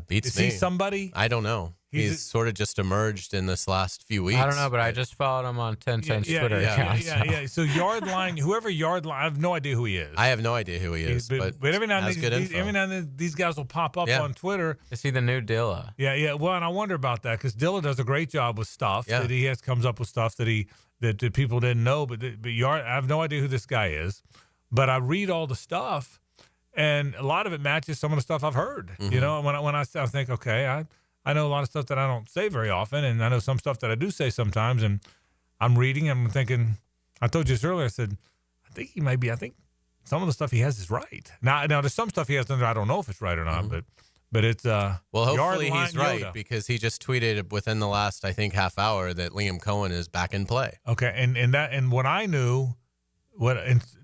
Speaker 3: Beats
Speaker 2: me. Is he somebody?
Speaker 3: I don't know. He's sort of just emerged in this last few weeks.
Speaker 9: I don't know, but I just followed him on 1010's Twitter account.
Speaker 2: Yeah. So Yardline, whoever Yardline, I have no idea who he is.
Speaker 3: I have no idea who he is, but
Speaker 2: every now and
Speaker 3: then
Speaker 2: then these guys will pop up on Twitter.
Speaker 9: Is he the new Dilla?
Speaker 2: Yeah. Well, and I wonder about that because Dilla does a great job with stuff that he comes up with stuff that people didn't know. But I have no idea who this guy is. But I read all the stuff, and a lot of it matches some of the stuff I've heard.
Speaker 3: Mm-hmm.
Speaker 2: You know, when I think, okay, I know a lot of stuff that I don't say very often, and I know some stuff that I do say sometimes, and I'm reading and I'm thinking, I told you this earlier, I said, I think some of the stuff he has is right. Now there's some stuff he has done that I don't know if it's right or not, but it's
Speaker 3: well, hopefully he's right
Speaker 2: Yoda.
Speaker 3: because he just tweeted within the last, I think, half hour that Liam Cohen is back in play.
Speaker 2: Okay, and what I knew,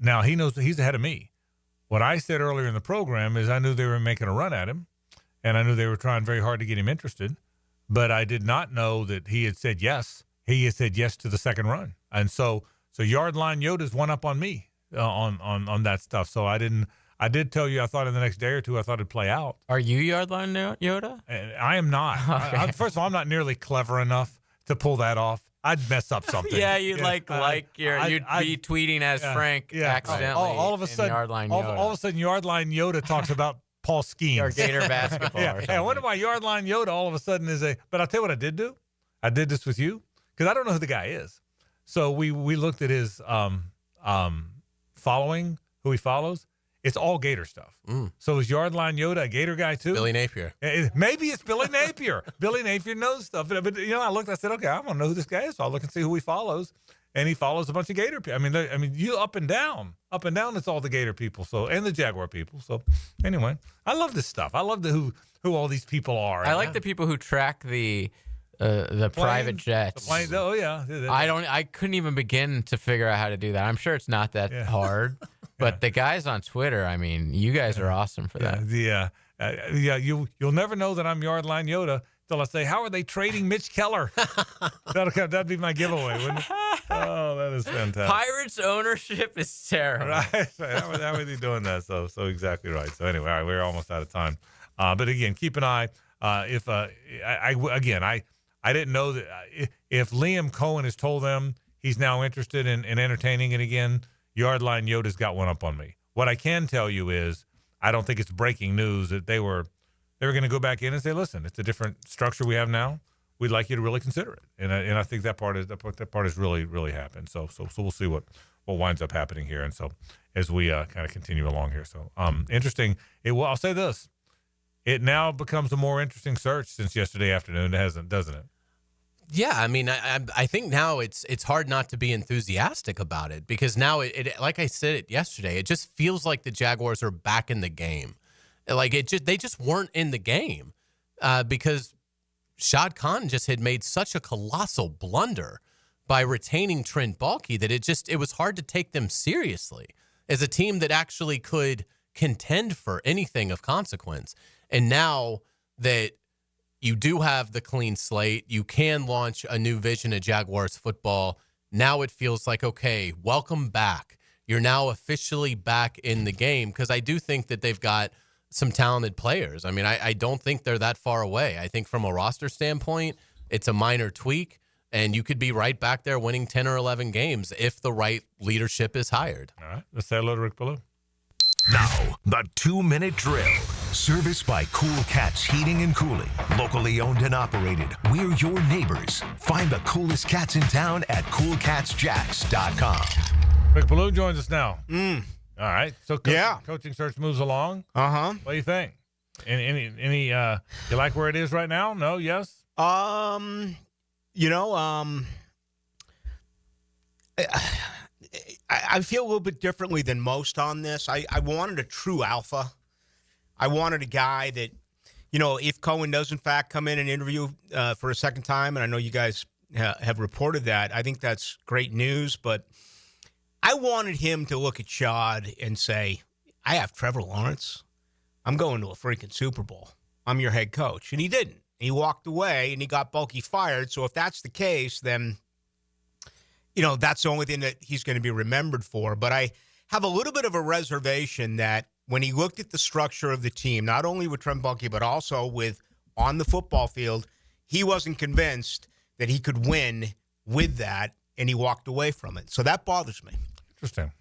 Speaker 2: now he knows he's ahead of me. What I said earlier in the program is I knew they were making a run at him. And I knew they were trying very hard to get him interested, but I did not know that he had said yes. He had said yes to the second run, and so Yardline Yoda's one up on me on that stuff. So I did tell you I thought in the next day or two I thought it'd play out.
Speaker 9: Are you Yardline Yoda?
Speaker 2: I am not.
Speaker 9: Okay.
Speaker 2: First of all, I'm not nearly clever enough to pull that off. I'd mess up something.
Speaker 9: You'd be tweeting as Frank accidentally.
Speaker 2: All of a sudden,
Speaker 9: Yardline Yoda.
Speaker 2: all of a sudden, Yardline Yoda talks about Paul Skeens.
Speaker 9: Or Gator basketball.
Speaker 2: I wonder why Yardline Yoda all of a sudden is but I'll tell you what I did do. I did this with you because I don't know who the guy is. So we looked at his following, who he follows. It's all Gator stuff. So is Yardline Yoda a Gator guy too?
Speaker 3: Billy Napier.
Speaker 2: Maybe it's Billy Napier. Billy Napier knows stuff. But I looked, I said, okay, I want to know who this guy is. So I'll look and see who he follows. And he follows a bunch of Gator people. I mean, you up and down, it's all the Gator people. So and the Jaguar people. So anyway, I love this stuff. I love who all these people are.
Speaker 9: I like the people who track the private jets.
Speaker 2: The plane, oh yeah.
Speaker 9: I couldn't even begin to figure out how to do that. I'm sure it's not that hard. But the guys on Twitter, I mean, you guys are awesome for that.
Speaker 2: You'll never know that I'm Yardline Yoda till I say, how are they trading Mitch Keller? That'd be my giveaway, wouldn't it? Oh, that is fantastic.
Speaker 9: Pirates ownership is terrible.
Speaker 2: Right. How are they doing that? So exactly right. So anyway, all right, we're almost out of time. But again, keep an eye. I didn't know that if Liam Cohen has told them he's now interested in entertaining it again, Yardline Yoda's got one up on me. What I can tell you is I don't think it's breaking news that they were going to go back in and say, listen, it's a different structure we have now. We'd like you to really consider it. And I think that part is really, really happened. So we'll see what winds up happening here. And so as we kind of continue along here. So interesting. I'll say this. It now becomes a more interesting search since yesterday afternoon, doesn't it?
Speaker 3: Yeah, I mean, I think now it's hard not to be enthusiastic about it because now it like I said it yesterday, it just feels like the Jaguars are back in the game. Like they just weren't in the game because Shad Khan just had made such a colossal blunder by retaining Trent Baalke that it was hard to take them seriously as a team that actually could contend for anything of consequence. And now that you do have the clean slate, you can launch a new vision of Jaguars football. Now it feels like, okay, welcome back. You're now officially back in the game because I do think that they've got some talented players. I mean, I don't think they're that far away. I think from a roster standpoint, it's a minor tweak, and you could be right back there winning 10 or 11 games if the right leadership is hired.
Speaker 2: All right. Let's say hello to Rick Ballou.
Speaker 4: Now, the 2-minute drill. Serviced by Cool Cats Heating and Cooling. Locally owned and operated. We're your neighbors. Find the coolest cats in town at coolcatsjacks.com.
Speaker 2: Rick Ballou joins us now. All right. So coaching search moves along.
Speaker 5: Uh-huh.
Speaker 2: What do you think? Any you like where it is right now? No? Yes?
Speaker 5: I feel a little bit differently than most on this. I wanted a true alpha. I wanted a guy that, if Cohen does in fact come in and interview for a second time, and I know you guys have reported that, I think that's great news, but I wanted him to look at Shad and say, I have Trevor Lawrence. I'm going to a freaking Super Bowl. I'm your head coach. And he didn't. He walked away, and he got Bulky fired. So if that's the case, then, that's the only thing that he's going to be remembered for. But I have a little bit of a reservation that when he looked at the structure of the team, not only with Trent Bulky, but also with on the football field, he wasn't convinced that he could win with that, and he walked away from it. So that bothers me.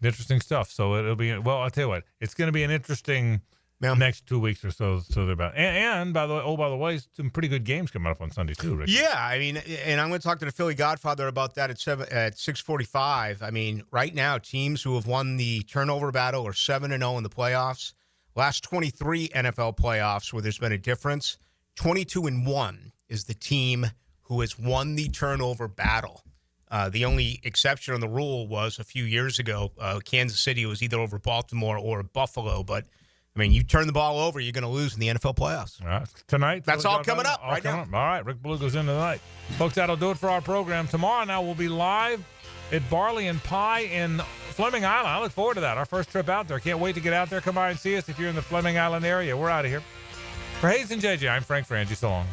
Speaker 2: Interesting stuff. So it'll be, well, I'll tell you what, it's going to be an interesting next 2 weeks or so. So they're about, and by the way, some pretty good games coming up on Sunday too, Rick.
Speaker 5: Yeah, I mean, and I'm going to talk to the Philly Godfather about that at 6:45. I mean, right now, teams who have won the turnover battle are 7-0 in the playoffs. Last 23 NFL playoffs where there's been a difference, 22-1 is the team who has won the turnover battle. The only exception on the rule was a few years ago, Kansas City was either over Baltimore or Buffalo. But, I mean, you turn the ball over, you're going to lose in the NFL playoffs.
Speaker 2: All right. Tonight.
Speaker 5: That's all coming up right now.
Speaker 2: All right. Rick Beluga's in tonight. Folks, that'll do it for our program. Tomorrow now we'll be live at Barley and Pie in Fleming Island. I look forward to that. Our first trip out there. Can't wait to get out there. Come by and see us if you're in the Fleming Island area. We're out of here. For Hays and JJ, I'm Frank Frangie. So long.